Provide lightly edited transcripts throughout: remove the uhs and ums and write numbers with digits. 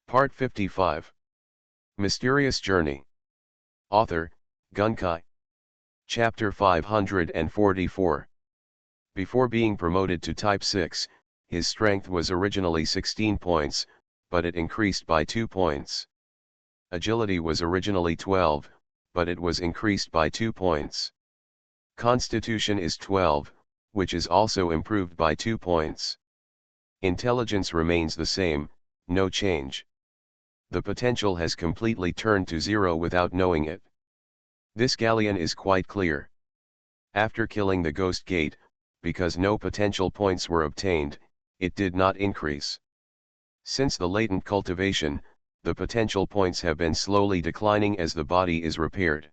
Part 55. Mysterious Journey. Author, Gunkai. Chapter 544. Before being promoted to Type 6, his strength was originally 16 points, but it increased by 2 points. Agility was originally 12, but it was increased by 2 points. Constitution is 12, which is also improved by 2 points. Intelligence remains the same, no change. The potential has completely turned to 0 without knowing it. This galleon is quite clear. After killing the Ghost Gate, because no potential points were obtained, it did not increase. Since the latent cultivation, the potential points have been slowly declining as the body is repaired.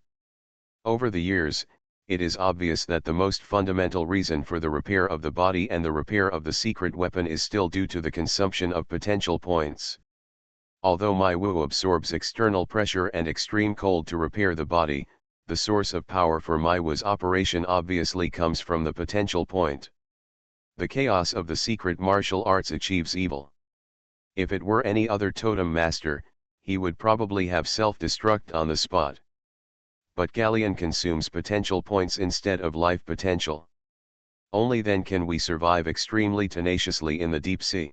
Over the years, it is obvious that the most fundamental reason for the repair of the body and the repair of the secret weapon is still due to the consumption of potential points. Although my Wu absorbs external pressure and extreme cold to repair the body, the source of power for my Wu's operation obviously comes from the potential point. The chaos of the secret martial arts achieves evil. If it were any other totem master, he would probably have self-destruct on the spot. But Galleon consumes potential points instead of life potential. Only then can we survive extremely tenaciously in the deep sea.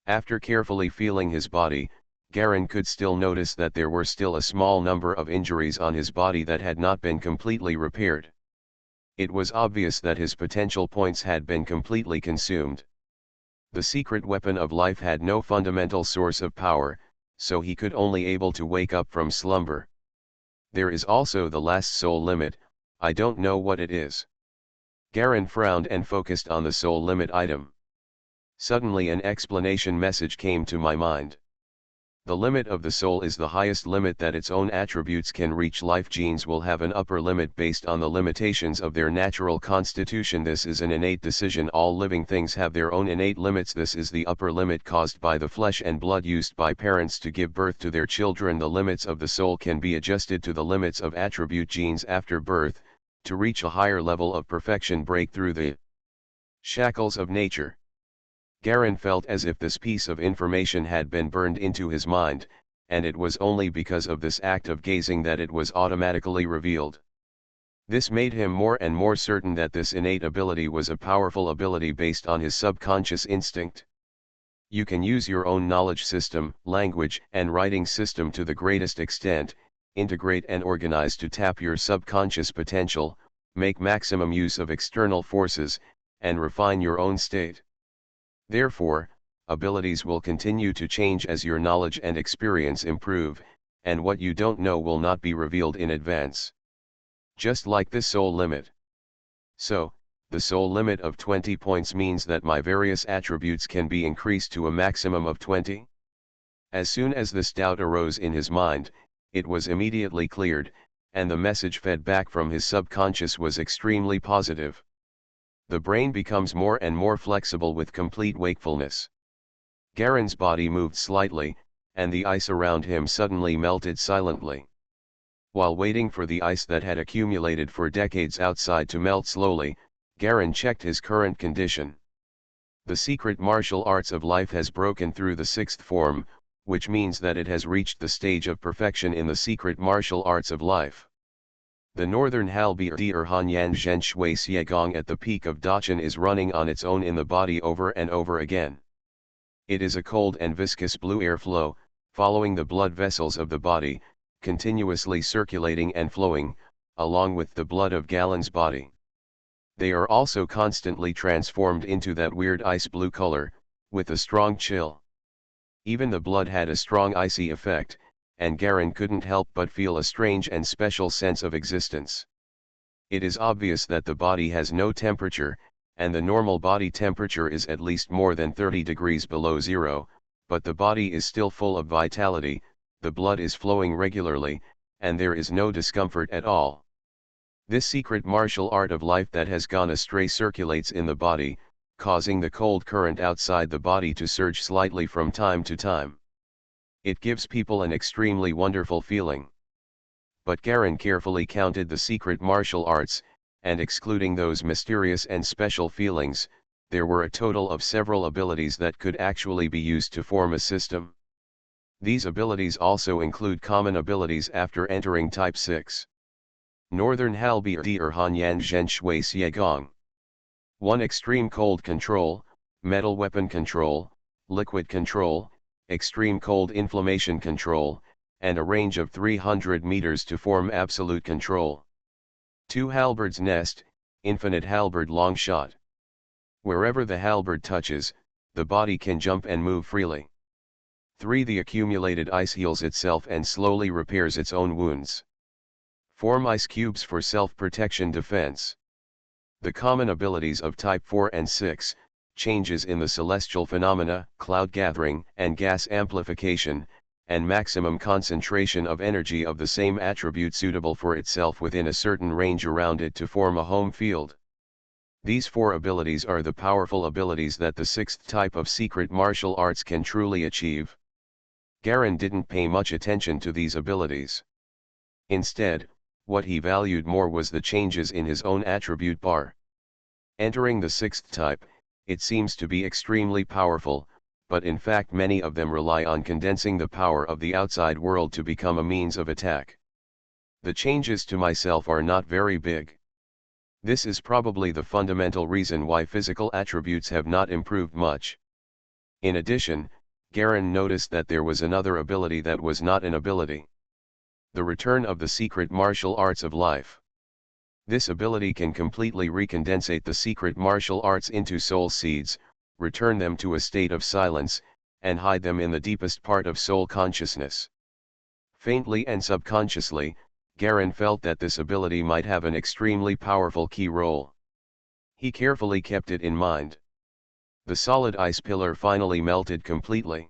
After carefully feeling his body, Garen could still notice that there were still a small number of injuries on his body that had not been completely repaired. It was obvious that his potential points had been completely consumed. The secret weapon of life had no fundamental source of power, so he could only able to wake up from slumber. There is also the last soul limit, I don't know what it is. Garen frowned and focused on the soul limit item. Suddenly an explanation message came to my mind. The limit of the soul is the highest limit that its own attributes can reach. Life genes will have an upper limit based on the limitations of their natural constitution. This is an innate decision. All living things have their own innate limits. This is the upper limit caused by the flesh and blood used by parents to give birth to their children. The limits of the soul can be adjusted to the limits of attribute genes after birth, to reach a higher level of perfection. Break through the shackles of nature. Garen felt as if this piece of information had been burned into his mind, and it was only because of this act of gazing that it was automatically revealed. This made him more and more certain that this innate ability was a powerful ability based on his subconscious instinct. You can use your own knowledge system, language, and writing system to the greatest extent, integrate and organize to tap your subconscious potential, make maximum use of external forces, and refine your own state. Therefore, abilities will continue to change as your knowledge and experience improve, and what you don't know will not be revealed in advance. Just like this soul limit. So, the soul limit of 20 points means that my various attributes can be increased to a maximum of 20. As soon as this doubt arose in his mind, it was immediately cleared, and the message fed back from his subconscious was extremely positive. The brain becomes more and more flexible with complete wakefulness. Garen's body moved slightly, and the ice around him suddenly melted silently. While waiting for the ice that had accumulated for decades outside to melt slowly, Garen checked his current condition. The secret martial arts of life has broken through the 6th form, which means that it has reached the stage of perfection in the secret martial arts of life. The northern Halbi Dir Hanyan Zhen Shui Siegong at the peak of Dachan is running on its own in the body over and over again. It is a cold and viscous blue airflow, following the blood vessels of the body, continuously circulating and flowing, along with the blood of Galen's body. They are also constantly transformed into that weird ice blue color, with a strong chill. Even the blood had a strong icy effect, and Garen couldn't help but feel a strange and special sense of existence. It is obvious that the body has no temperature, and the normal body temperature is at least more than 30 degrees below zero, but the body is still full of vitality, the blood is flowing regularly, and there is no discomfort at all. This secret martial art of life that has gone astray circulates in the body, causing the cold current outside the body to surge slightly from time to time. It gives people an extremely wonderful feeling. But Garen carefully counted the secret martial arts, and excluding those mysterious and special feelings, there were a total of several abilities that could actually be used to form a system. These abilities also include common abilities after entering Type 6. Northern Halbi Hanyan Zhen Shui Xiegong. 1. Extreme cold control, metal weapon control, liquid control, extreme cold inflammation control, and a range of 300 meters to form absolute control. 2. Halberd's Nest, infinite halberd long shot. Wherever the halberd touches, the body can jump and move freely. 3. The accumulated ice heals itself and slowly repairs its own wounds. Form ice cubes for self-protection defense. The common abilities of Type 4 and 6, changes in the celestial phenomena, cloud gathering and gas amplification, and maximum concentration of energy of the same attribute suitable for itself within a certain range around it to form a home field. These 4 abilities are the powerful abilities that the 6th type of secret martial arts can truly achieve. Garen didn't pay much attention to these abilities. Instead, what he valued more was the changes in his own attribute bar. Entering the 6th type, it seems to be extremely powerful, but in fact many of them rely on condensing the power of the outside world to become a means of attack. The changes to myself are not very big. This is probably the fundamental reason why physical attributes have not improved much. In addition, Garen noticed that there was another ability that was not an ability. The return of the secret martial arts of life. This ability can completely recondensate the secret martial arts into soul seeds, return them to a state of silence, and hide them in the deepest part of soul consciousness. Faintly and subconsciously, Garen felt that this ability might have an extremely powerful key role. He carefully kept it in mind. The solid ice pillar finally melted completely.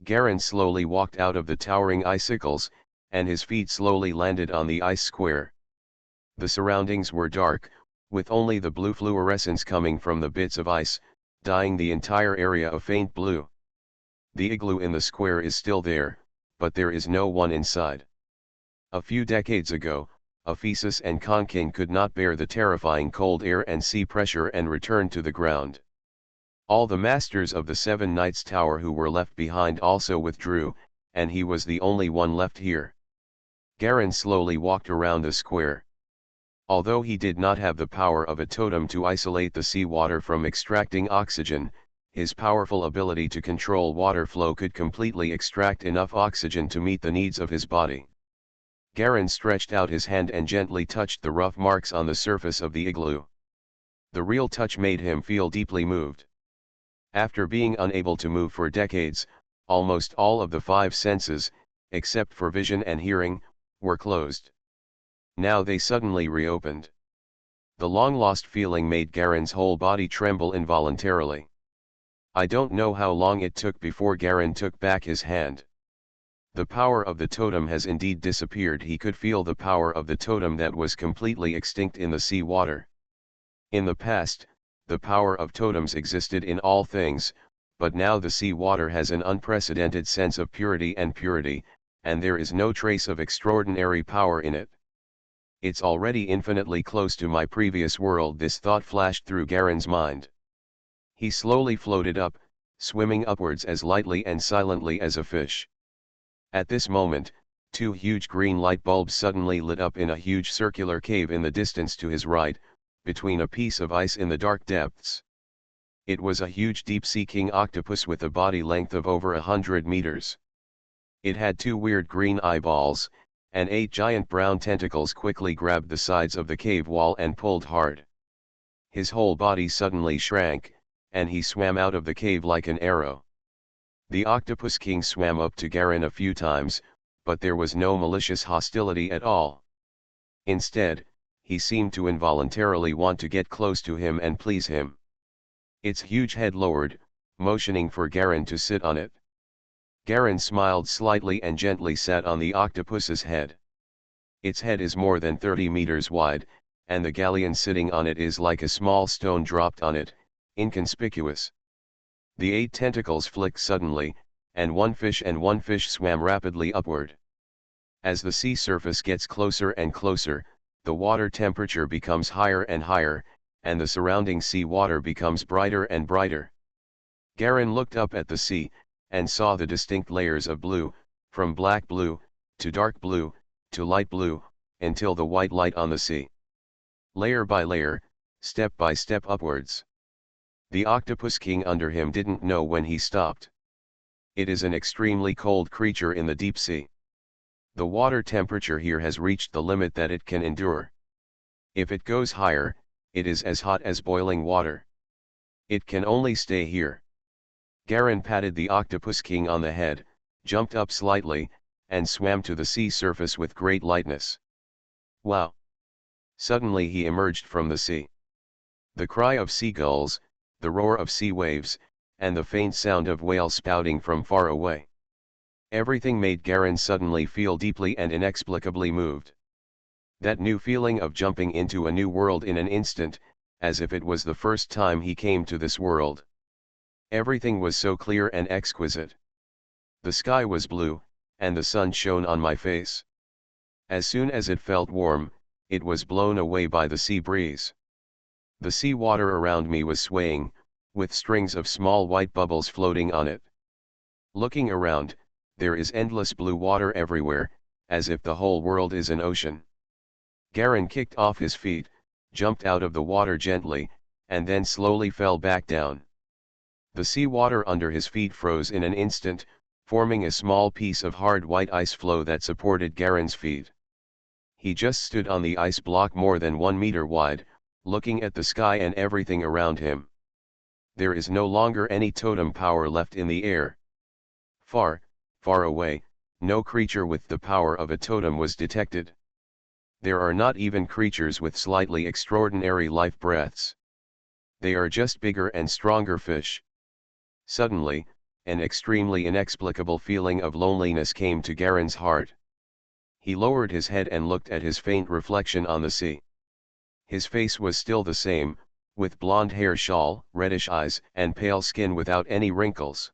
Garen slowly walked out of the towering icicles, and his feet slowly landed on the ice square. The surroundings were dark, with only the blue fluorescence coming from the bits of ice, dyeing the entire area a faint blue. The igloo in the square is still there, but there is no one inside. A few decades ago, Ephesus and Konkin could not bear the terrifying cold air and sea pressure and returned to the ground. All the masters of the 7 Knights Tower who were left behind also withdrew, and he was the only one left here. Garen slowly walked around the square. Although he did not have the power of a totem to isolate the seawater from extracting oxygen, his powerful ability to control water flow could completely extract enough oxygen to meet the needs of his body. Garen stretched out his hand and gently touched the rough marks on the surface of the igloo. The real touch made him feel deeply moved. After being unable to move for decades, almost all of the 5 senses, except for vision and hearing, were closed. Now they suddenly reopened. The long-lost feeling made Garen's whole body tremble involuntarily. I don't know how long it took before Garen took back his hand. The power of the totem has indeed disappeared. He could feel the power of the totem that was completely extinct in the sea water. In the past, the power of totems existed in all things, but now the sea water has an unprecedented sense of purity, and there is no trace of extraordinary power in it. It's already infinitely close to my previous world. This thought flashed through Garen's mind. He slowly floated up, swimming upwards as lightly and silently as a fish. At this moment, 2 huge green light bulbs suddenly lit up in a huge circular cave in the distance to his right, between a piece of ice in the dark depths. It was a huge deep-sea king octopus with a body length of over 100 meters. It had 2 weird green eyeballs, and 8 giant brown tentacles quickly grabbed the sides of the cave wall and pulled hard. His whole body suddenly shrank, and he swam out of the cave like an arrow. The Octopus King swam up to Garen a few times, but there was no malicious hostility at all. Instead, he seemed to involuntarily want to get close to him and please him. Its huge head lowered, motioning for Garen to sit on it. Garen smiled slightly and gently sat on the octopus's head. Its head is more than 30 meters wide, and the galleon sitting on it is like a small stone dropped on it, inconspicuous. The 8 tentacles flicked suddenly, and one fish swam rapidly upward. As the sea surface gets closer and closer, the water temperature becomes higher and higher, and the surrounding sea water becomes brighter and brighter. Garen looked up at the sea, and saw the distinct layers of blue, from black blue, to dark blue, to light blue, until the white light on the sea. Layer by layer, step by step upwards. The octopus king under him didn't know when he stopped. It is an extremely cold creature in the deep sea. The water temperature here has reached the limit that it can endure. If it goes higher, it is as hot as boiling water. It can only stay here. Garin patted the octopus king on the head, jumped up slightly, and swam to the sea surface with great lightness. Wow! Suddenly he emerged from the sea. The cry of seagulls, the roar of sea waves, and the faint sound of whales spouting from far away. Everything made Garin suddenly feel deeply and inexplicably moved. That new feeling of jumping into a new world in an instant, as if it was the first time he came to this world. Everything was so clear and exquisite. The sky was blue, and the sun shone on my face. As soon as it felt warm, it was blown away by the sea breeze. The sea water around me was swaying, with strings of small white bubbles floating on it. Looking around, there is endless blue water everywhere, as if the whole world is an ocean. Garin kicked off his feet, jumped out of the water gently, and then slowly fell back down. The sea water under his feet froze in an instant, forming a small piece of hard white ice floe that supported Garin's feet. He just stood on the ice block more than 1 meter wide, looking at the sky and everything around him. There is no longer any totem power left in the air. Far, far away, no creature with the power of a totem was detected. There are not even creatures with slightly extraordinary life breaths. They are just bigger and stronger fish. Suddenly, an extremely inexplicable feeling of loneliness came to Garin's heart. He lowered his head and looked at his faint reflection on the sea. His face was still the same, with blonde hair, shawl, reddish eyes, and pale skin without any wrinkles.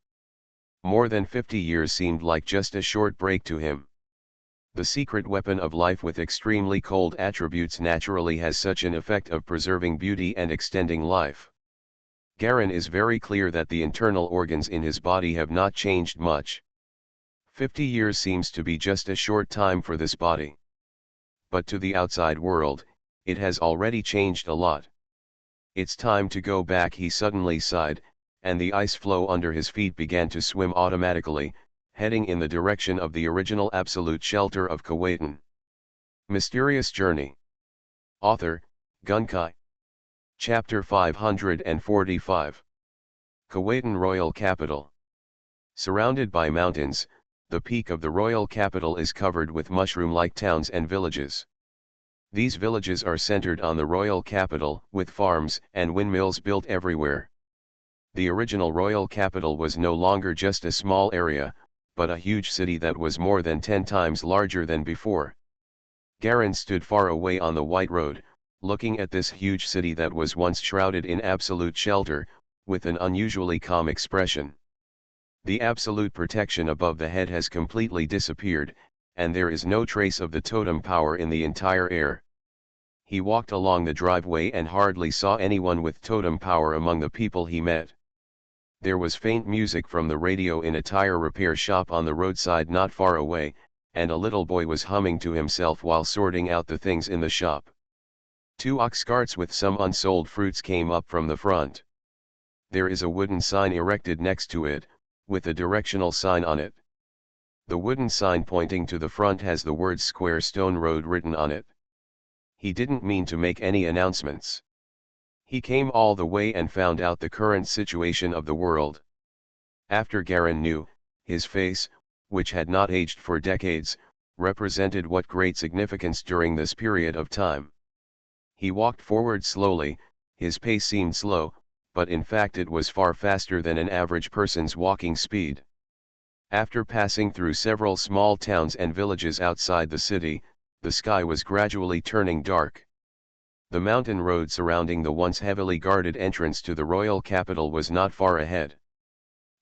More than 50 years seemed like just a short break to him. The secret weapon of life with extremely cold attributes naturally has such an effect of preserving beauty and extending life. Garin is very clear that the internal organs in his body have not changed much. 50 years seems to be just a short time for this body. But to the outside world, it has already changed a lot. It's time to go back, he suddenly sighed, and the ice floe under his feet began to swim automatically, heading in the direction of the original absolute shelter of Kuwaitan. Mysterious Journey. Author, Gunkai. Chapter 545. Kuwaitan Royal Capital. Surrounded by mountains, the peak of the royal capital is covered with mushroom-like towns and villages. These villages are centered on the royal capital, with farms and windmills built everywhere. The original royal capital was no longer just a small area, but a huge city that was more than 10 times larger than before. Garin stood far away on the white road, looking at this huge city that was once shrouded in absolute shelter, with an unusually calm expression. The absolute protection above the head has completely disappeared, and there is no trace of the totem power in the entire air. He walked along the driveway and hardly saw anyone with totem power among the people he met. There was faint music from the radio in a tire repair shop on the roadside not far away, and a little boy was humming to himself while sorting out the things in the shop. 2 ox carts with some unsold fruits came up from the front. There is a wooden sign erected next to it, with a directional sign on it. The wooden sign pointing to the front has the words Square Stone Road written on it. He didn't mean to make any announcements. He came all the way and found out the current situation of the world. After Garin knew, his face, which had not aged for decades, represented what great significance during this period of time. He walked forward slowly, his pace seemed slow, but in fact it was far faster than an average person's walking speed. After passing through several small towns and villages outside the city, the sky was gradually turning dark. The mountain road surrounding the once heavily guarded entrance to the royal capital was not far ahead.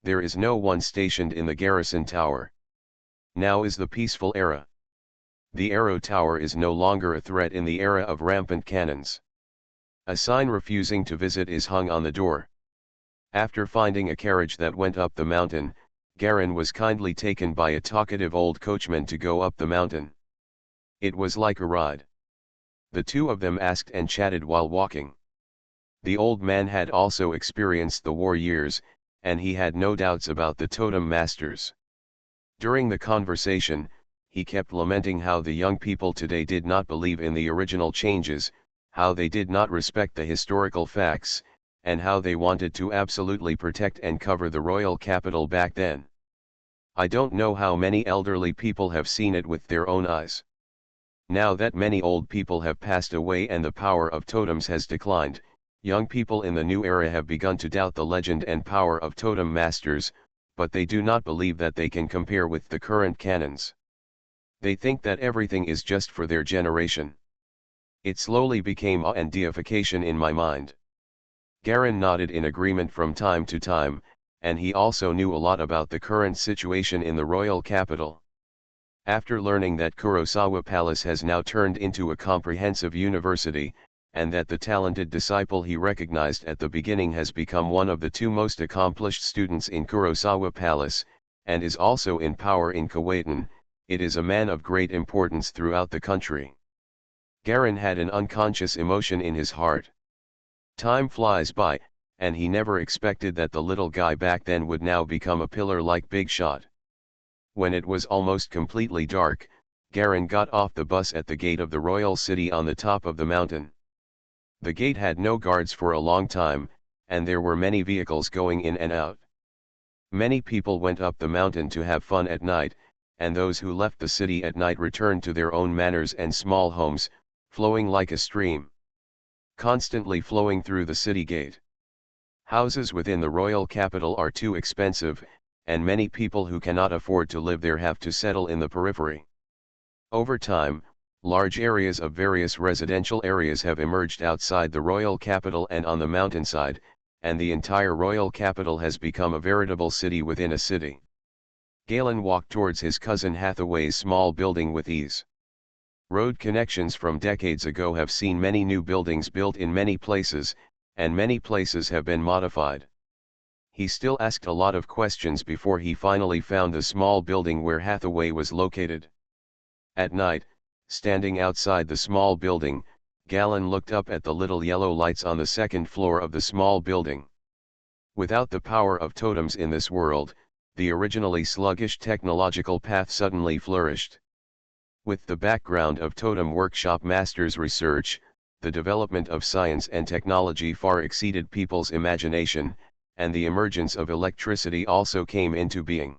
There is no one stationed in the garrison tower. Now is the peaceful era. The Arrow Tower is no longer a threat in the era of rampant cannons. A sign refusing to visit is hung on the door. After finding a carriage that went up the mountain, Garen was kindly taken by a talkative old coachman to go up the mountain. It was like a ride. The two of them asked and chatted while walking. The old man had also experienced the war years, and he had no doubts about the totem masters. During the conversation, he kept lamenting how the young people today did not believe in the original changes, how they did not respect the historical facts, and how they wanted to absolutely protect and cover the royal capital back then. I don't know how many elderly people have seen it with their own eyes. Now that many old people have passed away and the power of totems has declined, young people in the new era have begun to doubt the legend and power of totem masters, but they do not believe that they can compare with the current canons. They think that everything is just for their generation. It slowly became awe and deification in my mind. Garen nodded in agreement from time to time, and he also knew a lot about the current situation in the royal capital. After learning that Kurosawa Palace has now turned into a comprehensive university, and that the talented disciple he recognized at the beginning has become one of the two most accomplished students in Kurosawa Palace, and is also in power in Kuwaitan, it is a man of great importance throughout the country. Garen had an unconscious emotion in his heart. Time flies by, and he never expected that the little guy back then would now become a pillar like Big Shot. When it was almost completely dark, Garen got off the bus at the gate of the royal city on the top of the mountain. The gate had no guards for a long time, and there were many vehicles going in and out. Many people went up the mountain to have fun at night, and those who left the city at night returned to their own manors and small homes, flowing like a stream. Constantly flowing through the city gate. Houses within the royal capital are too expensive, and many people who cannot afford to live there have to settle in the periphery. Over time, large areas of various residential areas have emerged outside the royal capital and on the mountainside, and the entire royal capital has become a veritable city within a city. Galen walked towards his cousin Hathaway's small building with ease. Road connections from decades ago have seen many new buildings built in many places, and many places have been modified. He still asked a lot of questions before he finally found the small building where Hathaway was located. At night, standing outside the small building, Galen looked up at the little yellow lights on the second floor of the small building. Without the power of totems in this world, the originally sluggish technological path suddenly flourished. With the background of totem workshop masters' research, the development of science and technology far exceeded people's imagination, and the emergence of electricity also came into being.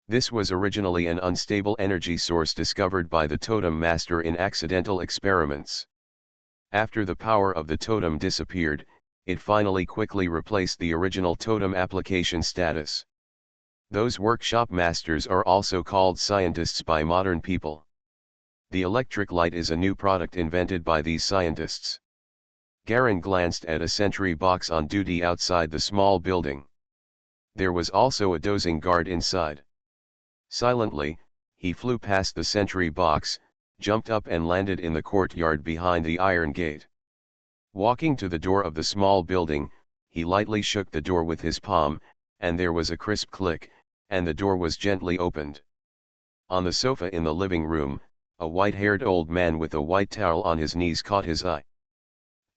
This was originally an unstable energy source discovered by the totem master in accidental experiments. After the power of the totem disappeared, it finally quickly replaced the original totem application status. Those workshop masters are also called scientists by modern people. The electric light is a new product invented by these scientists. Garen glanced at a sentry box on duty outside the small building. There was also a dozing guard inside. Silently, he flew past the sentry box, jumped up and landed in the courtyard behind the iron gate. Walking to the door of the small building, he lightly shook the door with his palm, and there was a crisp click, and the door was gently opened. On the sofa in the living room, a white-haired old man with a white towel on his knees caught his eye.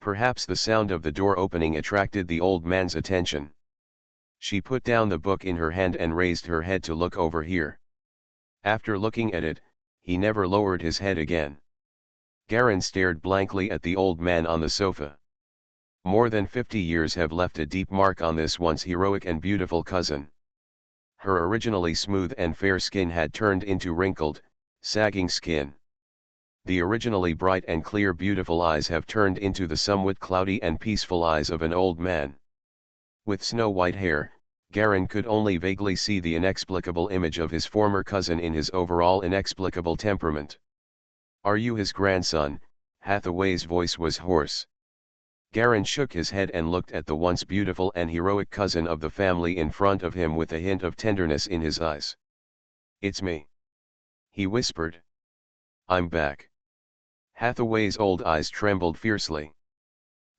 Perhaps the sound of the door opening attracted the old man's attention. She put down the book in her hand and raised her head to look over here. After looking at it, he never lowered his head again. Garen stared blankly at the old man on the sofa. More than 50 years have left a deep mark on this once heroic and beautiful cousin. Her originally smooth and fair skin had turned into wrinkled, sagging skin. The originally bright and clear beautiful eyes have turned into the somewhat cloudy and peaceful eyes of an old man. With snow-white hair, Garen could only vaguely see the inexplicable image of his former cousin in his overall inexplicable temperament. "Are you his grandson?" Hathaway's voice was hoarse. Garen shook his head and looked at the once beautiful and heroic cousin of the family in front of him with a hint of tenderness in his eyes. "It's me," he whispered. "I'm back." Hathaway's old eyes trembled fiercely.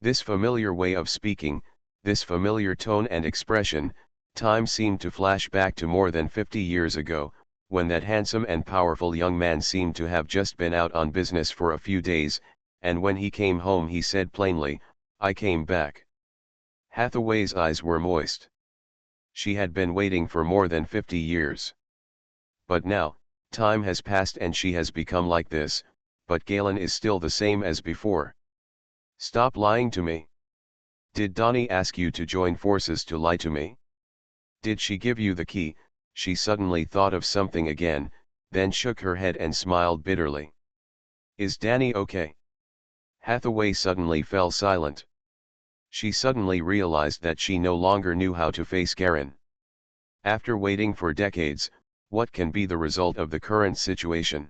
This familiar way of speaking, this familiar tone and expression, Time seemed to flash back to more than 50 years ago, when that handsome and powerful young man seemed to have just been out on business for a few days, and when he came home he said plainly, "I came back." Hathaway's eyes were moist. She had been waiting for more than 50 years. But now, time has passed and she has become like this, but Galen is still the same as before. Stop lying to me. Did Donnie ask you to join forces to lie to me? Did she give you the key? She suddenly thought of something again, then shook her head and smiled bitterly. Is Danny okay? Hathaway suddenly fell silent. She suddenly realized that she no longer knew how to face Garen. After waiting for decades, what can be the result of the current situation?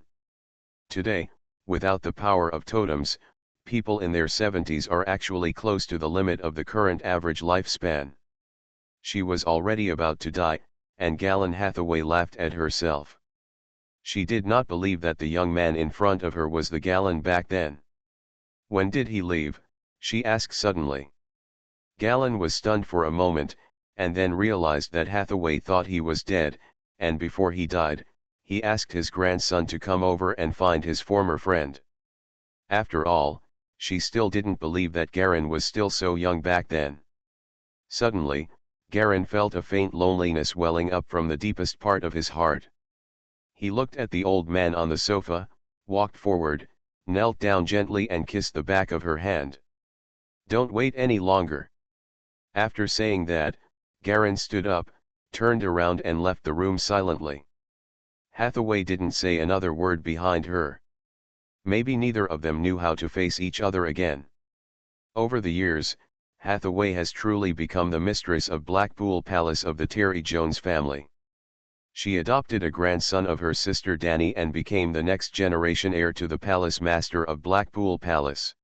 Today, without the power of totems, people in their 70s are actually close to the limit of the current average lifespan. She was already about to die, and Galen Hathaway laughed at herself. She did not believe that the young man in front of her was the Galen back then. When did he leave? She asked suddenly. Galen was stunned for a moment, and then realized that Hathaway thought he was dead, and before he died, he asked his grandson to come over and find his former friend. After all, she still didn't believe that Garen was still so young back then. Suddenly, Garen felt a faint loneliness welling up from the deepest part of his heart. He looked at the old man on the sofa, walked forward, knelt down gently and kissed the back of her hand. Don't wait any longer. After saying that, Garen stood up, turned around and left the room silently. Hathaway didn't say another word behind her. Maybe neither of them knew how to face each other again. Over the years, Hathaway has truly become the mistress of Blackpool Palace of the Terry Jones family. She adopted a grandson of her sister Danny and became the next generation heir to the palace master of Blackpool Palace.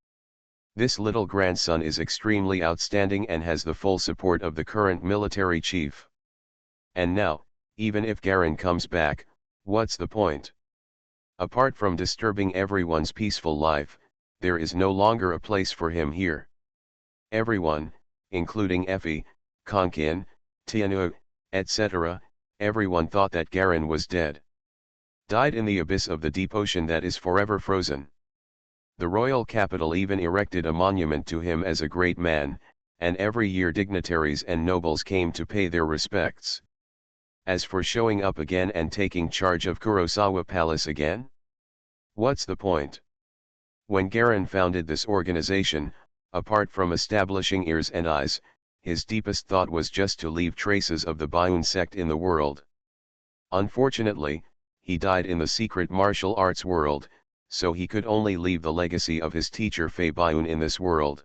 This little grandson is extremely outstanding and has the full support of the current military chief. And now, even if Garen comes back, what's the point? Apart from disturbing everyone's peaceful life, there is no longer a place for him here. Everyone, including Effie, Konkin, Tianu, etc., everyone thought that Garen was dead. Died in the abyss of the deep ocean that is forever frozen. The royal capital even erected a monument to him as a great man, and every year dignitaries and nobles came to pay their respects. As for showing up again and taking charge of Kurosawa Palace again? What's the point? When Garen founded this organization, apart from establishing ears and eyes, his deepest thought was just to leave traces of the Bayun sect in the world. Unfortunately, he died in the secret martial arts world, so he could only leave the legacy of his teacher Fei Bayun in this world.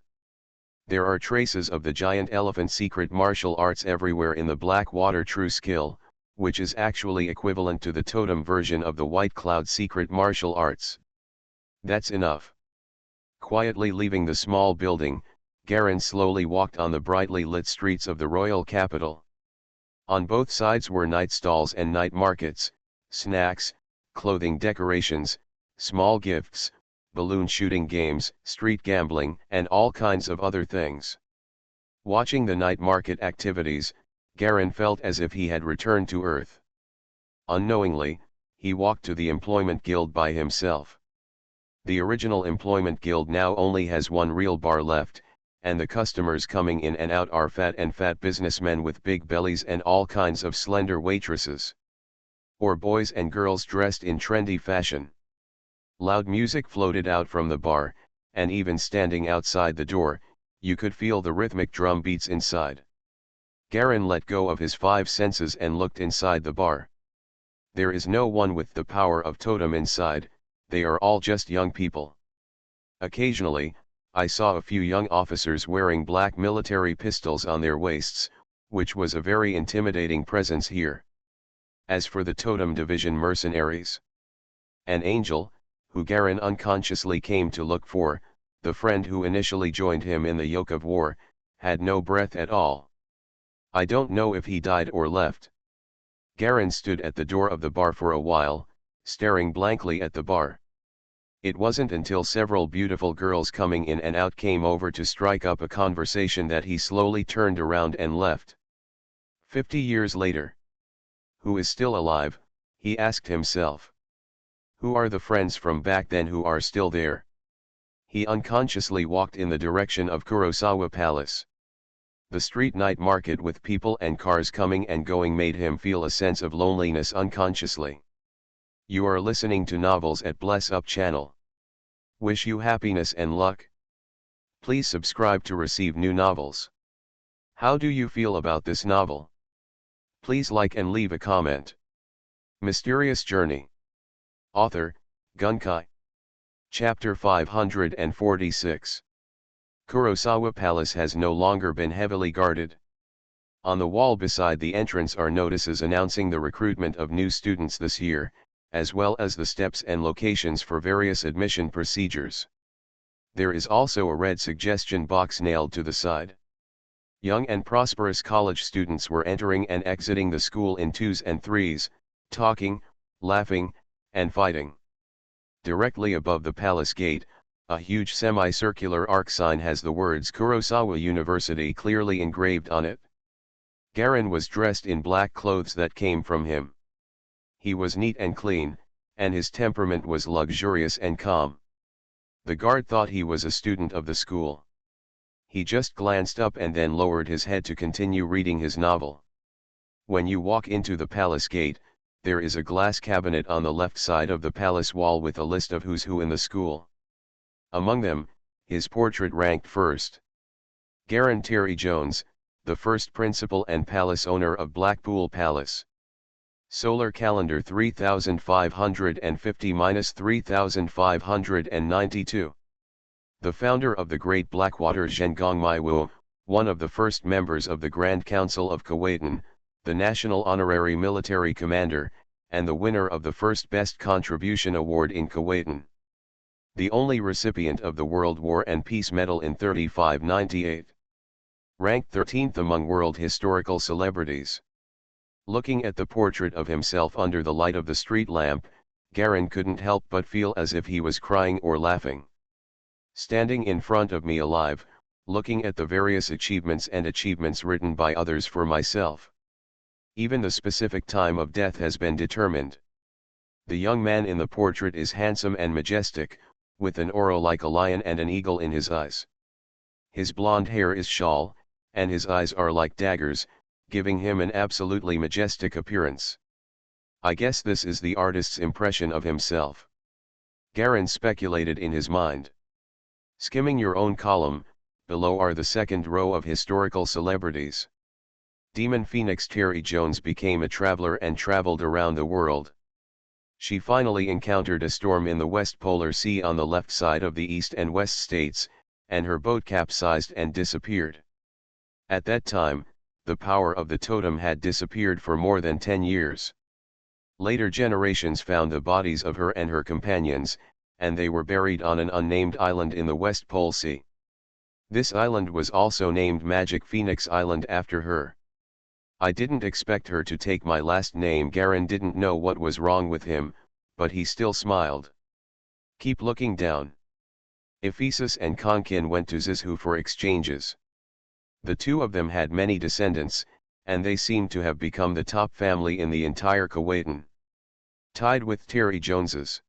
There are traces of the giant elephant secret martial arts everywhere in the Blackwater True Skill, which is actually equivalent to the totem version of the White Cloud secret martial arts. That's enough. Quietly leaving the small building, Garen slowly walked on the brightly lit streets of the royal capital. On both sides were night stalls and night markets, snacks, clothing decorations, small gifts, balloon shooting games, street gambling, and all kinds of other things. Watching the night market activities, Garen felt as if he had returned to Earth. Unknowingly, he walked to the Employment Guild by himself. The original Employment Guild now only has one real bar left, and the customers coming in and out are fat businessmen with big bellies and all kinds of slender waitresses. Or boys and girls dressed in trendy fashion. Loud music floated out from the bar, and even standing outside the door, you could feel the rhythmic drum beats inside. Garen let go of his five senses and looked inside the bar. There is no one with the power of totem inside, they are all just young people. Occasionally, I saw a few young officers wearing black military pistols on their waists, which was a very intimidating presence here. As for the totem division mercenaries, an angel, who Garen unconsciously came to look for, the friend who initially joined him in the yoke of war, had no breath at all. I don't know if he died or left. Garen stood at the door of the bar for a while, staring blankly at the bar. It wasn't until several beautiful girls coming in and out came over to strike up a conversation that he slowly turned around and left. 50 years later. Who is still alive, he asked himself. Who are the friends from back then who are still there? He unconsciously walked in the direction of Kurosawa Palace. The street night market with people and cars coming and going made him feel a sense of loneliness unconsciously. You are listening to Novels at Bless Up channel. Wish you happiness and luck. Please subscribe to receive new novels. How do you feel about this novel? Please like and leave a comment. Mysterious Journey. Author, Gunkai. Chapter 546. Kurosawa Palace has no longer been heavily guarded. On the wall beside the entrance are notices announcing the recruitment of new students this year, as well as the steps and locations for various admission procedures. There is also a red suggestion box nailed to the side. Young and prosperous college students were entering and exiting the school in twos and threes, talking, laughing, and fighting. Directly above the palace gate, a huge semicircular arc sign has the words Kurosawa University clearly engraved on it. Garin was dressed in black clothes that came from him. He was neat and clean, and his temperament was luxurious and calm. The guard thought he was a student of the school. He just glanced up and then lowered his head to continue reading his novel. When you walk into the palace gate, there is a glass cabinet on the left side of the palace wall with a list of who's who in the school. Among them, his portrait ranked first. Garin Terry Jones, the first principal and palace owner of Blackpool Palace. Solar calendar 3550-3592. The founder of the Great Blackwater Zhengong Maiwu, one of the first members of the Grand Council of Kuwaitan, the National Honorary Military Commander, and the winner of the first Best Contribution Award in Kuwaitan. The only recipient of the World War and Peace Medal in 3598. Ranked 13th among world historical celebrities. Looking at the portrait of himself under the light of the street lamp, Garin couldn't help but feel as if he was crying or laughing. Standing in front of me alive, looking at the various achievements and achievements written by others for myself. Even the specific time of death has been determined. The young man in the portrait is handsome and majestic, with an aura like a lion and an eagle in his eyes. His blonde hair is shawl, and his eyes are like daggers, giving him an absolutely majestic appearance. I guess this is the artist's impression of himself. Garin speculated in his mind. Skimming your own column, below are the second row of historical celebrities. Demon Phoenix Terry Jones became a traveler and traveled around the world. She finally encountered a storm in the West Polar Sea on the left side of the East and West states, and her boat capsized and disappeared. At that time, the power of the totem had disappeared for more than 10 years. Later generations found the bodies of her and her companions, and they were buried on an unnamed island in the West Pole Sea. This island was also named Magic Phoenix Island after her. I didn't expect her to take my last name. Garin didn't know what was wrong with him, but he still smiled. Keep looking down. Ephesus and Konkin went to Zizhu for exchanges. The two of them had many descendants, and they seemed to have become the top family in the entire Kuwaitan. Tied with Terry Jones's.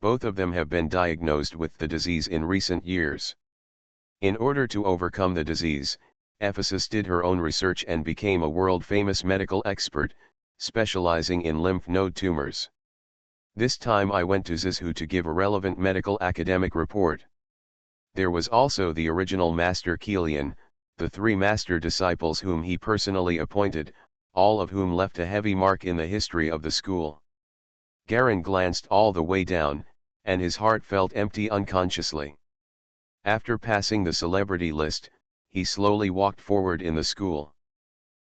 Both of them have been diagnosed with the disease in recent years. In order to overcome the disease, Ephesus did her own research and became a world-famous medical expert, specializing in lymph node tumors. This time I went to Zizhu to give a relevant medical academic report. There was also the original Master Kilian, the 3 master disciples whom he personally appointed, all of whom left a heavy mark in the history of the school. Garin glanced all the way down, and his heart felt empty unconsciously. After passing the celebrity list, he slowly walked forward in the school.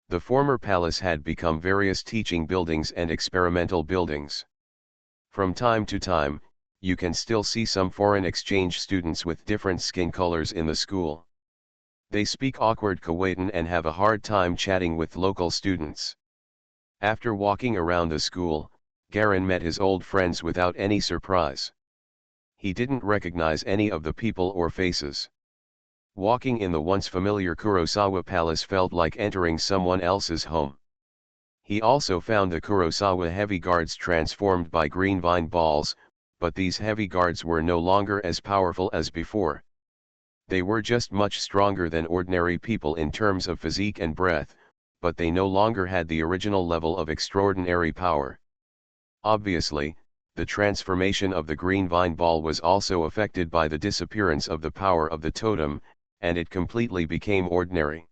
The former palace had become various teaching buildings and experimental buildings. From time to time, you can still see some foreign exchange students with different skin colors in the school. They speak awkward Kuwaitan and have a hard time chatting with local students. After walking around the school, Garin met his old friends without any surprise. He didn't recognize any of the people or faces. Walking in the once familiar Kurosawa Palace felt like entering someone else's home. He also found the Kurosawa heavy guards transformed by green vine balls, but these heavy guards were no longer as powerful as before. They were just much stronger than ordinary people in terms of physique and breadth, but they no longer had the original level of extraordinary power. Obviously, the transformation of the green vine ball was also affected by the disappearance of the power of the totem, and it completely became ordinary.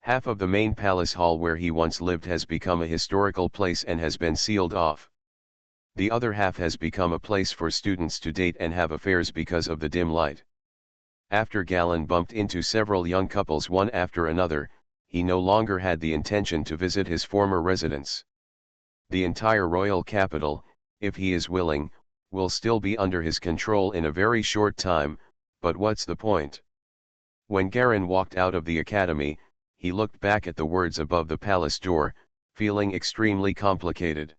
Half of the main palace hall where he once lived has become a historical place and has been sealed off. The other half has become a place for students to date and have affairs because of the dim light. After Galen bumped into several young couples one after another, he no longer had the intention to visit his former residence. The entire royal capital, if he is willing, will still be under his control in a very short time, but what's the point? When Garen walked out of the academy, he looked back at the words above the palace door, feeling extremely complicated.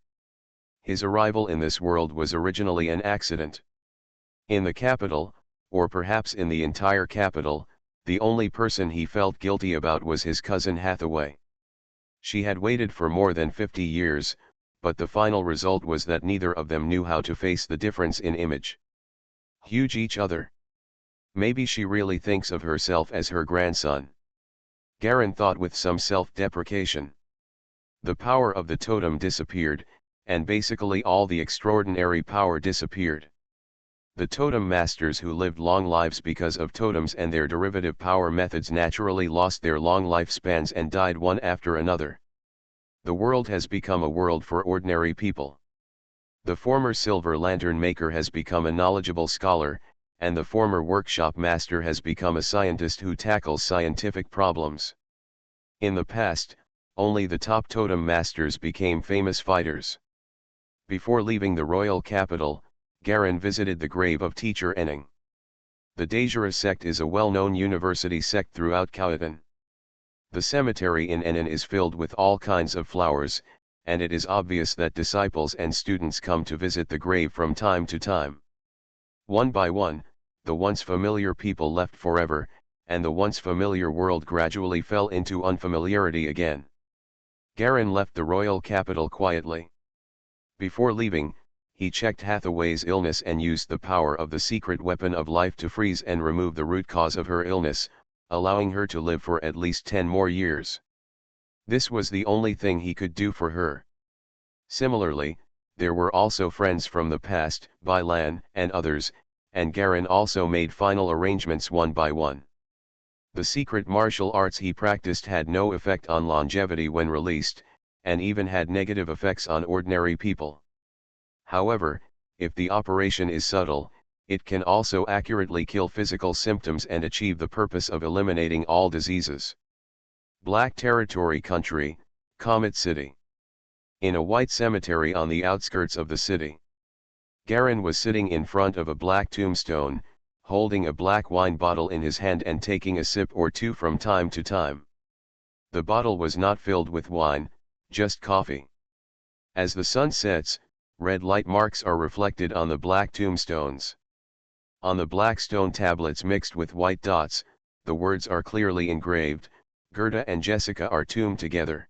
His arrival in this world was originally an accident. In the capital, or perhaps in the entire capital, the only person he felt guilty about was his cousin Hathaway. She had waited for more than 50 years, but the final result was that neither of them knew how to face the difference in image. Huge each other. Maybe she really thinks of herself as her grandson. Garen thought with some self-deprecation. The power of the totem disappeared, and basically all the extraordinary power disappeared. The totem masters who lived long lives because of totems and their derivative power methods naturally lost their long lifespans and died one after another. The world has become a world for ordinary people. The former silver lantern maker has become a knowledgeable scholar, and the former workshop master has become a scientist who tackles scientific problems. In the past, only the top totem masters became famous fighters. Before leaving the royal capital, Garen visited the grave of teacher Enning. The Dejura sect is a well-known university sect throughout Khoatan. The cemetery in Ennin is filled with all kinds of flowers, and it is obvious that disciples and students come to visit the grave from time to time. One by one, the once familiar people left forever, and the once familiar world gradually fell into unfamiliarity again. Garen left the royal capital quietly. Before leaving, he checked Hathaway's illness and used the power of the secret weapon of life to freeze and remove the root cause of her illness, allowing her to live for at least 10 more years. This was the only thing he could do for her. Similarly, there were also friends from the past, Bailan and others, and Garen also made final arrangements one by one. The secret martial arts he practiced had no effect on longevity when released, and even had negative effects on ordinary people. However, if the operation is subtle, it can also accurately kill physical symptoms and achieve the purpose of eliminating all diseases. Black Territory Country, Comet City. In a white cemetery on the outskirts of the city. Garen was sitting in front of a black tombstone, holding a black wine bottle in his hand and taking a sip or two from time to time. The bottle was not filled with wine, just coffee. As the sun sets, red light marks are reflected on the black tombstones. On the black stone tablets mixed with white dots, the words are clearly engraved, Gerda and Jessica are tombed together.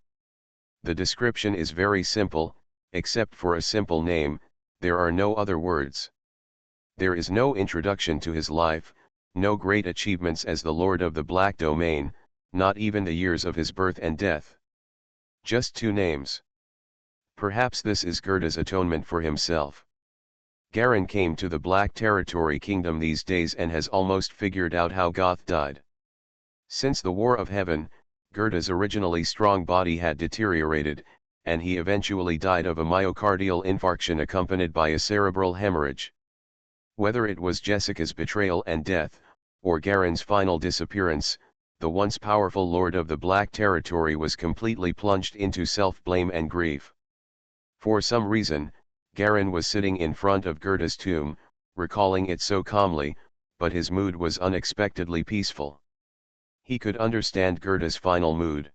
The description is very simple, except for a simple name, there are no other words. There is no introduction to his life, no great achievements as the Lord of the Black Domain, not even the years of his birth and death. Just 2 names. Perhaps this is Gerda's atonement for himself. Garen came to the Black Territory Kingdom these days and has almost figured out how Goth died. Since the War of Heaven, Gerda's originally strong body had deteriorated, and he eventually died of a myocardial infarction accompanied by a cerebral hemorrhage. Whether it was Jessica's betrayal and death, or Garen's final disappearance, the once powerful Lord of the Black Territory was completely plunged into self-blame and grief. For some reason, Garen was sitting in front of Gerda's tomb, recalling it so calmly, but his mood was unexpectedly peaceful. He could understand Gerda's final mood.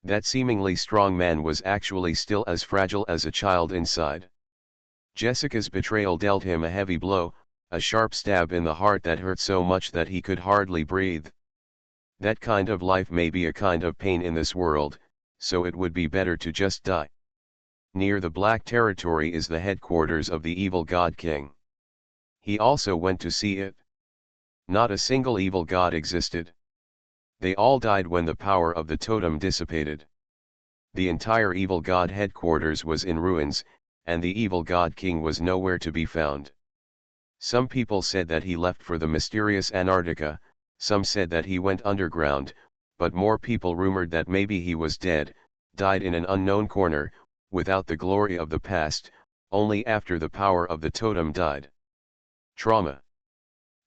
That seemingly strong man was actually still as fragile as a child inside. Jessica's betrayal dealt him a heavy blow, a sharp stab in the heart that hurt so much that he could hardly breathe. That kind of life may be a kind of pain in this world, so it would be better to just die. Near the Black Territory is the headquarters of the evil god king. He also went to see it. Not a single evil god existed. They all died when the power of the totem dissipated. The entire evil god headquarters was in ruins, and the evil god king was nowhere to be found. Some people said that he left for the mysterious Antarctica, some said that he went underground, but more people rumored that maybe he was dead, died in an unknown corner, without the glory of the past, only after the power of the totem died. Trauma.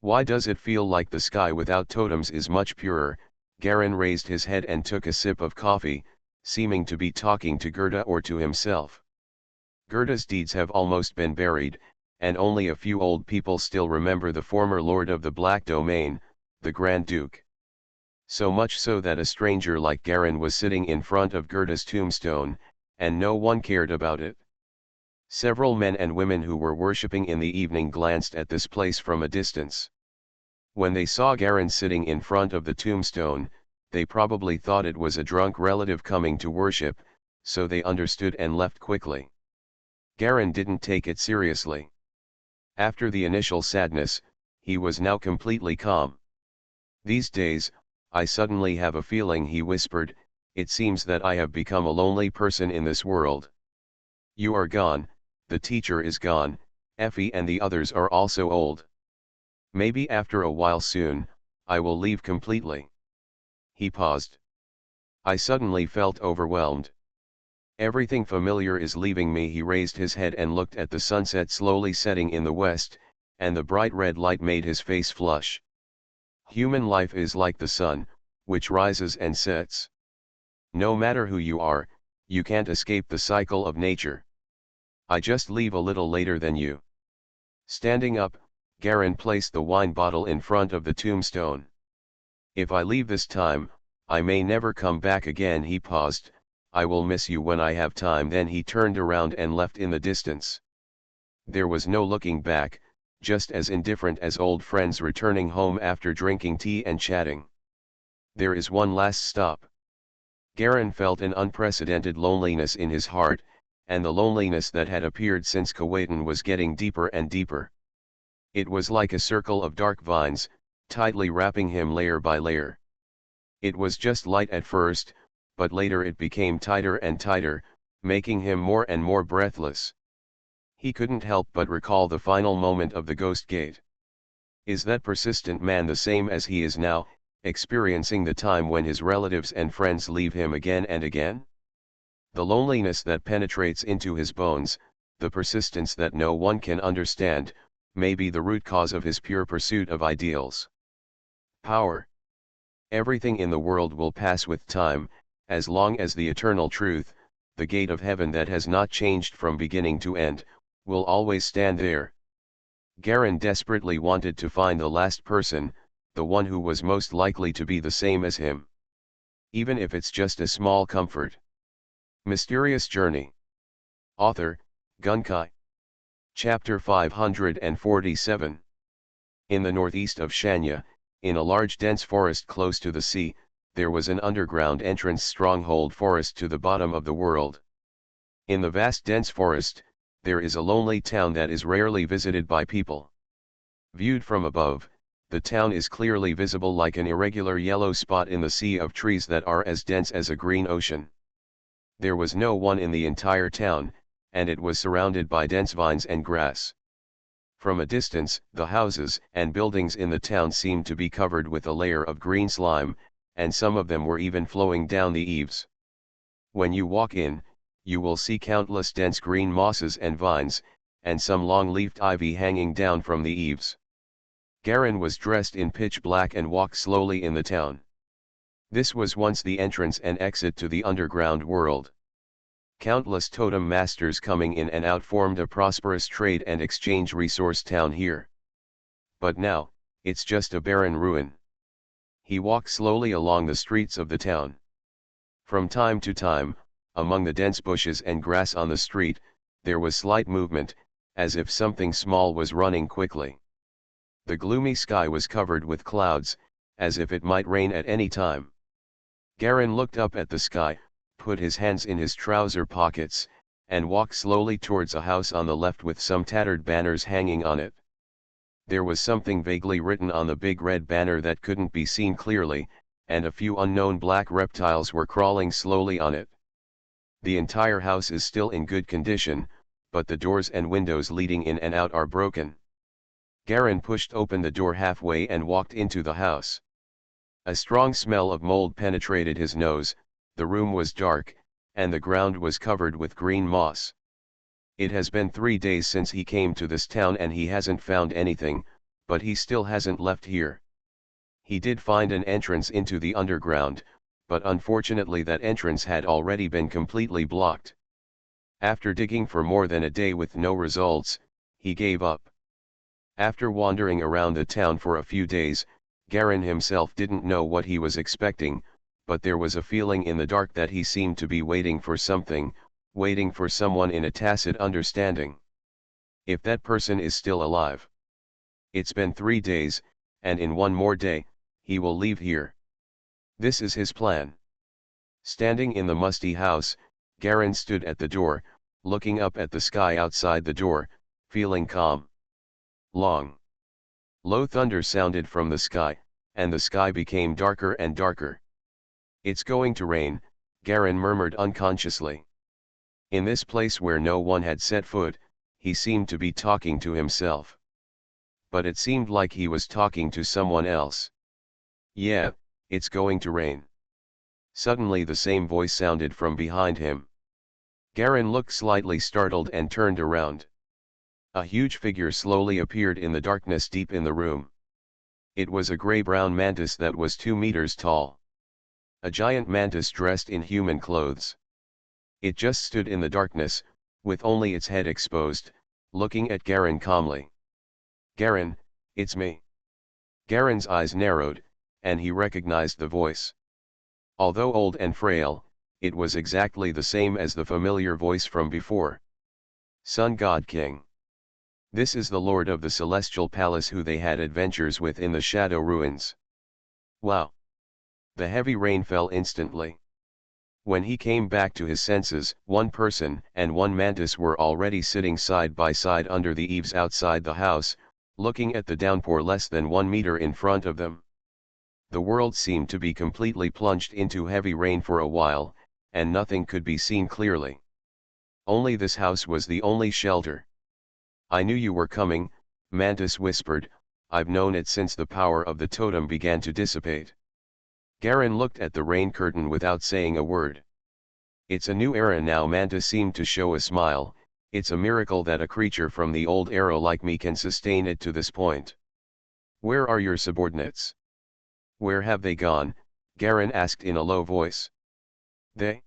Why does it feel like the sky without totems is much purer? Garen raised his head and took a sip of coffee, seeming to be talking to Gerda or to himself. Gerda's deeds have almost been buried, and only a few old people still remember the former lord of the Black Domain, the Grand Duke. So much so that a stranger like Garen was sitting in front of Gerda's tombstone, and no one cared about it. Several men and women who were worshipping in the evening glanced at this place from a distance. When they saw Garen sitting in front of the tombstone, they probably thought it was a drunk relative coming to worship, so they understood and left quickly. Garen didn't take it seriously. After the initial sadness, he was now completely calm. These days, I suddenly have a feeling, he whispered, it seems that I have become a lonely person in this world. You are gone, the teacher is gone, Effie and the others are also old. Maybe after a while soon, I will leave completely. He paused. I suddenly felt overwhelmed. Everything familiar is leaving me. He raised his head and looked at the sunset slowly setting in the west, and the bright red light made his face flush. Human life is like the sun, which rises and sets. No matter who you are, you can't escape the cycle of nature. I just leave a little later than you. Standing up, Garen placed the wine bottle in front of the tombstone. If I leave this time, I may never come back again. He paused. I will miss you when I have time. Then he turned around and left in the distance. There was no looking back, just as indifferent as old friends returning home after drinking tea and chatting. There is one last stop. Garen felt an unprecedented loneliness in his heart, and the loneliness that had appeared since Kuwaitan was getting deeper and deeper. It was like a circle of dark vines, tightly wrapping him layer by layer. It was just light at first, but later it became tighter and tighter, making him more and more breathless. He couldn't help but recall the final moment of the Ghost Gate. Is that persistent man the same as he is now, experiencing the time when his relatives and friends leave him again and again? The loneliness that penetrates into his bones, the persistence that no one can understand, may be the root cause of his pure pursuit of ideals. Power. Everything in the world will pass with time, as long as the eternal truth, the gate of heaven that has not changed from beginning to end, will always stand there. Garen desperately wanted to find the last person, the one who was most likely to be the same as him. Even if it's just a small comfort. Mysterious Journey. Author, Gunkai. Chapter 547. In the northeast of Shanya, in a large dense forest close to the sea, there was an underground entrance stronghold forest to the bottom of the world. In the vast dense forest, there is a lonely town that is rarely visited by people. Viewed from above, the town is clearly visible like an irregular yellow spot in the sea of trees that are as dense as a green ocean. There was no one in the entire town, and it was surrounded by dense vines and grass. From a distance, the houses and buildings in the town seemed to be covered with a layer of green slime, and some of them were even flowing down the eaves. When you walk in, you will see countless dense green mosses and vines, and some long-leafed ivy hanging down from the eaves. Garen was dressed in pitch black and walked slowly in the town. This was once the entrance and exit to the underground world. Countless totem masters coming in and out formed a prosperous trade and exchange resource town here. But now, it's just a barren ruin. He walked slowly along the streets of the town. From time to time, among the dense bushes and grass on the street, there was slight movement, as if something small was running quickly. The gloomy sky was covered with clouds, as if it might rain at any time. Garen looked up at the sky, put his hands in his trouser pockets, and walked slowly towards a house on the left with some tattered banners hanging on it. There was something vaguely written on the big red banner that couldn't be seen clearly, and a few unknown black reptiles were crawling slowly on it. The entire house is still in good condition, but the doors and windows leading in and out are broken. Garen pushed open the door halfway and walked into the house. A strong smell of mold penetrated his nose, the room was dark, and the ground was covered with green moss. It has been 3 days since he came to this town and he hasn't found anything, but he still hasn't left here. He did find an entrance into the underground, but unfortunately that entrance had already been completely blocked. After digging for more than a day with no results, he gave up. After wandering around the town for a few days, Garen himself didn't know what he was expecting, but there was a feeling in the dark that he seemed to be waiting for something, waiting for someone in a tacit understanding. If that person is still alive. It's been 3 days, and in one more day, he will leave here. This is his plan. Standing in the musty house, Garen stood at the door, looking up at the sky outside the door, feeling calm. Long, low thunder sounded from the sky, and the sky became darker and darker. It's going to rain, Garen murmured unconsciously. In this place where no one had set foot, he seemed to be talking to himself. But it seemed like he was talking to someone else. Yeah, it's going to rain. Suddenly the same voice sounded from behind him. Garen looked slightly startled and turned around. A huge figure slowly appeared in the darkness deep in the room. It was a gray-brown mantis that was 2 meters tall. A giant mantis dressed in human clothes. It just stood in the darkness, with only its head exposed, looking at Garen calmly. Garen, it's me. Garen's eyes narrowed, and he recognized the voice. Although old and frail, it was exactly the same as the familiar voice from before. Sun God King. This is the Lord of the Celestial Palace who they had adventures with in the Shadow Ruins. Wow! The heavy rain fell instantly. When he came back to his senses, one person and one mantis were already sitting side by side under the eaves outside the house, looking at the downpour less than 1 meter in front of them. The world seemed to be completely plunged into heavy rain for a while, and nothing could be seen clearly. Only this house was the only shelter. I knew you were coming, Mantis whispered, I've known it since the power of the totem began to dissipate. Garen looked at the rain curtain without saying a word. It's a new era now. Mantis seemed to show a smile, it's a miracle that a creature from the old era like me can sustain it to this point. Where are your subordinates? Where have they gone? Garen asked in a low voice. They?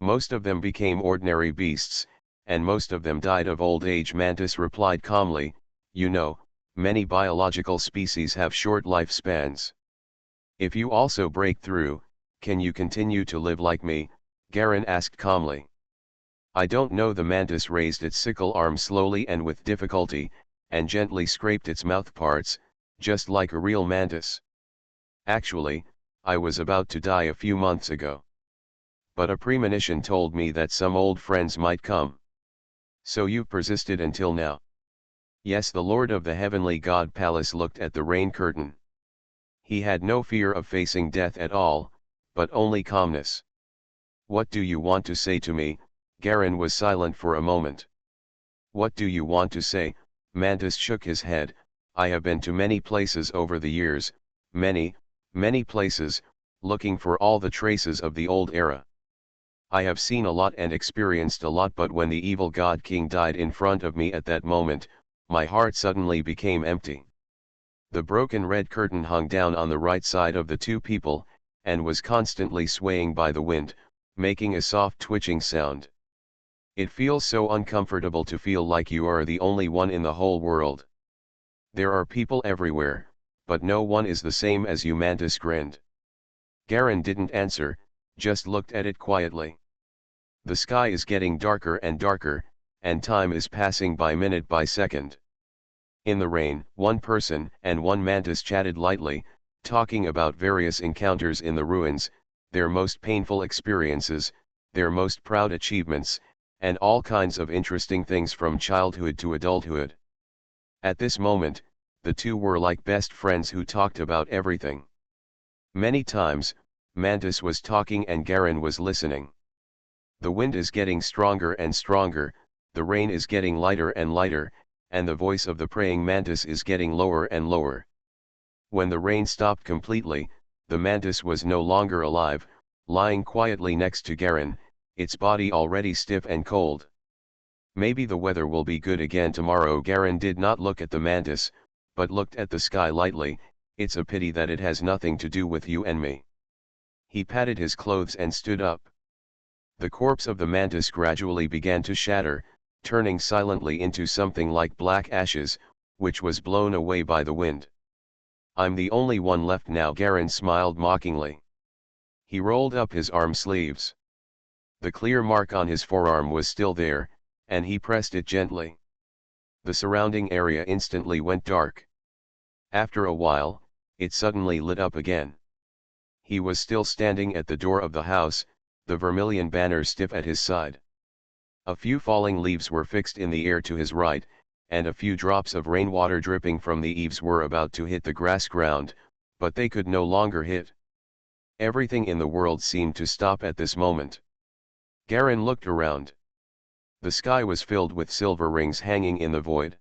Most of them became ordinary beasts, and most of them died of old age, Mantis replied calmly. You know, many biological species have short lifespans. If you also break through, can you continue to live like me? Garen asked calmly. I don't know. The mantis raised its sickle arm slowly and with difficulty, and gently scraped its mouthparts, just like a real mantis. Actually, I was about to die a few months ago. But a premonition told me that some old friends might come. So you've persisted until now. Yes, the Lord of the Heavenly God Palace looked at the rain curtain. He had no fear of facing death at all, but only calmness. What do you want to say to me? Garen was silent for a moment. What do you want to say? Mantis shook his head. I have been to many places over the years, many places, looking for all the traces of the old era. I have seen a lot and experienced a lot, but when the evil God King died in front of me at that moment, my heart suddenly became empty. The broken red curtain hung down on the right side of the two people, and was constantly swaying by the wind, making a soft twitching sound. It feels so uncomfortable to feel like you are the only one in the whole world. There are people everywhere, but no one is the same as you. Mantis grinned. Garen didn't answer, just looked at it quietly. The sky is getting darker and darker, and time is passing by minute by second. In the rain, one person and one mantis chatted lightly, talking about various encounters in the ruins, their most painful experiences, their most proud achievements, and all kinds of interesting things from childhood to adulthood. At this moment, the two were like best friends who talked about everything. Many times, Mantis was talking and Garen was listening. The wind is getting stronger and stronger, the rain is getting lighter and lighter, and the voice of the praying mantis is getting lower and lower. When the rain stopped completely, the mantis was no longer alive, lying quietly next to Garen, its body already stiff and cold. Maybe the weather will be good again tomorrow. Garen did not look at the mantis, but looked at the sky lightly. It's a pity that it has nothing to do with you and me. He patted his clothes and stood up. The corpse of the mantis gradually began to shatter, turning silently into something like black ashes, which was blown away by the wind. I'm the only one left now. Garen smiled mockingly. He rolled up his arm sleeves. The clear mark on his forearm was still there, and he pressed it gently. The surrounding area instantly went dark. After a while, it suddenly lit up again. He was still standing at the door of the house, the vermilion banner stiff at his side. A few falling leaves were fixed in the air to his right, and a few drops of rainwater dripping from the eaves were about to hit the grass ground, but they could no longer hit. Everything in the world seemed to stop at this moment. Garen looked around. The sky was filled with silver rings hanging in the void.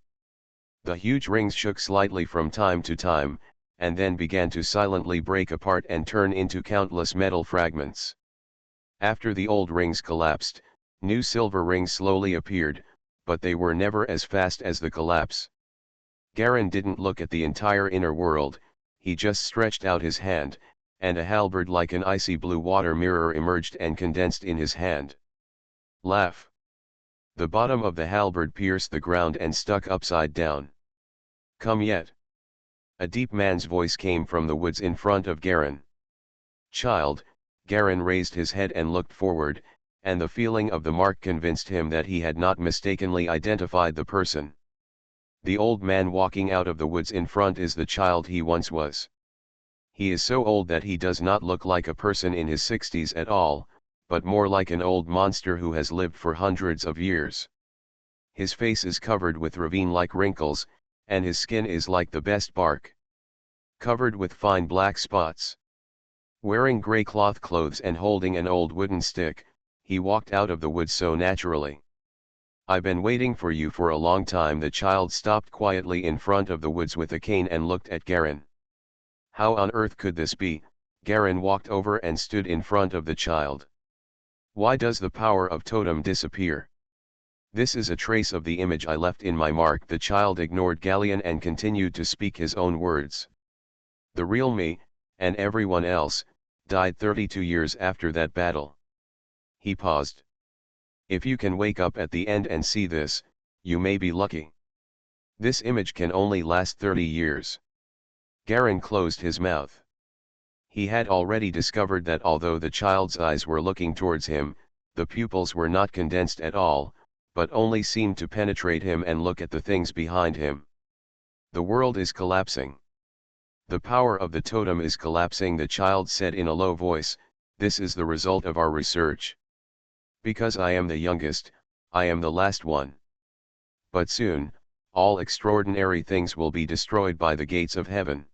The huge rings shook slightly from time to time, and then began to silently break apart and turn into countless metal fragments. After the old rings collapsed, new silver rings slowly appeared, but they were never as fast as the collapse. Garen didn't look at the entire inner world, he just stretched out his hand, and a halberd like an icy blue water mirror emerged and condensed in his hand. Laugh. The bottom of the halberd pierced the ground and stuck upside down. Come yet. A deep man's voice came from the woods in front of Garen. Child, Garen raised his head and looked forward, and the feeling of the mark convinced him that he had not mistakenly identified the person. The old man walking out of the woods in front is the child he once was. He is so old that he does not look like a person in his 60s at all, but more like an old monster who has lived for hundreds of years. His face is covered with ravine-like wrinkles, and his skin is like the best bark, covered with fine black spots. Wearing grey cloth clothes and holding an old wooden stick, he walked out of the woods so naturally. I've been waiting for you for a long time. The child stopped quietly in front of the woods with a cane and looked at Garen. How on earth could this be? Garen walked over and stood in front of the child. Why does the power of totem disappear? This is a trace of the image I left in my mark. The child ignored Galleon and continued to speak his own words. The real me, and everyone else, died 32 years after that battle. He paused. If you can wake up at the end and see this, you may be lucky. This image can only last 30 years. Garen closed his mouth. He had already discovered that although the child's eyes were looking towards him, the pupils were not condensed at all, but only seemed to penetrate him and look at the things behind him. The world is collapsing. The power of the totem is collapsing, the child said in a low voice. This is the result of our research. Because I am the youngest, I am the last one. But soon, all extraordinary things will be destroyed by the gates of heaven.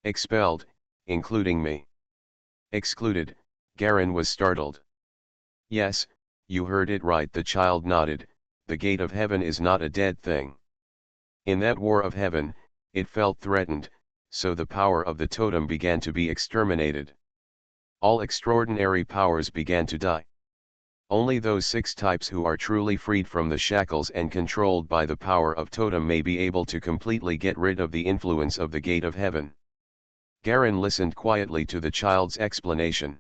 Expelled, including me. Excluded, Garen was startled. Yes, you heard it right, the child nodded. The gate of heaven is not a dead thing. In that war of heaven, it felt threatened, so the power of the totem began to be exterminated. All extraordinary powers began to die. Only those 6 types who are truly freed from the shackles and controlled by the power of totem may be able to completely get rid of the influence of the gate of heaven. Garen listened quietly to the child's explanation.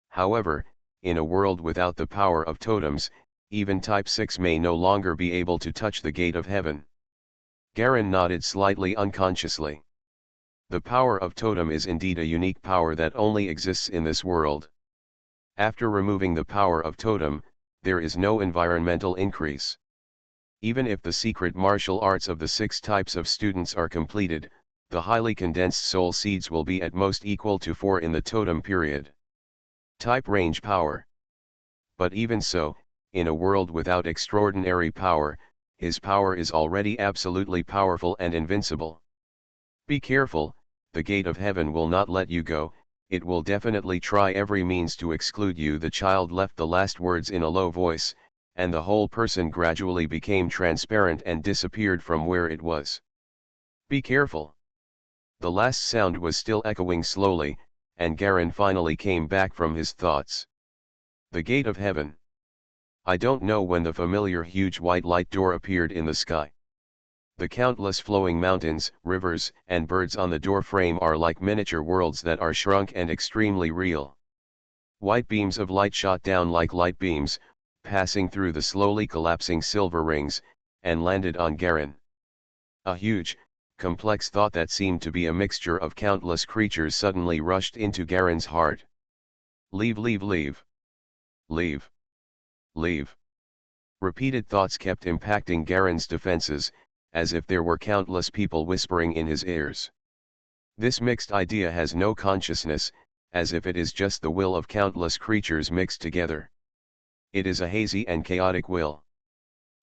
However, in a world without the power of totems, even type 6 may no longer be able to touch the gate of heaven. Garen nodded slightly unconsciously. The power of totem is indeed a unique power that only exists in this world. After removing the power of totem, there is no environmental increase. Even if the secret martial arts of the 6 types of students are completed, the highly condensed soul seeds will be at most equal to 4 in the totem period. Type range power. But even so, in a world without extraordinary power, his power is already absolutely powerful and invincible. Be careful, the gate of heaven will not let you go, it will definitely try every means to exclude you. The child left the last words in a low voice, and the whole person gradually became transparent and disappeared from where it was. Be careful. The last sound was still echoing slowly, and Garen finally came back from his thoughts. The gate of heaven. I don't know when the familiar huge white light door appeared in the sky. The countless flowing mountains, rivers, and birds on the door frame are like miniature worlds that are shrunk and extremely real. White beams of light shot down like light beams, passing through the slowly collapsing silver rings, and landed on Garen. A huge, complex thought that seemed to be a mixture of countless creatures suddenly rushed into Garen's heart. Leave, leave, leave. Leave. Leave. Repeated thoughts kept impacting Garen's defenses, as if there were countless people whispering in his ears. This mixed idea has no consciousness, as if it is just the will of countless creatures mixed together. It is a hazy and chaotic will.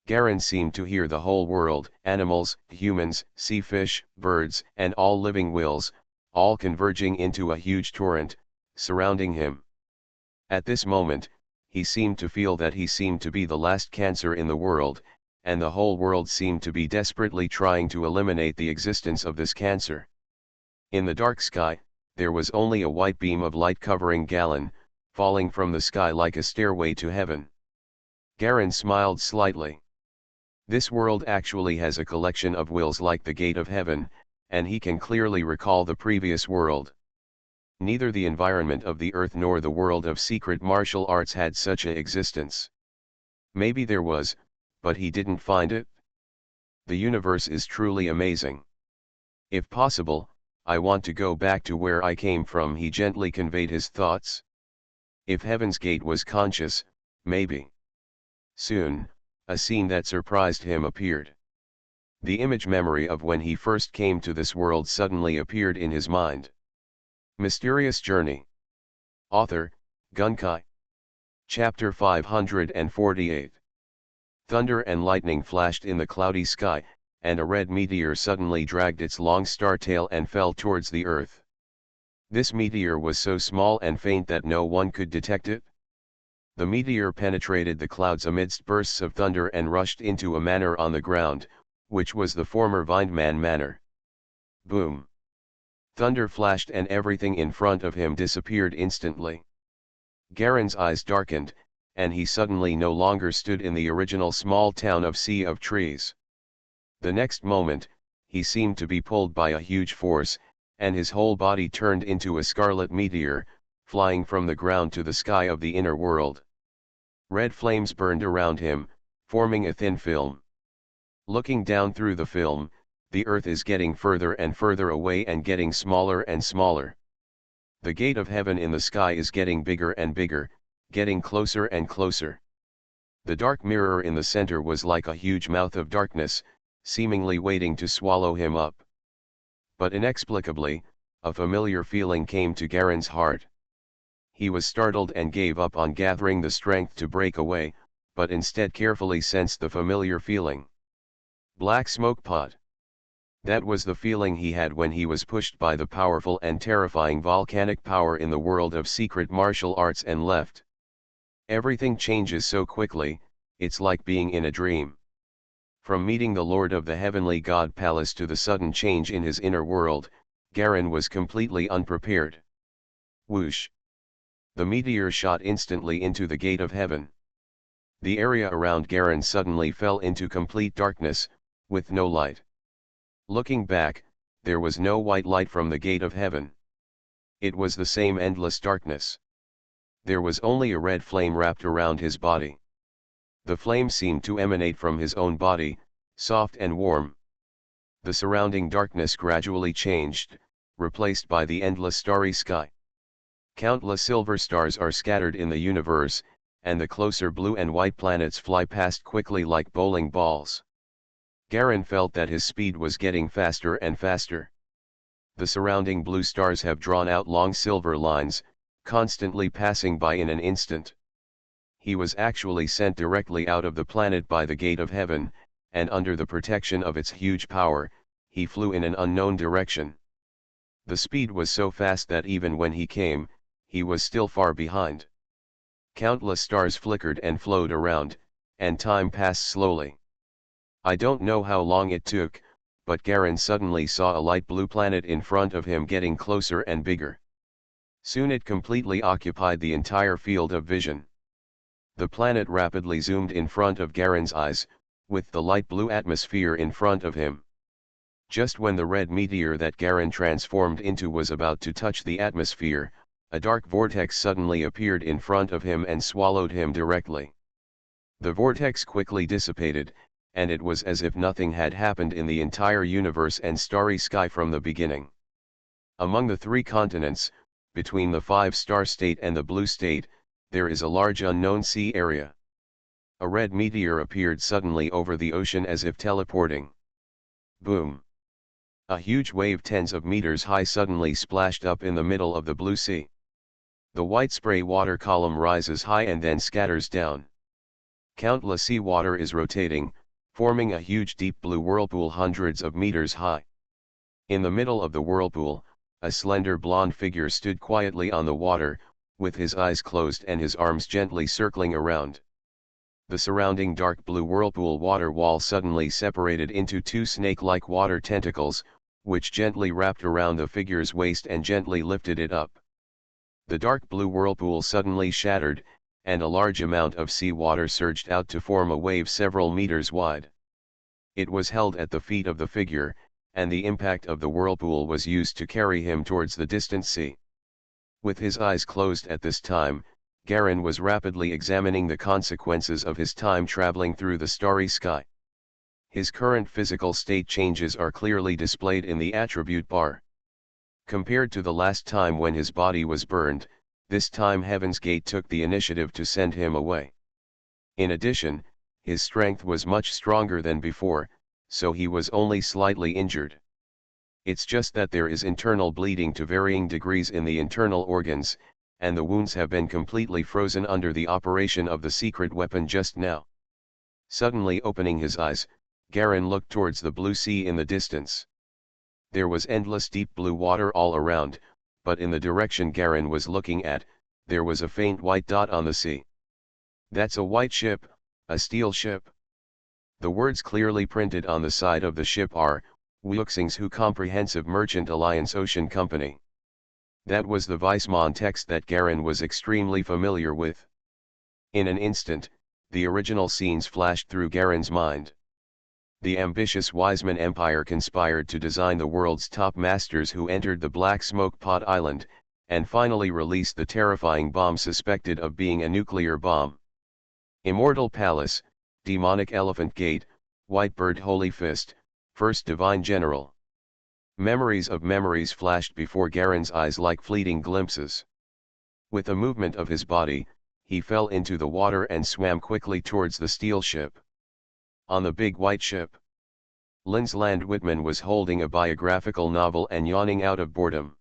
Garen seemed to hear the whole world, animals, humans, sea fish, birds, and all living wills, all converging into a huge torrent, surrounding him. At this moment, he seemed to feel that he seemed to be the last cancer in the world, and the whole world seemed to be desperately trying to eliminate the existence of this cancer. In the dark sky, there was only a white beam of light covering Galen, falling from the sky like a stairway to heaven. Garen smiled slightly. This world actually has a collection of wills like the gate of heaven, and he can clearly recall the previous world. Neither the environment of the earth nor the world of secret martial arts had such an existence. Maybe there was, but he didn't find it. The universe is truly amazing. If possible, I want to go back to where I came from. He gently conveyed his thoughts. If Heaven's Gate was conscious, maybe. Soon, a scene that surprised him appeared. The image memory of when he first came to this world suddenly appeared in his mind. Mysterious Journey. Author, Gunkai. Chapter 548. Thunder and lightning flashed in the cloudy sky, and a red meteor suddenly dragged its long star tail and fell towards the earth. This meteor was so small and faint that no one could detect it. The meteor penetrated the clouds amidst bursts of thunder and rushed into a manor on the ground, which was the former Vindman Manor. Boom! Thunder flashed and everything in front of him disappeared instantly. Garen's eyes darkened, and he suddenly no longer stood in the original small town of Sea of Trees. The next moment, he seemed to be pulled by a huge force, and his whole body turned into a scarlet meteor, flying from the ground to the sky of the inner world. Red flames burned around him, forming a thin film. Looking down through the film, the earth is getting further and further away and getting smaller and smaller. The gate of heaven in the sky is getting bigger and bigger, getting closer and closer. The dark mirror in the center was like a huge mouth of darkness, seemingly waiting to swallow him up. But inexplicably, a familiar feeling came to Garen's heart. He was startled and gave up on gathering the strength to break away, but instead carefully sensed the familiar feeling. Black smoke pot. That was the feeling he had when he was pushed by the powerful and terrifying volcanic power in the world of secret martial arts and left. Everything changes so quickly, it's like being in a dream. From meeting the Lord of the Heavenly God Palace to the sudden change in his inner world, Garen was completely unprepared. Whoosh! The meteor shot instantly into the gate of heaven. The area around Garen suddenly fell into complete darkness, with no light. Looking back, there was no white light from the gate of heaven. It was the same endless darkness. There was only a red flame wrapped around his body. The flame seemed to emanate from his own body, soft and warm. The surrounding darkness gradually changed, replaced by the endless starry sky. Countless silver stars are scattered in the universe, and the closer blue and white planets fly past quickly like bowling balls. Garen felt that his speed was getting faster and faster. The surrounding blue stars have drawn out long silver lines, constantly passing by in an instant. He was actually sent directly out of the planet by the gate of heaven, and under the protection of its huge power, he flew in an unknown direction. The speed was so fast that even when he came, he was still far behind. Countless stars flickered and flowed around, and time passed slowly. I don't know how long it took, but Garen suddenly saw a light blue planet in front of him getting closer and bigger. Soon it completely occupied the entire field of vision. The planet rapidly zoomed in front of Garen's eyes, with the light blue atmosphere in front of him. Just when the red meteor that Garen transformed into was about to touch the atmosphere, a dark vortex suddenly appeared in front of him and swallowed him directly. The vortex quickly dissipated, and it was as if nothing had happened in the entire universe and starry sky from the beginning. Among the three continents, between the five-star state and the blue state, there is a large unknown sea area. A red meteor appeared suddenly over the ocean as if teleporting. Boom! A huge wave tens of meters high suddenly splashed up in the middle of the blue sea. The white spray water column rises high and then scatters down. Countless sea water is rotating, forming a huge deep blue whirlpool hundreds of meters high. In the middle of the whirlpool, a slender blonde figure stood quietly on the water, with his eyes closed and his arms gently circling around. The surrounding dark blue whirlpool water wall suddenly separated into two snake-like water tentacles, which gently wrapped around the figure's waist and gently lifted it up. The dark blue whirlpool suddenly shattered, and a large amount of sea water surged out to form a wave several meters wide. It was held at the feet of the figure, and the impact of the whirlpool was used to carry him towards the distant sea. With his eyes closed at this time, Garen was rapidly examining the consequences of his time traveling through the starry sky. His current physical state changes are clearly displayed in the attribute bar. Compared to the last time when his body was burned, this time Heaven's Gate took the initiative to send him away. In addition, his strength was much stronger than before, so he was only slightly injured. It's just that there is internal bleeding to varying degrees in the internal organs, and the wounds have been completely frozen under the operation of the secret weapon just now. Suddenly opening his eyes, Garen looked towards the blue sea in the distance. There was endless deep blue water all around, but in the direction Garen was looking at, there was a faint white dot on the sea. That's a white ship, a steel ship. The words clearly printed on the side of the ship are, Wuxing's Comprehensive Merchant Alliance Ocean Company. That was the Weissmon text that Garen was extremely familiar with. In an instant, the original scenes flashed through Garen's mind. The ambitious Wiseman Empire conspired to design the world's top masters who entered the Black Smoke Pot Island, and finally released the terrifying bomb suspected of being a nuclear bomb. Immortal Palace, Demonic Elephant Gate, White Bird Holy Fist, First Divine General. Memories of memories flashed before Garen's eyes like fleeting glimpses. With a movement of his body, he fell into the water and swam quickly towards the steel ship. On the big white ship, Lindsland Whitman was holding a biographical novel and yawning out of boredom.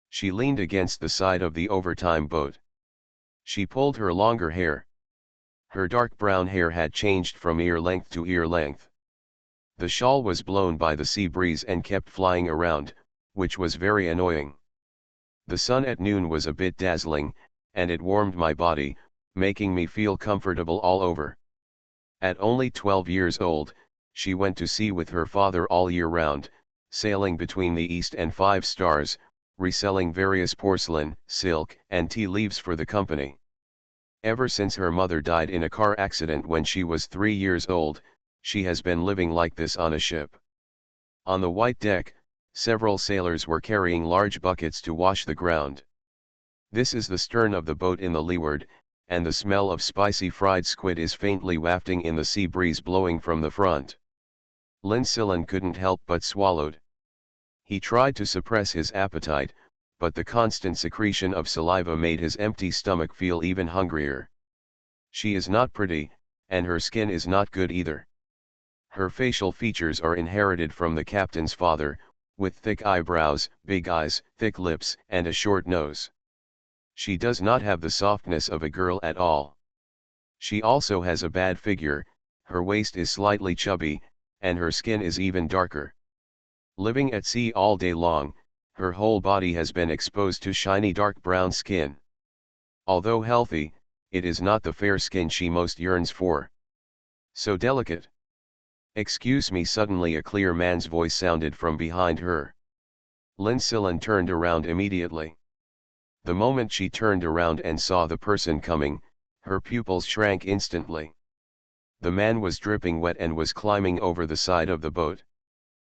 She leaned against the side of the overtime boat. She pulled her longer hair. Her dark brown hair had changed from ear length to ear length. The shawl was blown by the sea breeze and kept flying around, which was very annoying. The sun at noon was a bit dazzling, and it warmed my body, making me feel comfortable all over. At only 12 years old, she went to sea with her father all year round, sailing between the East and Five Stars, reselling various porcelain, silk, and tea leaves for the company. Ever since her mother died in a car accident when she was 3 years old, she has been living like this on a ship. On the white deck, several sailors were carrying large buckets to wash the ground. This is the stern of the boat in the leeward, and the smell of spicy fried squid is faintly wafting in the sea breeze blowing from the front. Lindsland couldn't help but swallowed. He tried to suppress his appetite, but the constant secretion of saliva made his empty stomach feel even hungrier. She is not pretty, and her skin is not good either. Her facial features are inherited from the captain's father, with thick eyebrows, big eyes, thick lips, and a short nose. She does not have the softness of a girl at all. She also has a bad figure, her waist is slightly chubby, and her skin is even darker. Living at sea all day long, her whole body has been exposed to shiny dark brown skin. Although healthy, it is not the fair skin she most yearns for. So delicate. Excuse me, suddenly a clear man's voice sounded from behind her. Lindsillon turned around immediately. The moment she turned around and saw the person coming, her pupils shrank instantly. The man was dripping wet and was climbing over the side of the boat.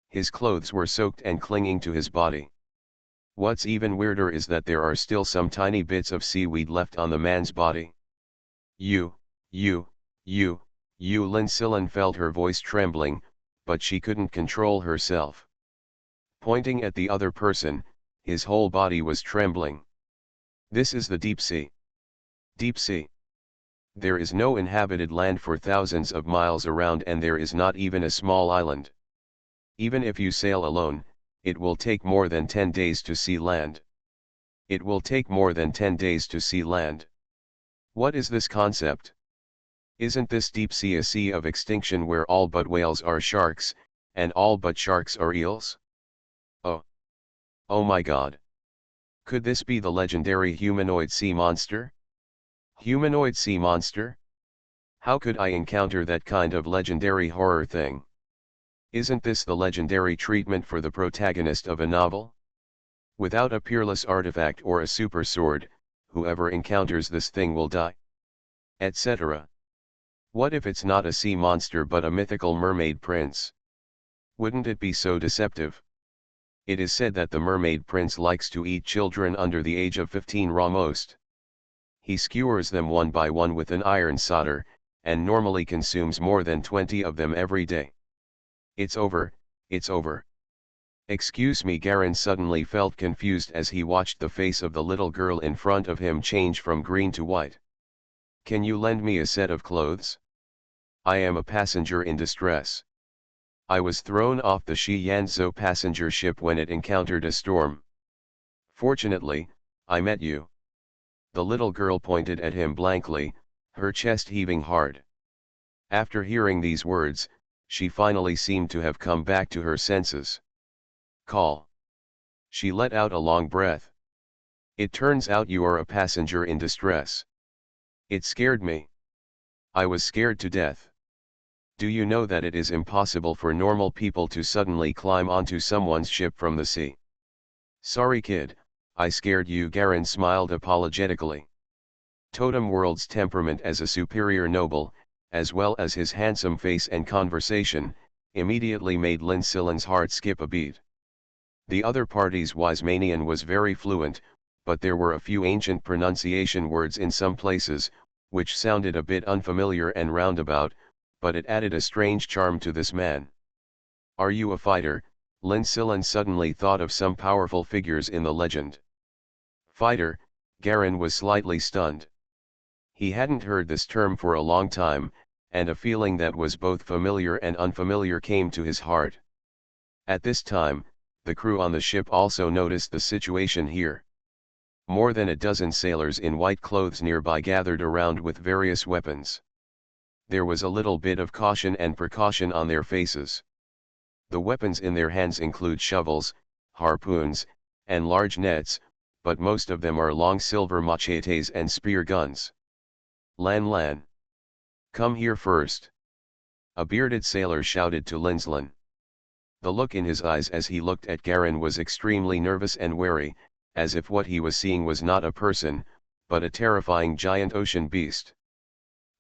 His clothes were soaked and clinging to his body. What's even weirder is that there are still some tiny bits of seaweed left on the man's body. You, Lindsillon felt her voice trembling, but she couldn't control herself. Pointing at the other person, his whole body was trembling. This is the deep sea. Deep sea. There is no inhabited land for thousands of miles around, and there is not even a small island. Even if you sail alone, it will take more than 10 days to see land. It will take more than 10 days to see land. What is this concept? Isn't this deep sea a sea of extinction where all but whales are sharks, and all but sharks are eels? Oh. Oh my God. Could this be the legendary humanoid sea monster? Humanoid sea monster? How could I encounter that kind of legendary horror thing? Isn't this the legendary treatment for the protagonist of a novel? Without a peerless artifact or a super sword, whoever encounters this thing will die. Etc. What if it's not a sea monster but a mythical mermaid prince? Wouldn't it be so deceptive? It is said that the mermaid prince likes to eat children under the age of 15 raw most. He skewers them one by one with an iron solder, and normally consumes more than 20 of them every day. It's over, it's over. Excuse me, Garin suddenly felt confused as he watched the face of the little girl in front of him change from green to white. Can you lend me a set of clothes? I am a passenger in distress. I was thrown off the Shiyanzhou passenger ship when it encountered a storm. Fortunately, I met you. The little girl pointed at him blankly, her chest heaving hard. After hearing these words, she finally seemed to have come back to her senses. Call. She let out a long breath. It turns out you are a passenger in distress. It scared me. I was scared to death. Do you know that it is impossible for normal people to suddenly climb onto someone's ship from the sea? Sorry kid, I scared you. Garin smiled apologetically. Totem World's temperament as a superior noble, as well as his handsome face and conversation, immediately made Lindsillon's heart skip a beat. The other party's Wisemanian was very fluent, but there were a few ancient pronunciation words in some places, which sounded a bit unfamiliar and roundabout, but it added a strange charm to this man. Are you a fighter? Lindsillon suddenly thought of some powerful figures in the legend. Fighter, Garin was slightly stunned. He hadn't heard this term for a long time, and a feeling that was both familiar and unfamiliar came to his heart. At this time, the crew on the ship also noticed the situation here. More than a dozen sailors in white clothes nearby gathered around with various weapons. There was a little bit of caution and precaution on their faces. The weapons in their hands include shovels, harpoons, and large nets, but most of them are long silver machetes and spear guns. Lan. Come here first. A bearded sailor shouted to Lindsillon. The look in his eyes as he looked at Garin was extremely nervous and wary, as if what he was seeing was not a person, but a terrifying giant ocean beast.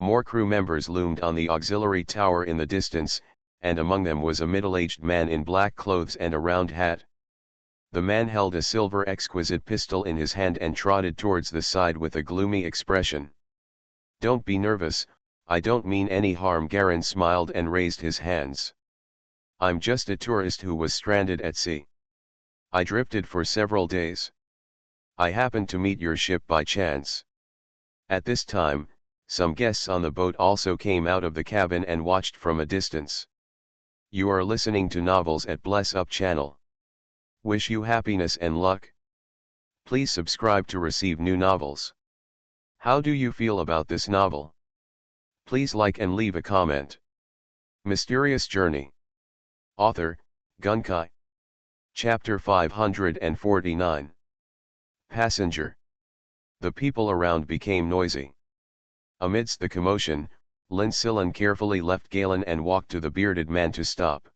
More crew members loomed on the auxiliary tower in the distance, and among them was a middle-aged man in black clothes and a round hat. The man held a silver exquisite pistol in his hand and trotted towards the side with a gloomy expression. Don't be nervous, I don't mean any harm. Garin smiled and raised his hands. I'm just a tourist who was stranded at sea. I drifted for several days. I happened to meet your ship by chance. At this time, some guests on the boat also came out of the cabin and watched from a distance. You are listening to Novels at Bless Up channel. Wish you happiness and luck. Please subscribe to receive new novels. How do you feel about this novel? Please like and leave a comment. Mysterious Journey. Author, Gunkai. Chapter 549. Passenger. The people around became noisy. Amidst the commotion, Lin Silin carefully left Galen and walked to the bearded man to stop.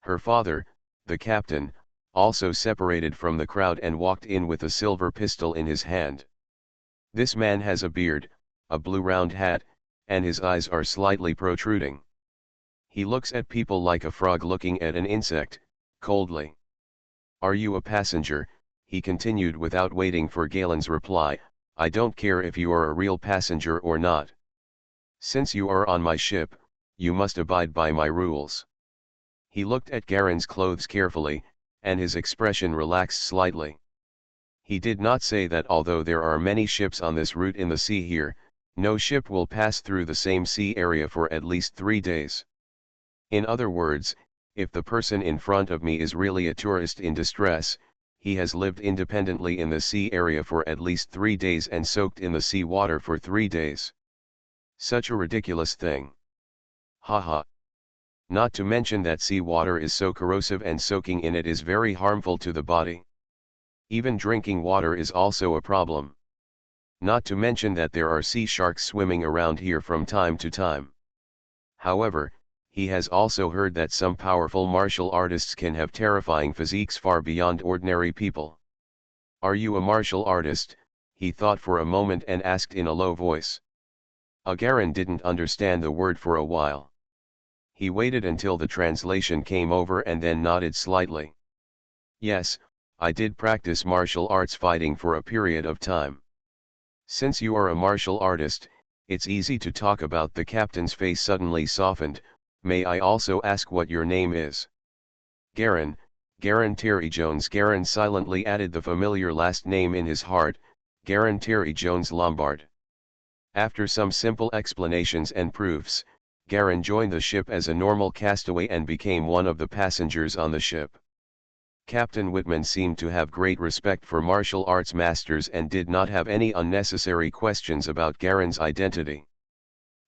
Her father, the captain, also separated from the crowd and walked in with a silver pistol in his hand. This man has a beard, a blue round hat, and his eyes are slightly protruding. He looks at people like a frog looking at an insect, coldly. Are you a passenger? He continued without waiting for Galen's reply. I don't care if you are a real passenger or not. Since you are on my ship, you must abide by my rules. He looked at Garen's clothes carefully, and his expression relaxed slightly. He did not say that although there are many ships on this route in the sea here, no ship will pass through the same sea area for at least 3 days. In other words, if the person in front of me is really a tourist in distress, he has lived independently in the sea area for at least 3 days and soaked in the sea water for 3 days. Such a ridiculous thing. Haha. Not to mention that sea water is so corrosive and soaking in it is very harmful to the body. Even drinking water is also a problem. Not to mention that there are sea sharks swimming around here from time to time. However, he has also heard that some powerful martial artists can have terrifying physiques far beyond ordinary people. Are you a martial artist? He thought for a moment and asked in a low voice. Garen didn't understand the word for a while. He waited until the translation came over and then nodded slightly. Yes, I did practice martial arts fighting for a period of time. Since you are a martial artist, it's easy to talk about. The captain's face suddenly softened. May I also ask what your name is? Garen Terry Jones. Garen silently added the familiar last name in his heart, Garen Terry Jones Lombard. After some simple explanations and proofs, Garen joined the ship as a normal castaway and became one of the passengers on the ship. Captain Whitman seemed to have great respect for martial arts masters and did not have any unnecessary questions about Garen's identity.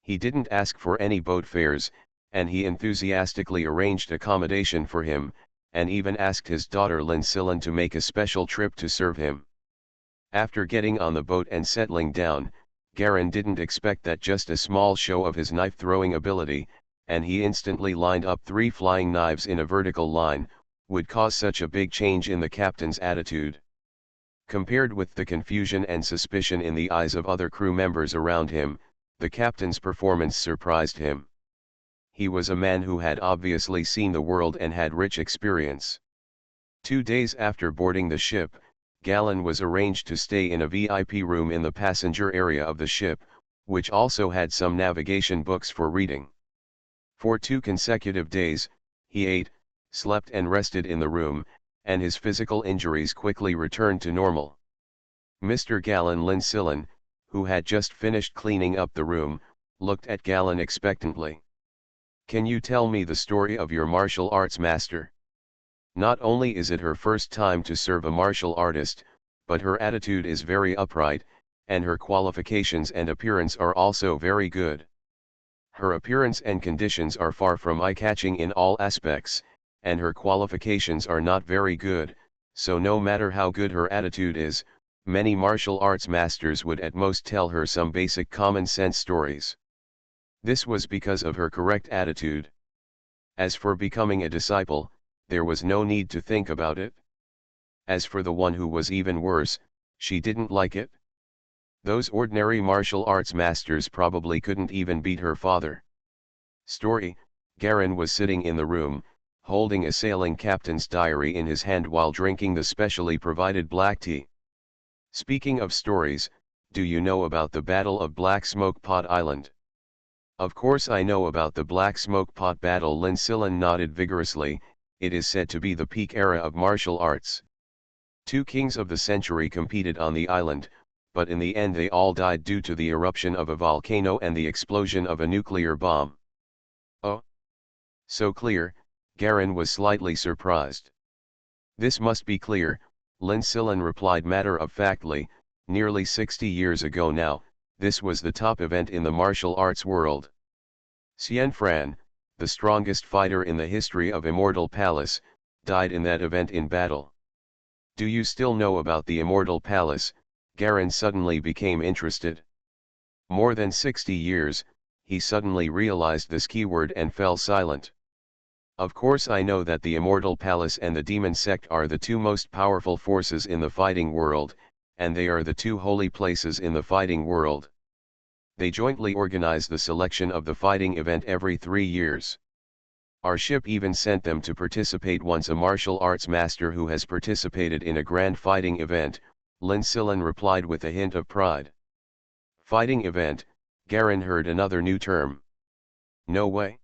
He didn't ask for any boat fares, and he enthusiastically arranged accommodation for him, and even asked his daughter Lin Silin to make a special trip to serve him. After getting on the boat and settling down, Garen didn't expect that just a small show of his knife-throwing ability, and he instantly lined up 3 flying knives in a vertical line, would cause such a big change in the captain's attitude. Compared with the confusion and suspicion in the eyes of other crew members around him, the captain's performance surprised him. He was a man who had obviously seen the world and had rich experience. 2 days after boarding the ship, Galen was arranged to stay in a VIP room in the passenger area of the ship, which also had some navigation books for reading. For 2 consecutive days, he ate, slept and rested in the room, and his physical injuries quickly returned to normal. Mr. Galen Lin Silin, who had just finished cleaning up the room, looked at Galen expectantly. Can you tell me the story of your martial arts master? Not only is it her first time to serve a martial artist, but her attitude is very upright, and her qualifications and appearance are also very good. Her appearance and conditions are far from eye-catching in all aspects, and her qualifications are not very good, so no matter how good her attitude is, many martial arts masters would at most tell her some basic common sense stories. This was because of her correct attitude. As for becoming a disciple, there was no need to think about it. As for the one who was even worse, she didn't like it. Those ordinary martial arts masters probably couldn't even beat her father. Story: Garen was sitting in the room, holding a sailing captain's diary in his hand while drinking the specially provided black tea. Speaking of stories, do you know about the Battle of Black Smoke Pot Island? Of course I know about the Black Smoke Pot battle. Lin Silin nodded vigorously. It is said to be the peak era of martial arts. 2 kings of the century competed on the island, but in the end they all died due to the eruption of a volcano and the explosion of a nuclear bomb. Oh! So clear, Garen was slightly surprised. This must be clear, Lin Silan replied matter-of-factly, nearly 60 years ago now, this was the top event in the martial arts world. Xian Fran, the strongest fighter in the history of Immortal Palace, died in that event in battle. Do you still know about the Immortal Palace? Garen suddenly became interested. More than 60 years, he suddenly realized this keyword and fell silent. Of course I know that the Immortal Palace and the Demon Sect are the two most powerful forces in the fighting world, and they are the two holy places in the fighting world. They jointly organize the selection of the fighting event every 3 years. Our ship even sent them to participate once. A martial arts master who has participated in a grand fighting event, Lin Silan replied with a hint of pride. Fighting event, Garen heard another new term. No way.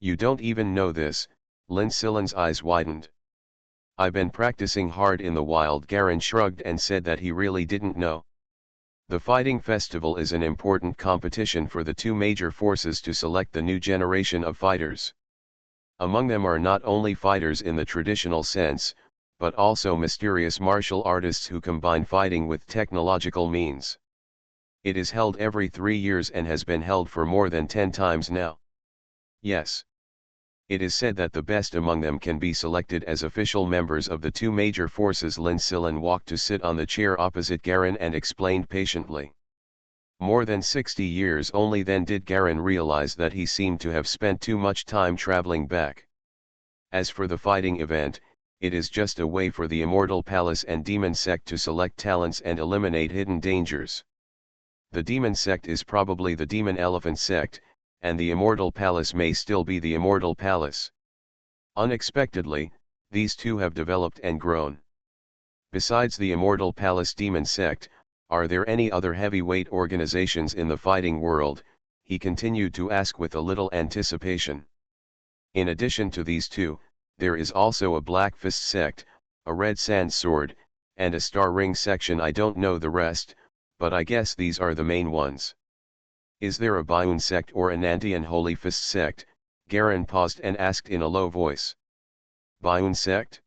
You don't even know this, Lin Silan's eyes widened. I've been practicing hard in the wild. Garen shrugged and said that he really didn't know. The fighting festival is an important competition for the two major forces to select the new generation of fighters. Among them are not only fighters in the traditional sense, but also mysterious martial artists who combine fighting with technological means. It is held every 3 years and has been held for more than 10 times now. Yes. It is said that the best among them can be selected as official members of the two major forces. Lin Silan walked to sit on the chair opposite Garen and explained patiently. More than 60 years. Only then did Garen realize that he seemed to have spent too much time traveling back. As for the fighting event, it is just a way for the Immortal Palace and Demon Sect to select talents and eliminate hidden dangers. The Demon Sect is probably the Demon Elephant Sect, and the Immortal Palace may still be the Immortal Palace. Unexpectedly, these two have developed and grown. Besides the Immortal Palace Demon Sect, are there any other heavyweight organizations in the fighting world? He continued to ask with a little anticipation. In addition to these two, there is also a Black Fist Sect, a Red Sand Sword, and a Star Ring section. I don't know the rest, but I guess these are the main ones. Is there a Bayun sect or a Nantian Holy Fist sect? Garen paused and asked in a low voice. Bayun sect?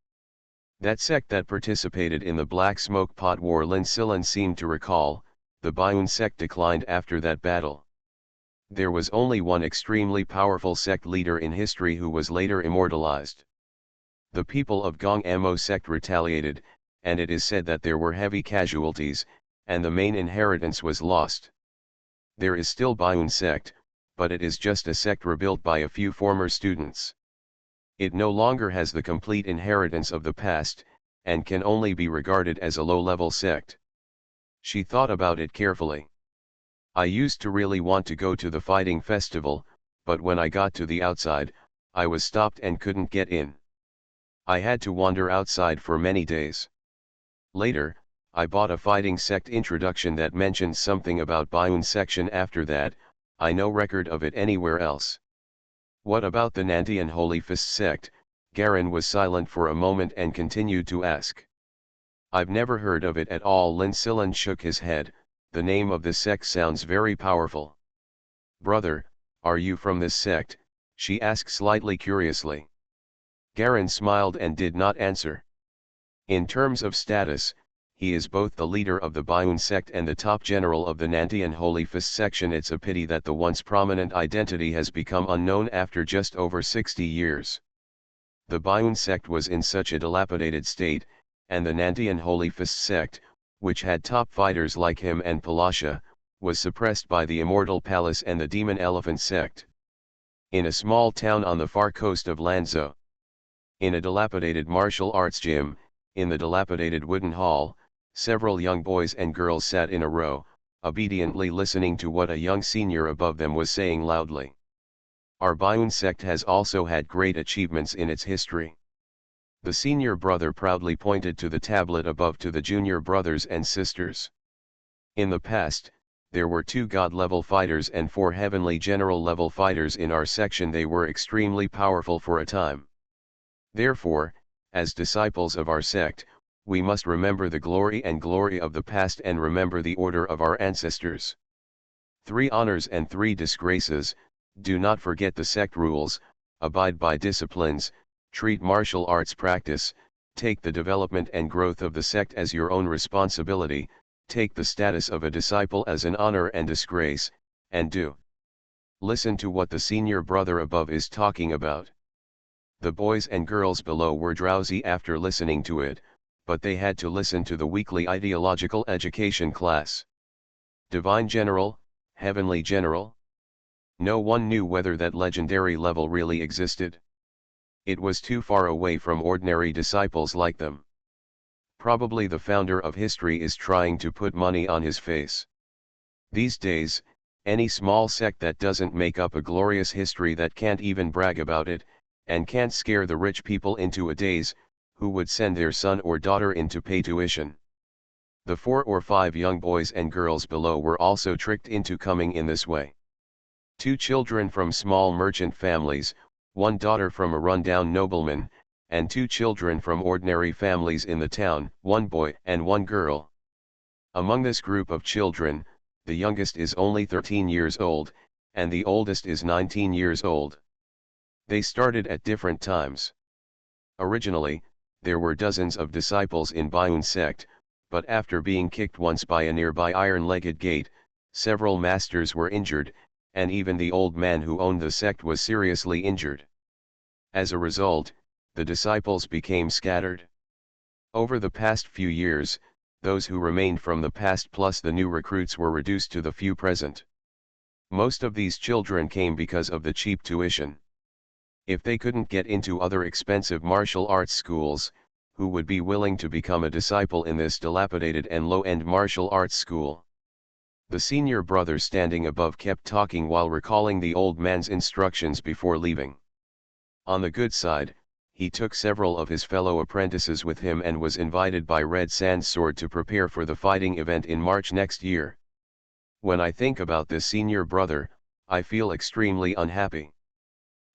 That sect that participated in the Black Smoke Pot War. Lin Silan seemed to recall, the Bayun sect declined after that battle. There was only one extremely powerful sect leader in history who was later immortalized. The people of Gong Mo sect retaliated, and it is said that there were heavy casualties, and the main inheritance was lost. There is still Bayun sect, but it is just a sect rebuilt by a few former students. It no longer has the complete inheritance of the past, and can only be regarded as a low-level sect. She thought about it carefully. I used to really want to go to the fighting festival, but when I got to the outside, I was stopped and couldn't get in. I had to wander outside for many days. Later, I bought a fighting sect introduction that mentioned something about Bayun section. After that, I no record of it anywhere else. What about the Nantian Holy Fist sect? Garen was silent for a moment and continued to ask. I've never heard of it at all. Lin Silan shook his head. The name of this sect sounds very powerful. Brother, are you from this sect? She asked slightly curiously. Garen smiled and did not answer. In terms of status, he is both the leader of the Bayun sect and the top general of the Nantian Holy Fist section. It's a pity that the once prominent identity has become unknown after just over 60 years. The Bayun sect was in such a dilapidated state, and the Nantian Holy Fist sect, which had top fighters like him and Palasha, was suppressed by the Immortal Palace and the Demon Elephant sect. In a small town on the far coast of Lanzhou. In a dilapidated martial arts gym, in the dilapidated wooden hall, several young boys and girls sat in a row, obediently listening to what a young senior above them was saying loudly. Our Bayun sect has also had great achievements in its history. The senior brother proudly pointed to the tablet above to the junior brothers and sisters. In the past, there were 2 god-level fighters and 4 heavenly general-level fighters in our section. They were extremely powerful for a time. Therefore, as disciples of our sect, we must remember the glory of the past and remember the order of our ancestors. 3 honors and 3 disgraces. Do not forget the sect rules. abide by disciplines, treat martial arts practice, take the development and growth of the sect as your own responsibility, take the status of a disciple as an honor and disgrace, and do. Listen to what the senior brother above is talking about. The boys and girls below were drowsy after listening to it, but they had to listen to the weekly ideological education class. Divine General, Heavenly General? No one knew whether that legendary level really existed. It was too far away from ordinary disciples like them. Probably the founder of history is trying to put money on his face. These days, any small sect that doesn't make up a glorious history, that can't even brag about it, and can't scare the rich people into a daze, who would send their son or daughter in to pay tuition. The 4 or 5 young boys and girls below were also tricked into coming in this way. 2 children from small merchant families, 1 daughter from a run-down nobleman, and 2 children from ordinary families in the town, 1 boy and 1 girl. Among this group of children, the youngest is only 13 years old, and the oldest is 19 years old. They started at different times. Originally, there were dozens of disciples in Bayun sect, but after being kicked once by a nearby iron-legged gate, several masters were injured, and even the old man who owned the sect was seriously injured. As a result, the disciples became scattered. Over the past few years, those who remained from the past plus the new recruits were reduced to the few present. Most of these children came because of the cheap tuition. If they couldn't get into other expensive martial arts schools, who would be willing to become a disciple in this dilapidated and low-end martial arts school? The senior brother standing above kept talking while recalling the old man's instructions before leaving. On the good side, he took several of his fellow apprentices with him and was invited by Red Sand's Sword to prepare for the fighting event in March next year. When I think about this senior brother, I feel extremely unhappy.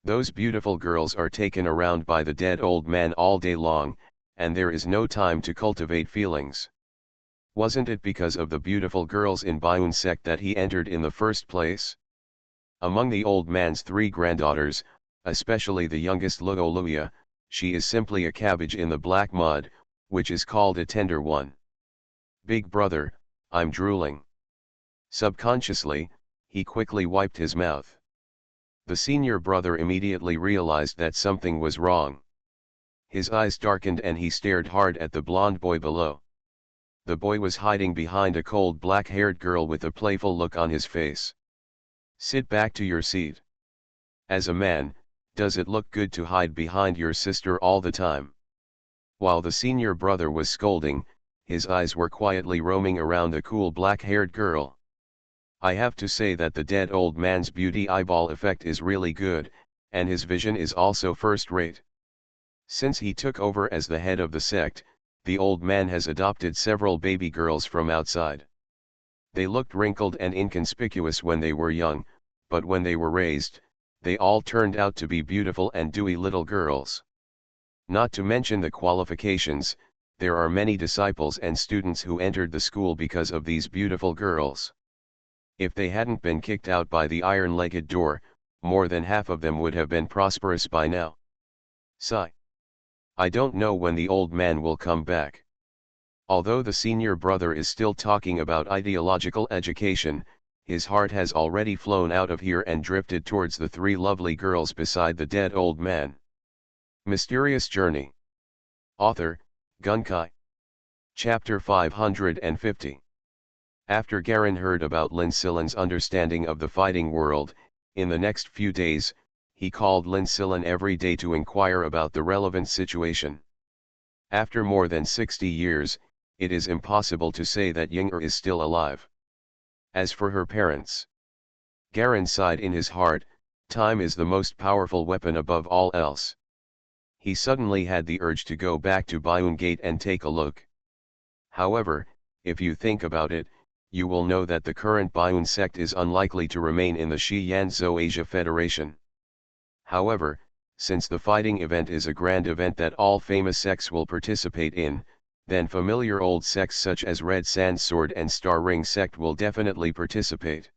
Those beautiful girls are taken around by the dead old man all day long, and there is no time to cultivate feelings. Wasn't it because of the beautiful girls in Bayun sect that he entered in the first place? Among the old man's 3 granddaughters, especially the youngest Luoluya, she is simply a cabbage in the black mud, which is called a tender one. Big brother, I'm drooling. Subconsciously, he quickly wiped his mouth. The senior brother immediately realized that something was wrong. His eyes darkened and he stared hard at the blond boy below. The boy was hiding behind a cold black-haired girl with a playful look on his face. Sit back to your seat. As a man, does it look good to hide behind your sister all the time? While the senior brother was scolding, his eyes were quietly roaming around the cool black-haired girl. I have to say that the dead old man's beauty eyeball effect is really good, and his vision is also first-rate. Since he took over as the head of the sect, the old man has adopted several baby girls from outside. They looked wrinkled and inconspicuous when they were young, but when they were raised, they all turned out to be beautiful and dewy little girls. Not to mention the qualifications, there are many disciples and students who entered the school because of these beautiful girls. If they hadn't been kicked out by the iron-legged door, more than half of them would have been prosperous by now. Sigh. I don't know when the old man will come back. Although the senior brother is still talking about ideological education, his heart has already flown out of here and drifted towards the 3 lovely girls beside the dead old man. Mysterious Journey. Author, Gunkai. Chapter 550. After Garen heard about Lin Silan's understanding of the fighting world, in the next few days, he called Lin Silan every day to inquire about the relevant situation. After more than 60 years, it is impossible to say that Ying'er is still alive. As for her parents, Garen sighed in his heart. Time is the most powerful weapon above all else. He suddenly had the urge to go back to Bayun Gate and take a look. However, if you think about it, you will know that the current Bayun sect is unlikely to remain in the Xi'Yanzhou Asia Federation. However, since the fighting event is a grand event that all famous sects will participate in, then familiar old sects such as Red Sand Sword and Star Ring sect will definitely participate.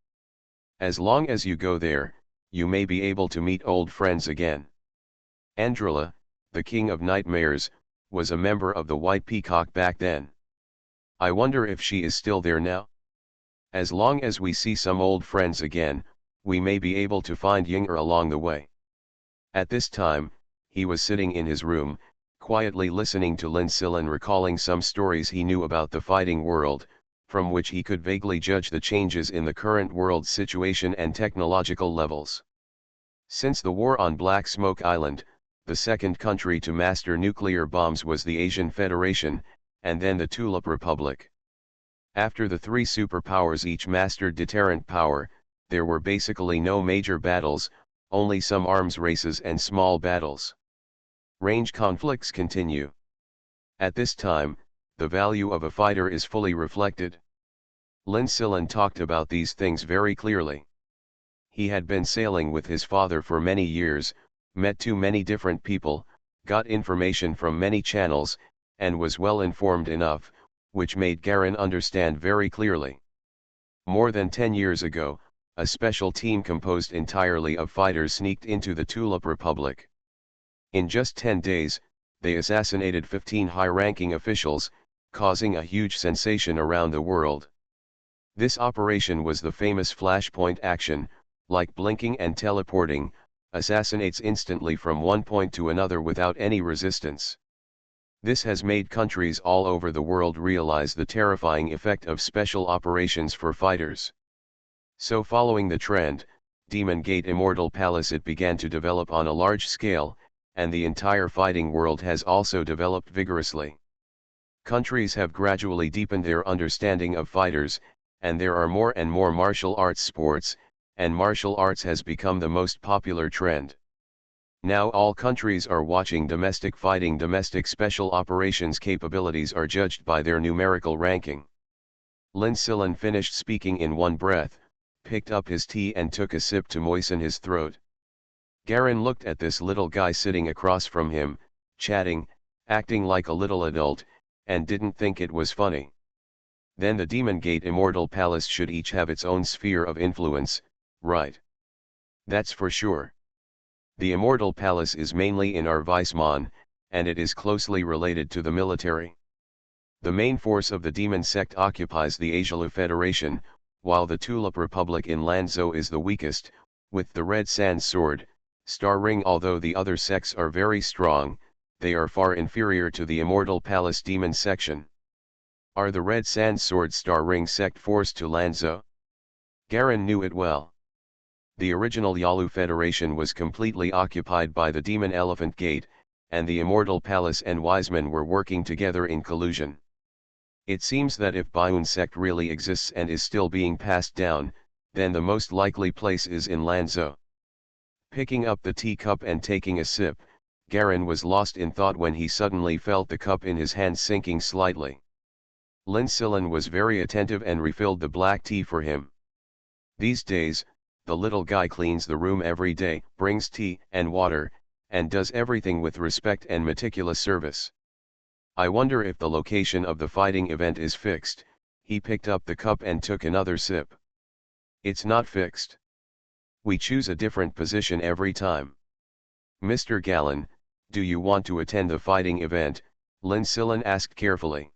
As long as you go there, you may be able to meet old friends again. Andrila, the king of nightmares, was a member of the White Peacock back then. I wonder if she is still there now? As long as we see some old friends again, we may be able to find Yinger along the way. At this time, he was sitting in his room, quietly listening to Lin Silin recalling some stories he knew about the fighting world, from which he could vaguely judge the changes in the current world situation and technological levels. Since the war on Black Smoke Island, the second country to master nuclear bombs was the Asian Federation, and then the Tulip Republic. After the three superpowers each mastered deterrent power, there were basically no major battles, only some arms races and small battles. Range conflicts continue. At this time, the value of a fighter is fully reflected. Lin Silin talked about these things very clearly. He had been sailing with his father for many years, met too many different people, got information from many channels, and was well informed enough, which made Garen understand very clearly. More than 10 years ago, a special team composed entirely of fighters sneaked into the Tulip Republic. In just 10 days, they assassinated 15 high-ranking officials, causing a huge sensation around the world. This operation was the famous flashpoint action, like blinking and teleporting, assassinates instantly from one point to another without any resistance. This has made countries all over the world realize the terrifying effect of special operations for fighters. So following the trend, Demon Gate Immortal Palace it began to develop on a large scale, and the entire fighting world has also developed vigorously. Countries have gradually deepened their understanding of fighters, and there are more and more martial arts sports, and martial arts has become the most popular trend. Now all countries are watching domestic fighting. Domestic special operations capabilities are judged by their numerical ranking. Lin Silin finished speaking in one breath, picked up his tea and took a sip to moisten his throat. Garen looked at this little guy sitting across from him, chatting, acting like a little adult, and didn't think it was funny. Then the Demon Gate Immortal Palace should each have its own sphere of influence, right? That's for sure. The Immortal Palace is mainly in Arvismon, and it is closely related to the military. The main force of the demon sect occupies the Asialu Federation, while the Tulip Republic in Lanzhou is the weakest, with the Red Sand Sword, Star Ring. Although the other sects are very strong, they are far inferior to the Immortal Palace demon section. Are the Red Sand Sword Star Ring sect forced to Lanzhou? Garen knew it well. The original Yalu Federation was completely occupied by the Demon Elephant Gate, and the Immortal Palace and Wisemen were working together in collusion. It seems that if Baiun sect really exists and is still being passed down, then the most likely place is in Lanzhou. Picking up the teacup and taking a sip, Garen was lost in thought when he suddenly felt the cup in his hand sinking slightly. Lin Silin was very attentive and refilled the black tea for him. These days, the little guy cleans the room every day, brings tea and water, and does everything with respect and meticulous service. I wonder if the location of the fighting event is fixed. He picked up the cup and took another sip. It's not fixed. We choose a different position every time. Mr. Gallon, do you want to attend the fighting event? Lin Silin asked carefully.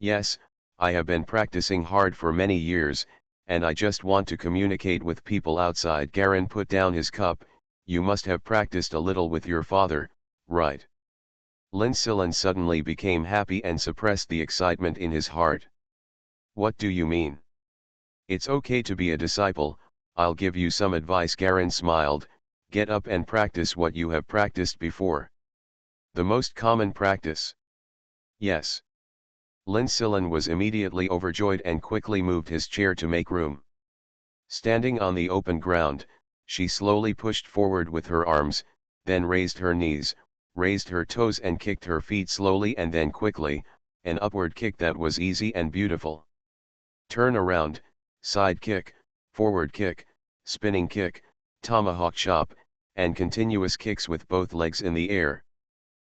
Yes, I have been practicing hard for many years, and I just want to communicate with people outside. Garen put down his cup. You must have practiced a little with your father, right? Lin Silin suddenly became happy and suppressed the excitement in his heart. What do you mean? It's okay to be a disciple, I'll give you some advice. Garen smiled. Get up and practice what you have practiced before. The most common practice. Yes. Lin Silin was immediately overjoyed and quickly moved his chair to make room. Standing on the open ground, she slowly pushed forward with her arms, then raised her knees, raised her toes and kicked her feet slowly and then quickly, an upward kick that was easy and beautiful. Turn around, side kick, forward kick, spinning kick, tomahawk chop, and continuous kicks with both legs in the air.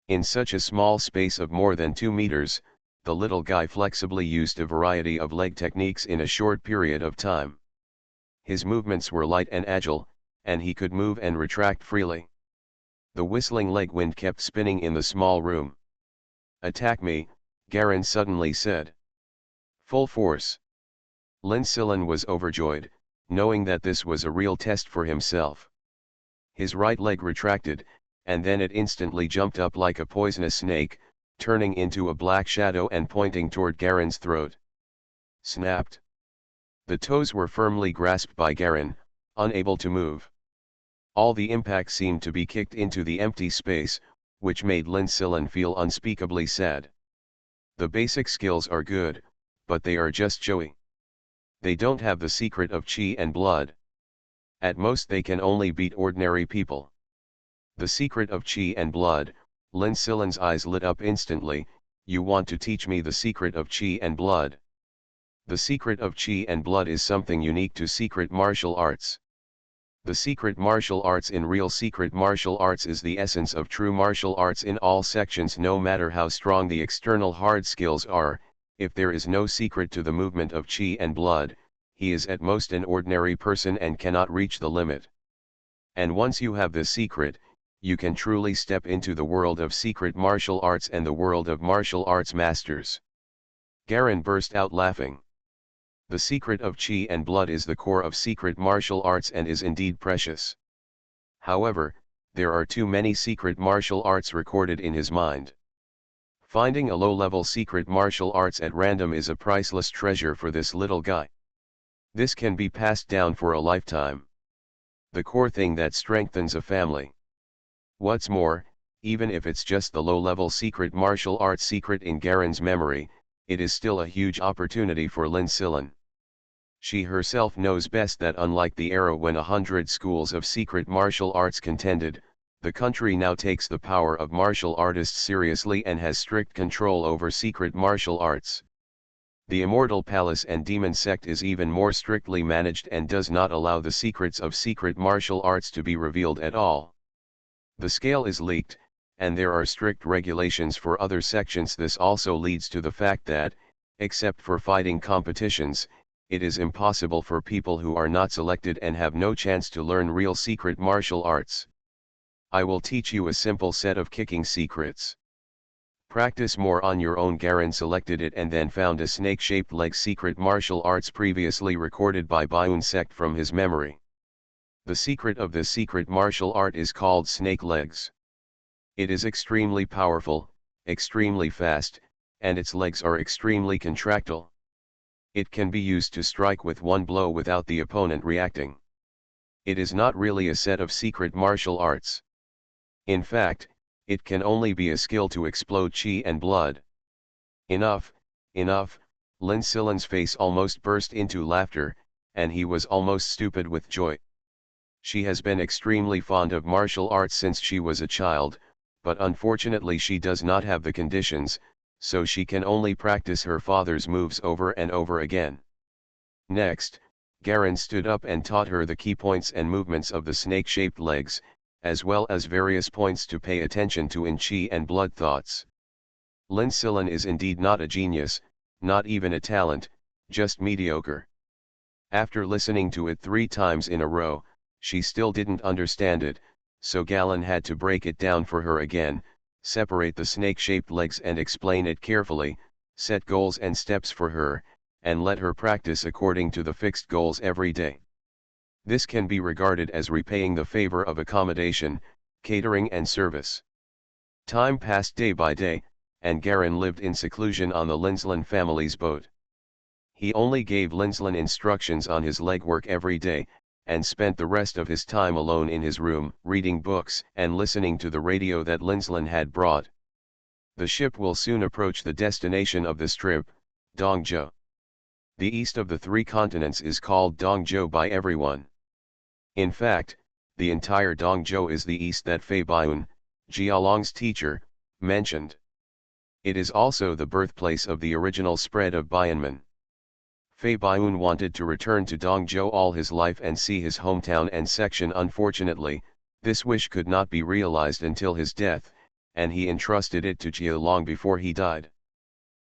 In such a small space of more than 2 meters, the little guy flexibly used a variety of leg techniques in a short period of time. His movements were light and agile, and he could move and retract freely. The whistling leg wind kept spinning in the small room. "Attack me," Garen suddenly said. "Full force." Linsillen was overjoyed, knowing that this was a real test for himself. His right leg retracted, and then it instantly jumped up like a poisonous snake, turning into a black shadow and pointing toward Garen's throat. Snapped. The toes were firmly grasped by Garen, unable to move. All the impact seemed to be kicked into the empty space, which made Linsillen feel unspeakably sad. The basic skills are good, but they are just showy. They don't have the secret of chi and blood. At most they can only beat ordinary people. The secret of chi and blood. Linsillen's eyes lit up instantly. "You want to teach me the secret of chi and blood?" "The secret of chi and blood is something unique to secret martial arts. The secret martial arts in real secret martial arts is the essence of true martial arts in all sections. No matter how strong the external hard skills are, if there is no secret to the movement of chi and blood, he is at most an ordinary person and cannot reach the limit. And once you have this secret, you can truly step into the world of secret martial arts and the world of martial arts masters." Garen burst out laughing. The secret of chi and blood is the core of secret martial arts and is indeed precious. However, there are too many secret martial arts recorded in his mind. Finding a low-level secret martial arts at random is a priceless treasure for this little guy. This can be passed down for a lifetime. The core thing that strengthens a family. What's more, even if it's just the low-level secret martial arts secret in Garen's memory, it is still a huge opportunity for Linsillen. She herself knows best that unlike the era when 100 schools of secret martial arts contended, the country now takes the power of martial artists seriously and has strict control over secret martial arts. The Immortal Palace and Demon Sect is even more strictly managed and does not allow the secrets of secret martial arts to be revealed at all. The scale is leaked, and there are strict regulations for other sections. This also leads to the fact that, except for fighting competitions, it is impossible for people who are not selected and have no chance to learn real secret martial arts. "I will teach you a simple set of kicking secrets. Practice more on your own." Garen selected it and then found a snake-shaped leg secret martial arts previously recorded by Bayun Sect from his memory. The secret of this secret martial art is called snake legs. It is extremely powerful, extremely fast, and its legs are extremely contractile. It can be used to strike with one blow without the opponent reacting. It is not really a set of secret martial arts. In fact, it can only be a skill to explode chi and blood. Enough, enough. Linsillen's face almost burst into laughter, and he was almost stupid with joy. She has been extremely fond of martial arts since she was a child, but unfortunately she does not have the conditions, so she can only practice her father's moves over and over again. Next, Garen stood up and taught her the key points and movements of the snake-shaped legs, as well as various points to pay attention to in chi and blood thoughts. Linsillen is indeed not a genius, not even a talent, just mediocre. After listening to it 3 times in a row, she still didn't understand it, so Galen had to break it down for her again, separate the snake-shaped legs and explain it carefully, set goals and steps for her, and let her practice according to the fixed goals every day. This can be regarded as repaying the favor of accommodation, catering and service. Time passed day by day, and Garen lived in seclusion on the Linsillen family's boat. He only gave Linsillen instructions on his legwork every day, and spent the rest of his time alone in his room, reading books and listening to the radio that Linsillen had brought. The ship will soon approach the destination of this trip, Dongzhou. The east of the 3 continents is called Dongzhou by everyone. In fact, the entire Dongzhou is the east that Fei Bayun, Jialong's teacher, mentioned. It is also the birthplace of the original spread of Bayanmen. Fei Bayun wanted to return to Dongzhou all his life and see his hometown and section. Unfortunately, this wish could not be realized until his death, and he entrusted it to Jia long before he died.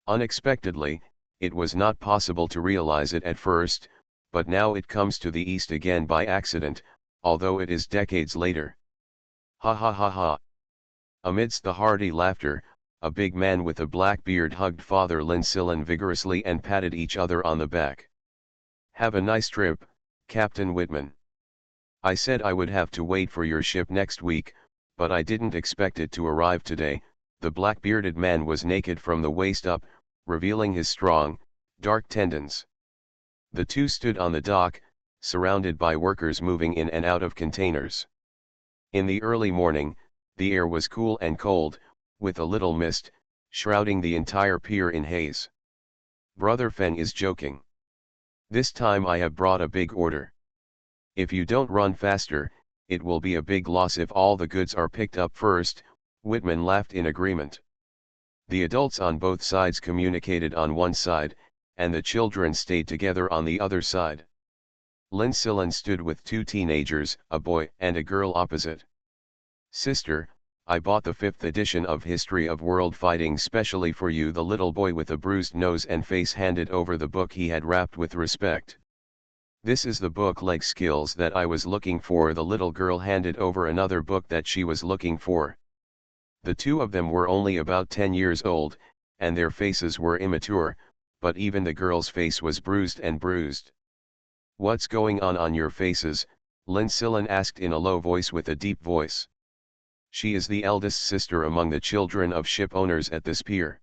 Unexpectedly, it was not possible to realize it at first, but now it comes to the east again by accident, although it is decades later. Ha ha ha ha. Amidst the hearty laughter, a big man with a black beard hugged Father Lin Silin vigorously and patted each other on the back. Have a nice trip, Captain Whitman. I said I would have to wait for your ship next week, but I didn't expect it to arrive today. The black-bearded man was naked from the waist up, revealing his strong, dark tendons. The two stood on the dock, surrounded by workers moving in and out of containers. In the early morning, the air was cool and cold, with a little mist, shrouding the entire pier in haze. Brother Feng is joking. This time I have brought a big order. If you don't run faster, it will be a big loss if all the goods are picked up first. Whitman laughed in agreement. The adults on both sides communicated on one side, and the children stayed together on the other side. Lin Silin stood with two teenagers, a boy and a girl opposite. Sister, I bought the 5th edition of History of World Fighting specially for you. The little boy with a bruised nose and face handed over the book he had wrapped with respect. This is the book Leg Skills that I was looking for. The little girl handed over another book that she was looking for. The two of them were only about 10 years old, and their faces were immature, but even the girl's face was bruised and bruised. What's going on your faces? Lin Silin asked in a low voice with a deep voice. She is the eldest sister among the children of ship owners at this pier.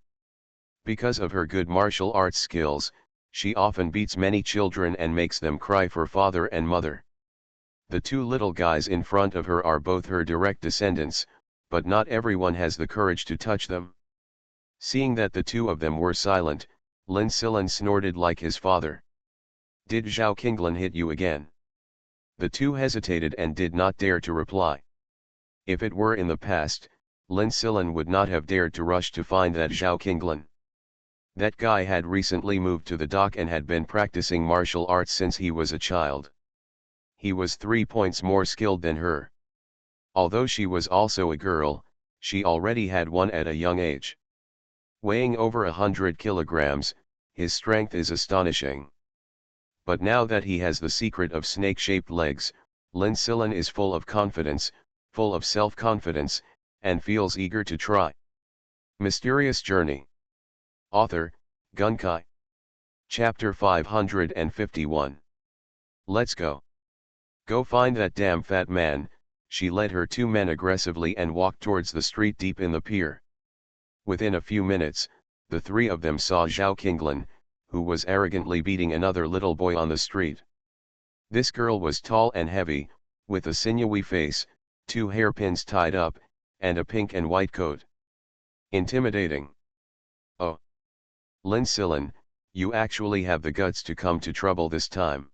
Because of her good martial arts skills, she often beats many children and makes them cry for father and mother. The two little guys in front of her are both her direct descendants, but not everyone has the courage to touch them. Seeing that the two of them were silent, Lin Silin snorted like his father. Did Zhao Qinglin hit you again? The two hesitated and did not dare to reply. If it were in the past, Lin Silin would not have dared to rush to find that Zhao Qinglin. That guy had recently moved to the dock and had been practicing martial arts since he was a child. He was 3 points more skilled than her. Although she was also a girl, she already had one at a young age. Weighing over 100 kilograms, his strength is astonishing. But now that he has the secret of snake-shaped legs, Lin Silin is full of confidence, full of self-confidence, and feels eager to try. Mysterious Journey. Author, Gunkai. Chapter 551. Let's go. Go find that damn fat man. She led her two men aggressively and walked towards the street deep in the pier. Within a few minutes, the three of them saw Zhao Qinglin, who was arrogantly beating another little boy on the street. This girl was tall and heavy, with a sinewy face, 2 hairpins tied up, and a pink and white coat. Intimidating. Oh. Lin Silin, you actually have the guts to come to trouble this time.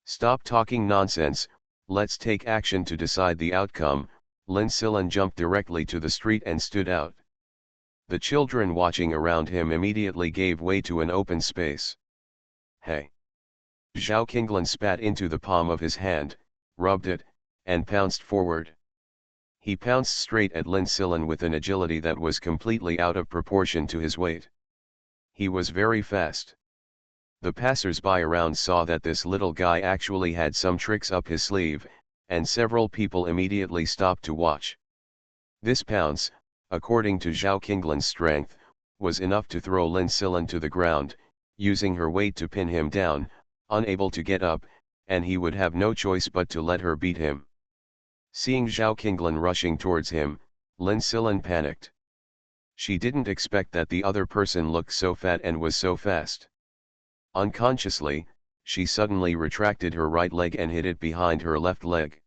Stop talking nonsense, let's take action to decide the outcome. Lin Silin jumped directly to the street and stood out. The children watching around him immediately gave way to an open space. Hey! Zhao Qinglin spat into the palm of his hand, rubbed it, and pounced forward. He pounced straight at Lin Silin with an agility that was completely out of proportion to his weight. He was very fast. The passers-by around saw that this little guy actually had some tricks up his sleeve, and several people immediately stopped to watch. This pounce, according to Zhao Qinglin's strength, was enough to throw Lin Silin to the ground, using her weight to pin him down, unable to get up, and he would have no choice but to let her beat him. Seeing Zhao Qinglin rushing towards him, Lin Silin panicked. She didn't expect that the other person looked so fat and was so fast. Unconsciously, she suddenly retracted her right leg and hid it behind her left leg.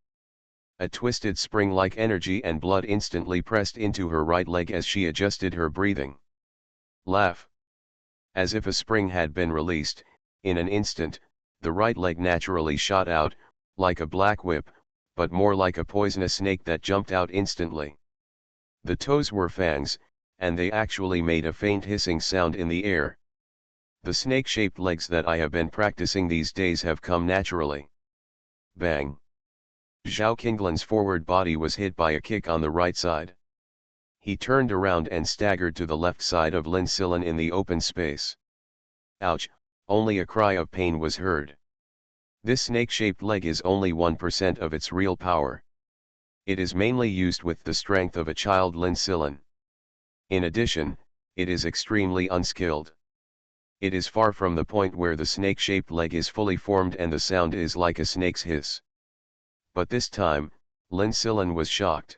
A twisted spring-like energy and blood instantly pressed into her right leg as she adjusted her breathing. Laugh. As if a spring had been released, in an instant, the right leg naturally shot out, like a black whip, but more like a poisonous snake that jumped out instantly. The toes were fangs, and they actually made a faint hissing sound in the air. The snake-shaped legs that I have been practicing these days have come naturally. Bang! Zhao Qinglin's forward body was hit by a kick on the right side. He turned around and staggered to the left side of Lin Silin in the open space. Ouch! Only a cry of pain was heard. This snake-shaped leg is only 1% of its real power. It is mainly used with the strength of a child Lincilin. In addition, it is extremely unskilled. It is far from the point where the snake-shaped leg is fully formed and the sound is like a snake's hiss. But this time, Lincilin was shocked.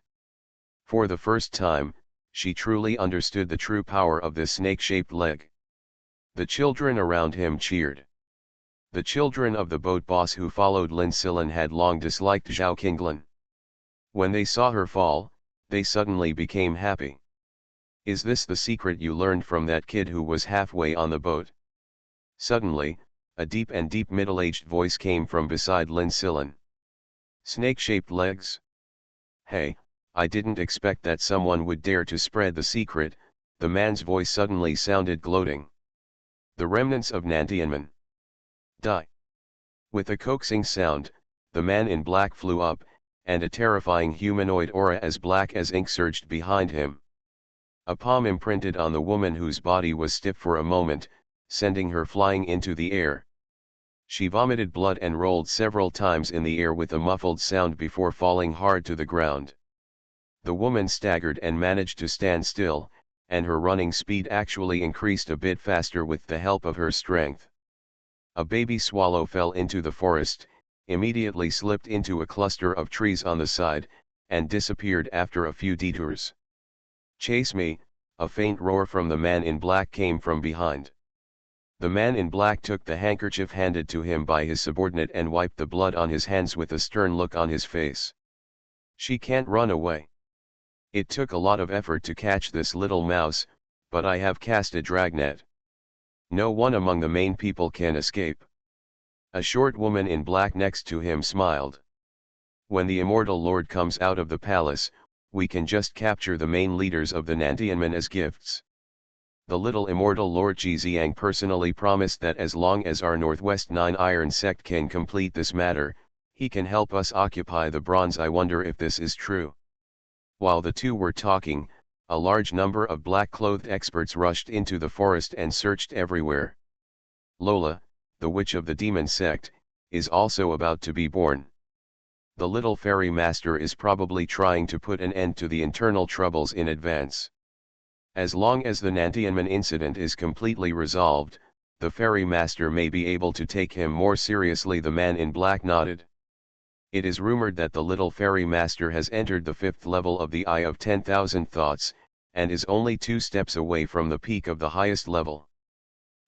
For the first time, she truly understood the true power of this snake-shaped leg. The children around him cheered. The children of the boat boss who followed Lincilin had long disliked Zhao Qinglin. When they saw her fall, they suddenly became happy. Is this the secret you learned from that kid who was halfway on the boat? Suddenly, a deep middle-aged voice came from beside Lincilin. Snake-shaped legs? Hey, I didn't expect that someone would dare to spread the secret, the man's voice suddenly sounded gloating. The remnants of Nantianmen. Die. With a coaxing sound, the man in black flew up, and a terrifying humanoid aura as black as ink surged behind him. A palm imprinted on the woman whose body was stiff for a moment, sending her flying into the air. She vomited blood and rolled several times in the air with a muffled sound before falling hard to the ground. The woman staggered and managed to stand still, and her running speed actually increased a bit faster with the help of her strength. A baby swallow fell into the forest, immediately slipped into a cluster of trees on the side, and disappeared after a few detours. Chase me, a faint roar from the man in black came from behind. The man in black took the handkerchief handed to him by his subordinate and wiped the blood on his hands with a stern look on his face. She can't run away. It took a lot of effort to catch this little mouse, but I have cast a dragnet. No one among the main people can escape. A short woman in black next to him smiled. When the immortal lord comes out of the palace, we can just capture the main leaders of the Nantianmen as gifts. The little immortal Lord Zhixiang personally promised that as long as our Northwest Nine Iron sect can complete this matter, he can help us occupy the bronze. I wonder if this is true. While the two were talking, a large number of black-clothed experts rushed into the forest and searched everywhere. Lola, the witch of the demon sect, is also about to be born. The little fairy master is probably trying to put an end to the internal troubles in advance. As long as the Nantianmen incident is completely resolved, the fairy master may be able to take him more seriously. The man in black nodded. It is rumored that the little fairy master has entered the 5th level of the Eye of 10,000 Thoughts, and is only 2 steps away from the peak of the highest level.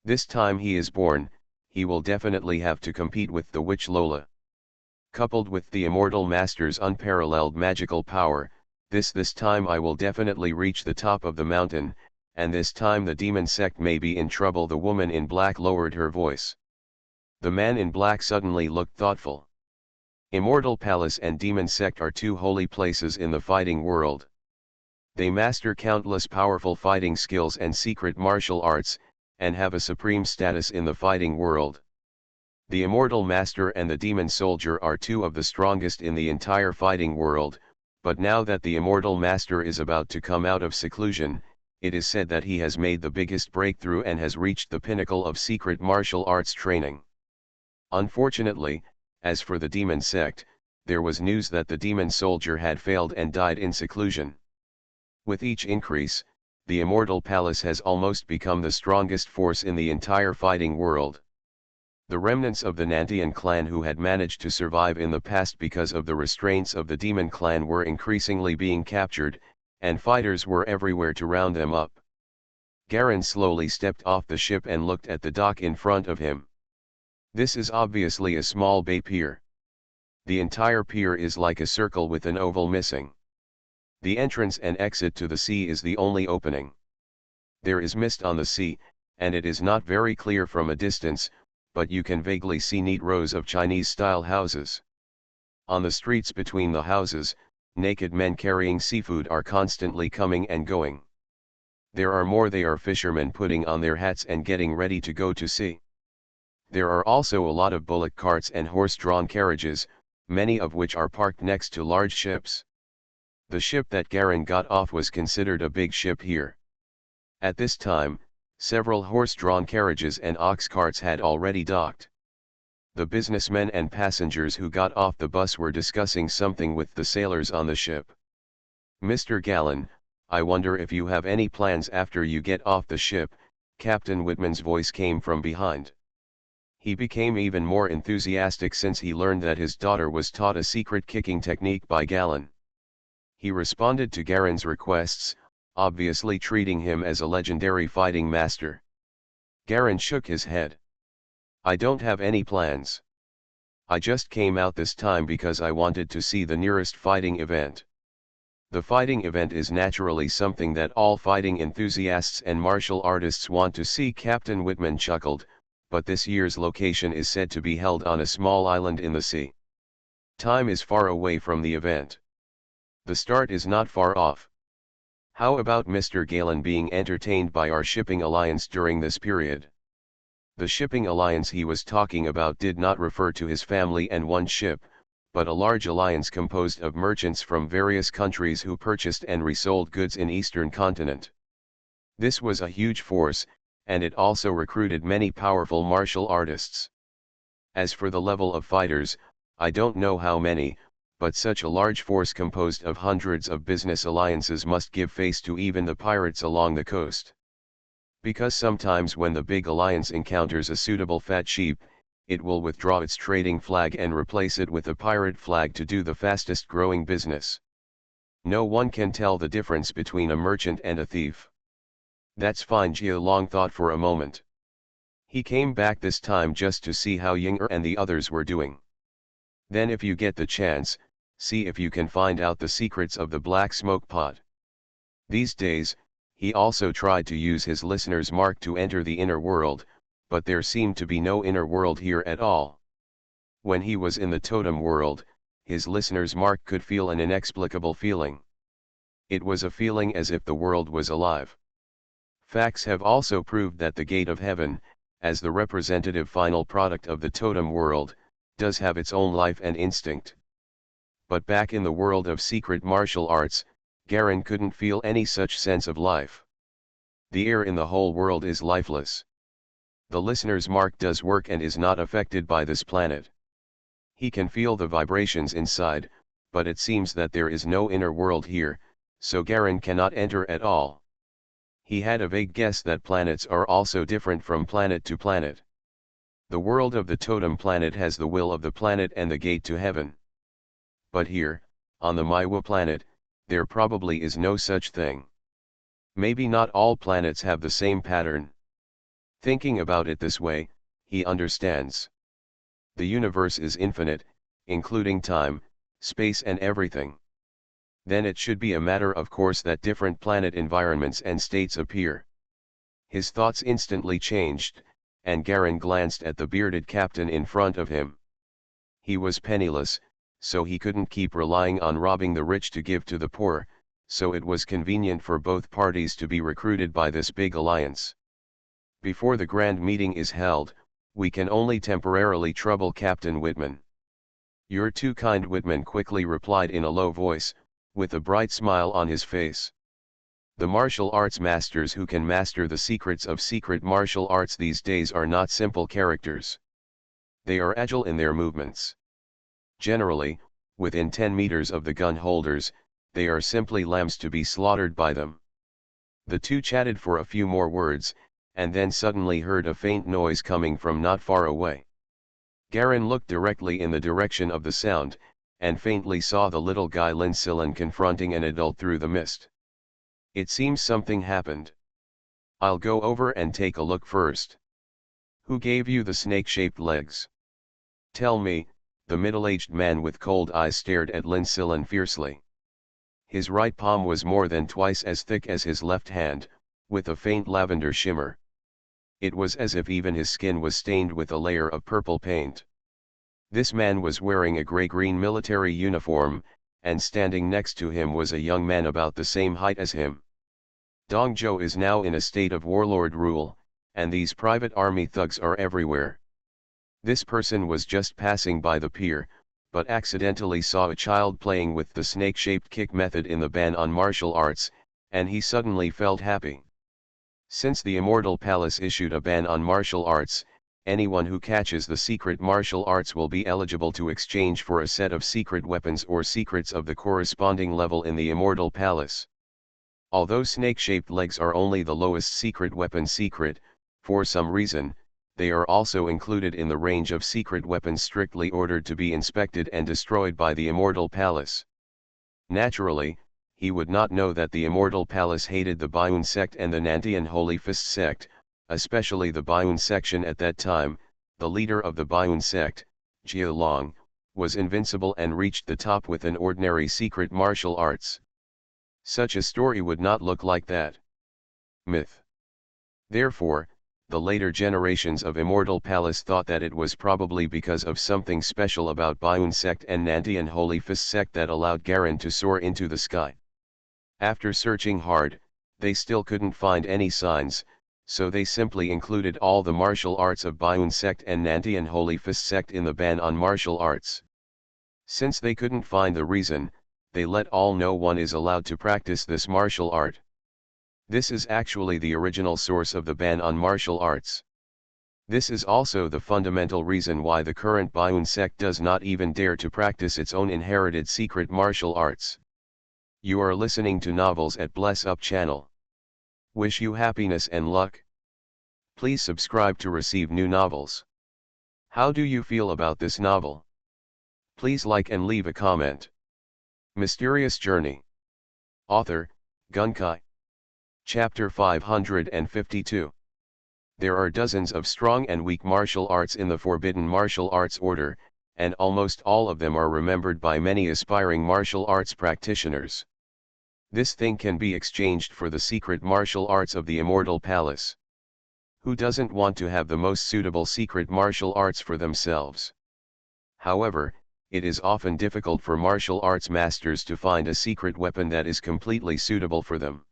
This time he is born, he will definitely have to compete with the witch Lola. Coupled with the immortal master's unparalleled magical power, this time I will definitely reach the top of the mountain, and this time the demon sect may be in trouble. The woman in black lowered her voice. The man in black suddenly looked thoughtful. Immortal Palace and Demon Sect are 2 holy places in the fighting world. They master countless powerful fighting skills and secret martial arts, and have a supreme status in the fighting world. The Immortal Master and the Demon Soldier are 2 of the strongest in the entire fighting world, but now that the Immortal Master is about to come out of seclusion, it is said that he has made the biggest breakthrough and has reached the pinnacle of secret martial arts training. Unfortunately, as for the demon sect, there was news that the demon soldier had failed and died in seclusion. With each increase, the Immortal Palace has almost become the strongest force in the entire fighting world. The remnants of the Nantian clan who had managed to survive in the past because of the restraints of the demon clan were increasingly being captured, and fighters were everywhere to round them up. Garen slowly stepped off the ship and looked at the dock in front of him. This is obviously a small bay pier. The entire pier is like a circle with an oval missing. The entrance and exit to the sea is the only opening. There is mist on the sea, and it is not very clear from a distance, but you can vaguely see neat rows of Chinese-style houses. On the streets between the houses, naked men carrying seafood are constantly coming and going. There are more. They are fishermen putting on their hats and getting ready to go to sea. There are also a lot of bullock carts and horse-drawn carriages, many of which are parked next to large ships. The ship that Garen got off was considered a big ship here. At this time, several horse-drawn carriages and ox carts had already docked. The businessmen and passengers who got off the bus were discussing something with the sailors on the ship. "Mr. Gallon, I wonder if you have any plans after you get off the ship," Captain Whitman's voice came from behind. He became even more enthusiastic since he learned that his daughter was taught a secret kicking technique by Gallon. He responded to Garen's requests, obviously treating him as a legendary fighting master. Garen shook his head. "I don't have any plans. I just came out this time because I wanted to see the nearest fighting event." The fighting event is naturally something that all fighting enthusiasts and martial artists want to see. Captain Whitman chuckled, but this year's location is said to be held on a small island in the sea. Time is far away from the event. The start is not far off. How about Mr. Galen being entertained by our shipping alliance during this period? The shipping alliance he was talking about did not refer to his family and one ship, but a large alliance composed of merchants from various countries who purchased and resold goods in eastern continent. This was a huge force, and it also recruited many powerful martial artists. As for the level of fighters, I don't know how many, but such a large force composed of hundreds of business alliances must give face to even the pirates along the coast. Because sometimes when the big alliance encounters a suitable fat sheep, it will withdraw its trading flag and replace it with a pirate flag to do the fastest growing business. No one can tell the difference between a merchant and a thief. That's fine. Jia Long thought for a moment. He came back this time just to see how Yinger and the others were doing. Then if you get the chance, see if you can find out the secrets of the black smoke pot. These days, he also tried to use his listener's mark to enter the inner world, but there seemed to be no inner world here at all. When he was in the totem world, his listener's mark could feel an inexplicable feeling. It was a feeling as if the world was alive. Facts have also proved that the gate of heaven, as the representative final product of the totem world, does have its own life and instinct. But back in the world of secret martial arts, Garen couldn't feel any such sense of life. The air in the whole world is lifeless. The listener's mark does work and is not affected by this planet. He can feel the vibrations inside, but it seems that there is no inner world here, so Garen cannot enter at all. He had a vague guess that planets are also different from planet to planet. The world of the totem planet has the will of the planet and the gate to heaven. But here, on the Maiwa planet, there probably is no such thing. Maybe not all planets have the same pattern. Thinking about it this way, he understands. The universe is infinite, including time, space and everything. Then it should be a matter of course that different planet environments and states appear. His thoughts instantly changed, and Garen glanced at the bearded captain in front of him. He was penniless, so he couldn't keep relying on robbing the rich to give to the poor, so it was convenient for both parties to be recruited by this big alliance. Before the grand meeting is held, we can only temporarily trouble Captain Whitman. "You're too kind," Whitman quickly replied in a low voice, with a bright smile on his face. The martial arts masters who can master the secrets of secret martial arts these days are not simple characters. They are agile in their movements. Generally, within 10 meters of the gun holders, they are simply lambs to be slaughtered by them. The two chatted for a few more words, and then suddenly heard a faint noise coming from not far away. Garen looked directly in the direction of the sound, and faintly saw the little guy Lin Silin confronting an adult through the mist. It seems something happened. I'll go over and take a look first. Who gave you the snake-shaped legs? Tell me. The middle-aged man with cold eyes stared at Lin Silin fiercely. His right palm was more than twice as thick as his left hand, with a faint lavender shimmer. It was as if even his skin was stained with a layer of purple paint. This man was wearing a gray-green military uniform, and standing next to him was a young man about the same height as him. Dongzhou is now in a state of warlord rule, and these private army thugs are everywhere. This person was just passing by the pier, but accidentally saw a child playing with the snake-shaped kick method in the ban on martial arts, and he suddenly felt happy. Since the Immortal Palace issued a ban on martial arts, anyone who catches the secret martial arts will be eligible to exchange for a set of secret weapons or secrets of the corresponding level in the Immortal Palace. Although snake-shaped legs are only the lowest secret weapon secret, for some reason, they are also included in the range of secret weapons strictly ordered to be inspected and destroyed by the Immortal Palace. Naturally, he would not know that the Immortal Palace hated the Bayun sect and the Nantian Holy Fist sect, especially the Bayun section at that time. The leader of the Bayun sect, Jia Long, was invincible and reached the top with an ordinary secret martial arts. Such a story would not look like that. Myth. Therefore, the later generations of Immortal Palace thought that it was probably because of something special about Bayun sect and Nantian Holy Fist sect that allowed Garen to soar into the sky. After searching hard, they still couldn't find any signs, so they simply included all the martial arts of Bayun sect and Nantian Holy Fist sect in the ban on martial arts. Since they couldn't find the reason, they let all no one is allowed to practice this martial art. This is actually the original source of the ban on martial arts. This is also the fundamental reason why the current Bayun sect does not even dare to practice its own inherited secret martial arts. You are listening to Novels at Bless Up channel. Wish you happiness and luck. Please subscribe to receive new novels. How do you feel about this novel? Please like and leave a comment. Mysterious Journey. Author, Gunkai. Chapter 552. There are dozens of strong and weak martial arts in the Forbidden Martial Arts Order, and almost all of them are remembered by many aspiring martial arts practitioners. This thing can be exchanged for the secret martial arts of the Immortal Palace. Who doesn't want to have the most suitable secret martial arts for themselves? However, it is often difficult for martial arts masters to find a secret weapon that is completely suitable for them.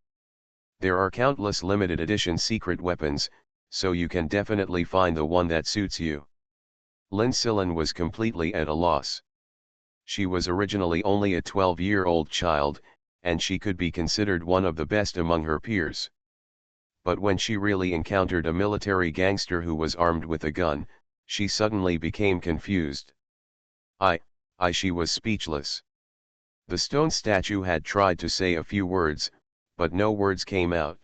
There are countless limited edition secret weapons, so you can definitely find the one that suits you. Lin Silin was completely at a loss. She was originally only a 12-year-old child, and she could be considered one of the best among her peers. But when she really encountered a military gangster who was armed with a gun, she suddenly became confused. She was speechless. The stone statue had tried to say a few words, but no words came out.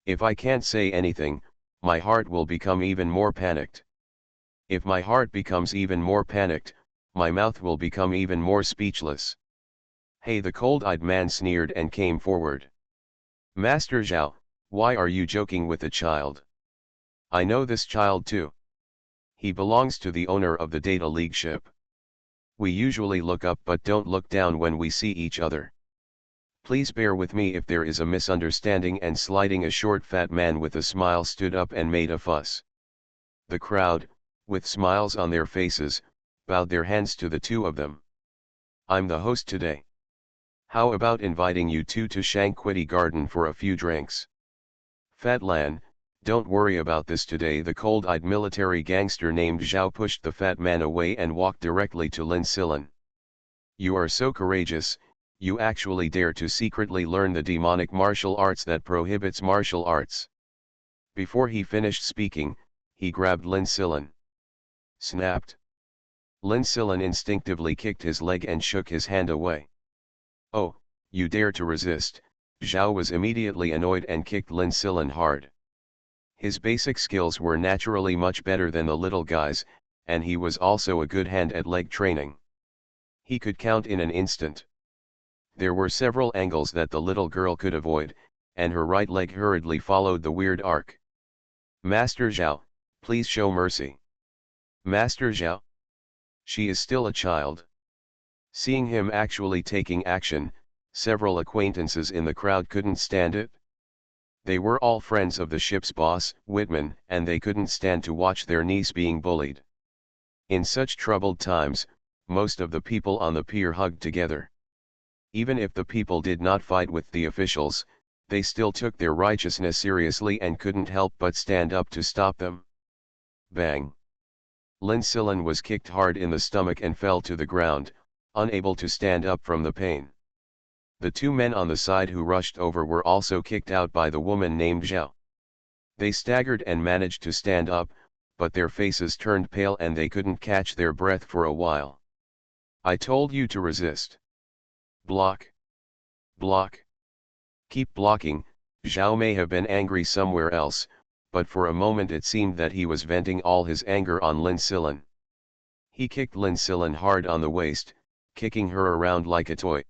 If I can't say anything, my heart will become even more panicked. If my heart becomes even more panicked, my mouth will become even more speechless. Hey, the cold-eyed man sneered and came forward. Master Zhao, why are you joking with a child? I know this child too. He belongs to the owner of the Data League ship. We usually look up but don't look down when we see each other. Please bear with me if there is a misunderstanding. And sliding a short fat man with a smile stood up and made a fuss. The crowd, with smiles on their faces, bowed their hands to the two of them. I'm the host today. How about inviting you two to Shanquity Garden for a few drinks? Fat Lan, don't worry about this today. The cold-eyed military gangster named Zhao pushed the fat man away and walked directly to Lin Silin. You are so courageous, you actually dare to secretly learn the demonic martial arts that prohibits martial arts. Before he finished speaking, he grabbed Lin Silin. Snapped. Lin Silin instinctively kicked his leg and shook his hand away. Oh, you dare to resist. Zhao was immediately annoyed and kicked Lin Silin hard. His basic skills were naturally much better than the little guy's, and he was also a good hand at leg training. He could count in an instant. There were several angles that the little girl could avoid, and her right leg hurriedly followed the weird arc. Master Zhao, please show mercy. Master Zhao? She is still a child. Seeing him actually taking action, several acquaintances in the crowd couldn't stand it. They were all friends of the ship's boss, Whitman, and they couldn't stand to watch their niece being bullied. In such troubled times, most of the people on the pier hugged together. Even if the people did not fight with the officials, they still took their righteousness seriously and couldn't help but stand up to stop them. Bang! Lin Silin was kicked hard in the stomach and fell to the ground, unable to stand up from the pain. The two men on the side who rushed over were also kicked out by the woman named Zhao. They staggered and managed to stand up, but their faces turned pale and they couldn't catch their breath for a while. I told you to resist. Block. Block. Keep blocking. Zhao may have been angry somewhere else, but for a moment it seemed that he was venting all his anger on Lin Silan. He kicked Lin Silan hard on the waist, kicking her around like a toy.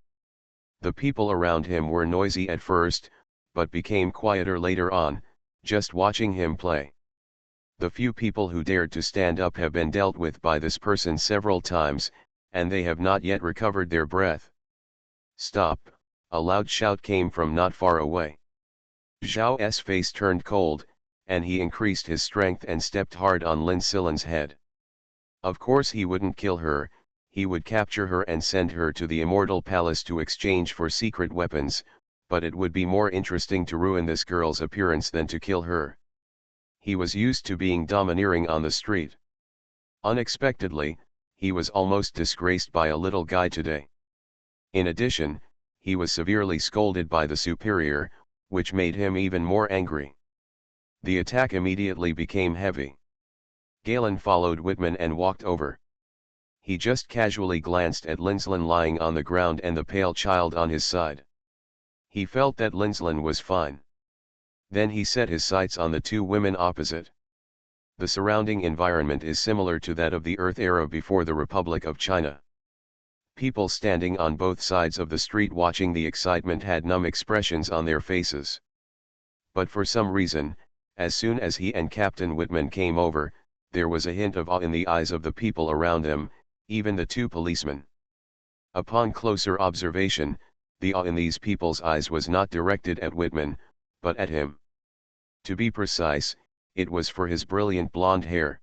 The people around him were noisy at first, but became quieter later on, just watching him play. The few people who dared to stand up have been dealt with by this person several times, and they have not yet recovered their breath. Stop, a loud shout came from not far away. Zhao's face turned cold, and he increased his strength and stepped hard on Lin Silan's head. Of course he wouldn't kill her, he would capture her and send her to the Immortal Palace to exchange for secret weapons, but it would be more interesting to ruin this girl's appearance than to kill her. He was used to being domineering on the street. Unexpectedly, he was almost disgraced by a little guy today. In addition, he was severely scolded by the superior, which made him even more angry. The attack immediately became heavy. Galen followed Whitman and walked over. He just casually glanced at Lin Silan lying on the ground and the pale child on his side. He felt that Lin Silan was fine. Then he set his sights on the two women opposite. The surrounding environment is similar to that of the Earth era before the Republic of China. People standing on both sides of the street watching the excitement had numb expressions on their faces. But for some reason, as soon as he and Captain Whitman came over, there was a hint of awe in the eyes of the people around them, even the two policemen. Upon closer observation, the awe in these people's eyes was not directed at Whitman, but at him. To be precise, it was for his brilliant blonde hair.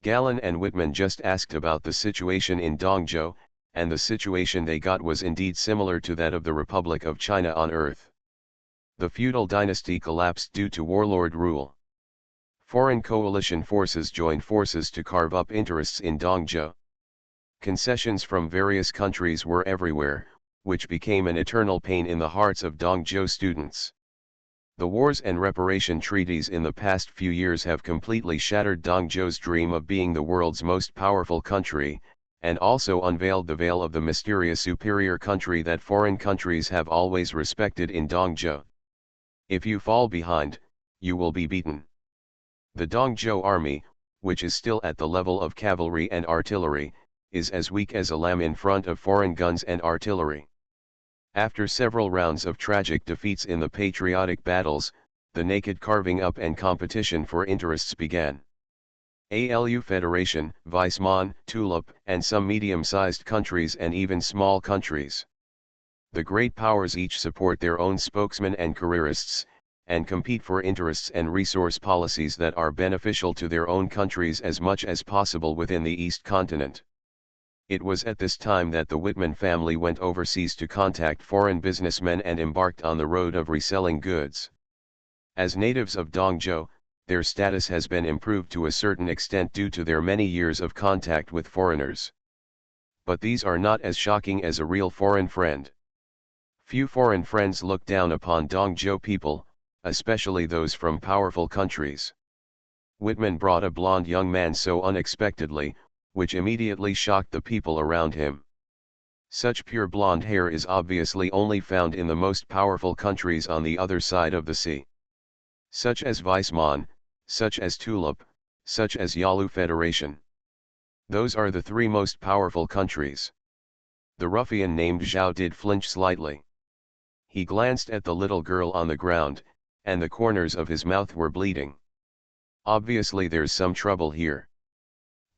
Galen and Whitman just asked about the situation in Dongzhou, and the situation they got was indeed similar to that of the Republic of China on Earth. The feudal dynasty collapsed due to warlord rule. Foreign coalition forces joined forces to carve up interests in Dongzhou. Concessions from various countries were everywhere, which became an eternal pain in the hearts of Dongzhou students. The wars and reparation treaties in the past few years have completely shattered Dongzhou's dream of being the world's most powerful country, and also unveiled the veil of the mysterious superior country that foreign countries have always respected in Dongzhou. If you fall behind, you will be beaten. The Dongzhou army, which is still at the level of cavalry and artillery, is as weak as a lamb in front of foreign guns and artillery. After several rounds of tragic defeats in the patriotic battles, the naked carving up and competition for interests began. ALU Federation, Weissmann, Tulip, and some medium-sized countries and even small countries. The great powers each support their own spokesmen and careerists, and compete for interests and resource policies that are beneficial to their own countries as much as possible within the East continent. It was at this time that the Whitman family went overseas to contact foreign businessmen and embarked on the road of reselling goods. As natives of Dongzhou, their status has been improved to a certain extent due to their many years of contact with foreigners. But these are not as shocking as a real foreign friend. Few foreign friends look down upon Dongzhou people, especially those from powerful countries. Whitman brought a blonde young man so unexpectedly, which immediately shocked the people around him. Such pure blonde hair is obviously only found in the most powerful countries on the other side of the sea. Such as Weissmann, such as Tulip, such as Yalu Federation. Those are the three most powerful countries. The ruffian named Zhao did flinch slightly. He glanced at the little girl on the ground, and the corners of his mouth were bleeding. Obviously there's some trouble here.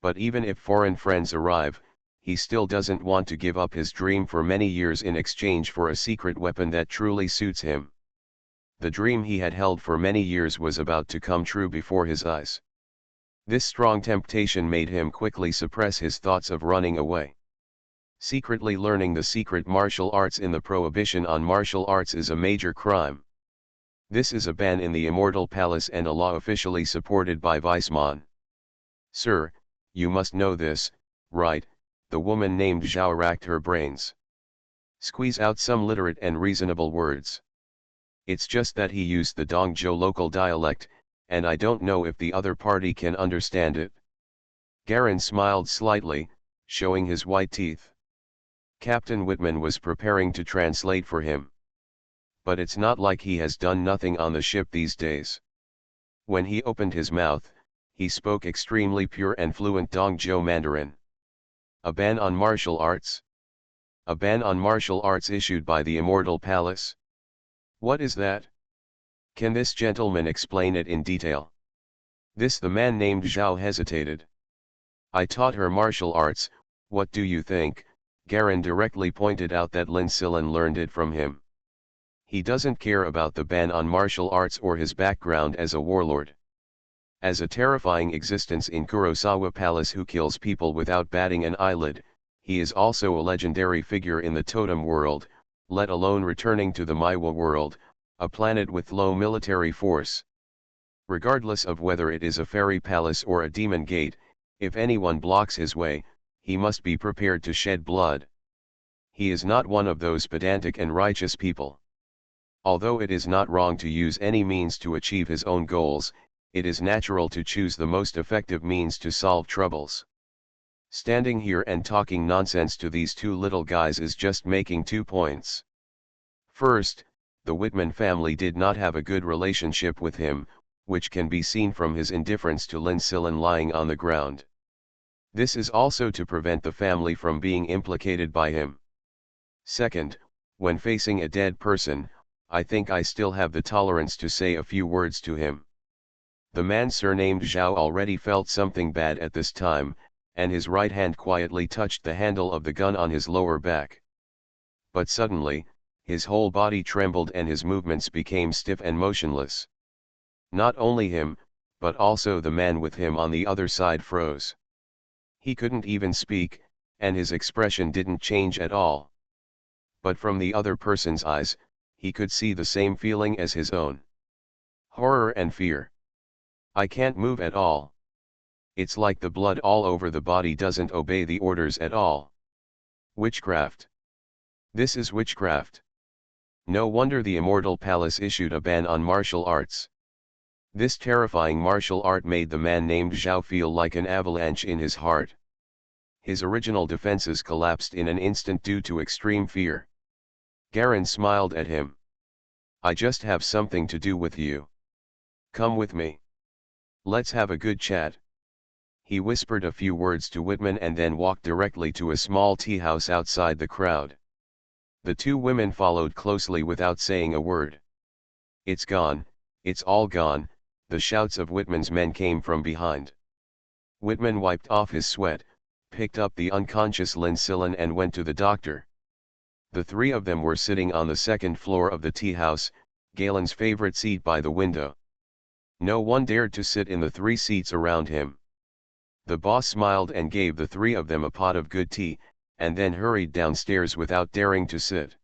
But even if foreign friends arrive, he still doesn't want to give up his dream for many years in exchange for a secret weapon that truly suits him. The dream he had held for many years was about to come true before his eyes. This strong temptation made him quickly suppress his thoughts of running away. Secretly learning the secret martial arts in the prohibition on martial arts is a major crime. This is a ban in the Immortal Palace and a law officially supported by Weissmann. Sir, you must know this, right? The woman named Zhao racked her brains. Squeeze out some literate and reasonable words. It's just that he used the Dongzhou local dialect, and I don't know if the other party can understand it. Garen smiled slightly, showing his white teeth. Captain Whitman was preparing to translate for him. But it's not like he has done nothing on the ship these days. When he opened his mouth, he spoke extremely pure and fluent Dongzhou Mandarin. A ban on martial arts? A ban on martial arts issued by the Immortal Palace? What is that? Can this gentleman explain it in detail? The man named Zhao hesitated. I taught her martial arts, what do you think? Garen directly pointed out that Lin Silan learned it from him. He doesn't care about the ban on martial arts or his background as a warlord. As a terrifying existence in Kurosawa Palace who kills people without batting an eyelid, he is also a legendary figure in the totem world, let alone returning to the Maiwa world, a planet with low military force. Regardless of whether it is a fairy palace or a demon gate, if anyone blocks his way, he must be prepared to shed blood. He is not one of those pedantic and righteous people. Although it is not wrong to use any means to achieve his own goals, it is natural to choose the most effective means to solve troubles. Standing here and talking nonsense to these two little guys is just making 2 points. First, the Whitman family did not have a good relationship with him, which can be seen from his indifference to Lin Silan lying on the ground. This is also to prevent the family from being implicated by him. Second, when facing a dead person, I think I still have the tolerance to say a few words to him. The man surnamed Zhao already felt something bad at this time, and his right hand quietly touched the handle of the gun on his lower back. But suddenly, his whole body trembled and his movements became stiff and motionless. Not only him, but also the man with him on the other side froze. He couldn't even speak, and his expression didn't change at all. But from the other person's eyes, he could see the same feeling as his own. Horror and fear. I can't move at all. It's like the blood all over the body doesn't obey the orders at all. Witchcraft. This is witchcraft. No wonder the Immortal Palace issued a ban on martial arts. This terrifying martial art made the man named Zhao feel like an avalanche in his heart. His original defenses collapsed in an instant due to extreme fear. Garen smiled at him. I just have something to do with you. Come with me. Let's have a good chat. He whispered a few words to Whitman and then walked directly to a small tea house outside the crowd. The two women followed closely without saying a word. It's gone, it's all gone, the shouts of Whitman's men came from behind. Whitman wiped off his sweat, picked up the unconscious Lin Silan and went to the doctor. The three of them were sitting on the second floor of the tea house, Galen's favorite seat by the window. No one dared to sit in the 3 seats around him. The boss smiled and gave the 3 of them a pot of good tea, and then hurried downstairs without daring to sit.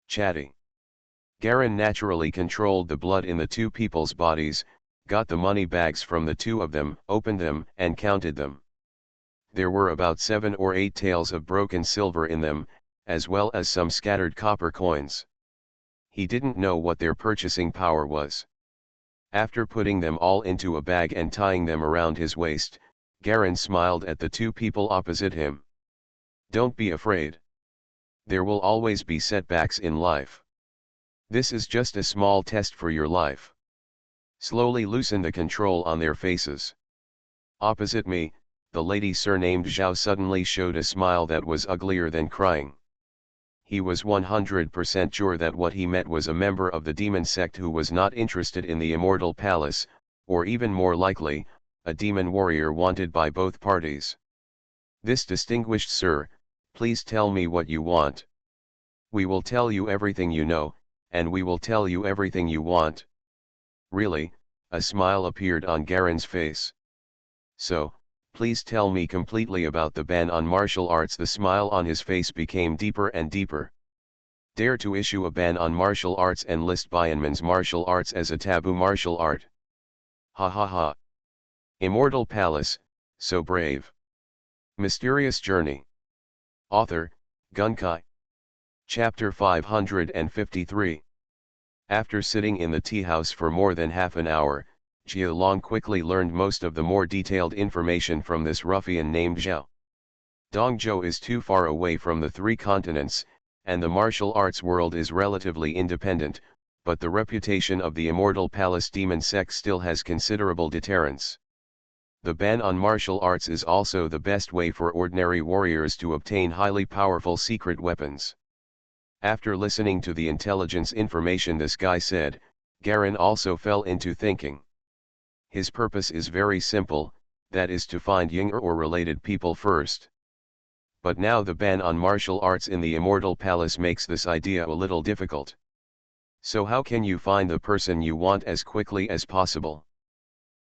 Chatty. Garen naturally controlled the blood in the 2 people's bodies, got the money bags from the 2 of them, opened them, and counted them. There were about 7 or 8 taels of broken silver in them, as well as some scattered copper coins. He didn't know what their purchasing power was. After putting them all into a bag and tying them around his waist, Garen smiled at the 2 people opposite him. Don't be afraid. There will always be setbacks in life. This is just a small test for your life. Slowly loosen the control on their faces. Opposite me, the lady surnamed Zhao suddenly showed a smile that was uglier than crying. He was 100% sure that what he met was a member of the demon sect who was not interested in the Immortal Palace, or even more likely, a demon warrior wanted by both parties. This distinguished sir, please tell me what you want. We will tell you everything you know, and we will tell you everything you want. Really, a smile appeared on Garen's face. So, please tell me completely about the ban on martial arts. The smile on his face became deeper and deeper. Dare to issue a ban on martial arts and list Bayanman's martial arts as a taboo martial art. Ha ha ha. Immortal Palace, so brave. Mysterious Journey. Author, Gunkai. Chapter 553. After sitting in the tea house for more than half an hour, Jia Long quickly learned most of the more detailed information from this ruffian named Zhao. Dongzhou is too far away from the three continents, and the martial arts world is relatively independent, but the reputation of the Immortal Palace demon sect still has considerable deterrence. The ban on martial arts is also the best way for ordinary warriors to obtain highly powerful secret weapons. After listening to the intelligence information this guy said, Garen also fell into thinking. His purpose is very simple, that is to find younger or related people first. But now the ban on martial arts in the Immortal Palace makes this idea a little difficult. So how can you find the person you want as quickly as possible?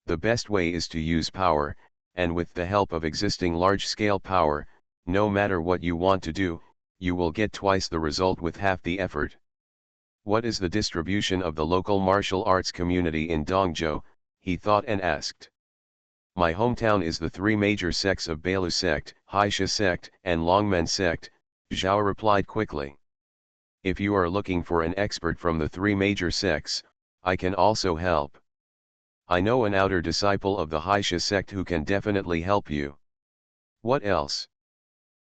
The best way is to use power, and with the help of existing large-scale power, no matter what you want to do, you will get twice the result with half the effort. What is the distribution of the local martial arts community in Dongzhou? He thought and asked. My hometown is the three major sects of Bailu sect, Haisha sect, and Longmen sect, Zhao replied quickly. If you are looking for an expert from the three major sects, I can also help. I know an outer disciple of the Haisha sect who can definitely help you. What else?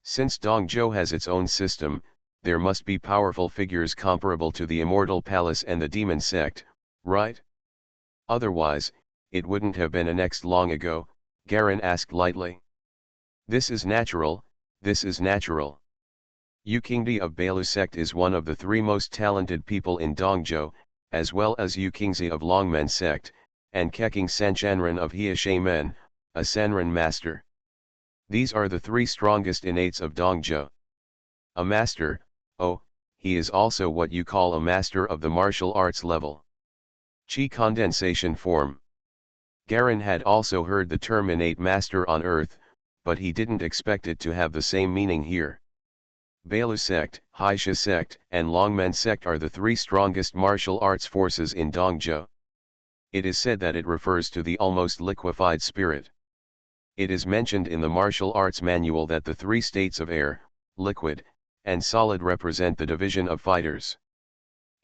Since Dongzhou has its own system, there must be powerful figures comparable to the Immortal Palace and the Demon sect, right? Otherwise, it wouldn't have been annexed long ago, Garen asked lightly. This is natural, this is natural. Yu Qingdi of Bailu sect is one of the three most talented people in Dongzhou, as well as Yu Qingzi of Longmen sect, and Keqing Sanchanren of Hiashamen, a Sanren master. These are the three strongest innates of Dongzhou. A master, oh, he is also what you call a master of the martial arts level. Qi condensation form. Garen had also heard the term innate master on Earth, but he didn't expect it to have the same meaning here. Bailu sect, Haisha sect, and Longmen sect are the three strongest martial arts forces in Dongzhou. It is said that it refers to the almost liquefied spirit. It is mentioned in the martial arts manual that the three states of air, liquid, and solid represent the division of fighters.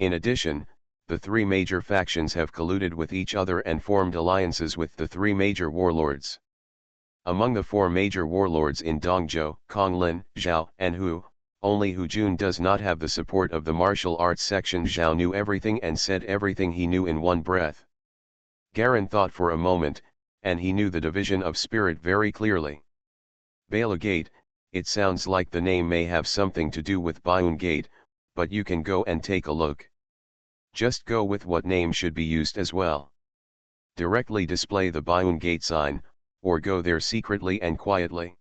In addition, the three major factions have colluded with each other and formed alliances with the three major warlords. Among the four major warlords in Dongzhou, Konglin, Zhao, and Hu, only Hu Jun does not have the support of the martial arts section. Zhao knew everything and said everything he knew in one breath. Garen thought for a moment, and he knew the division of spirit very clearly. Bailu Gate, it sounds like the name may have something to do with Baiun Gate, but you can go and take a look. Just go with what name should be used as well. Directly display the Baiun Gate sign, or go there secretly and quietly.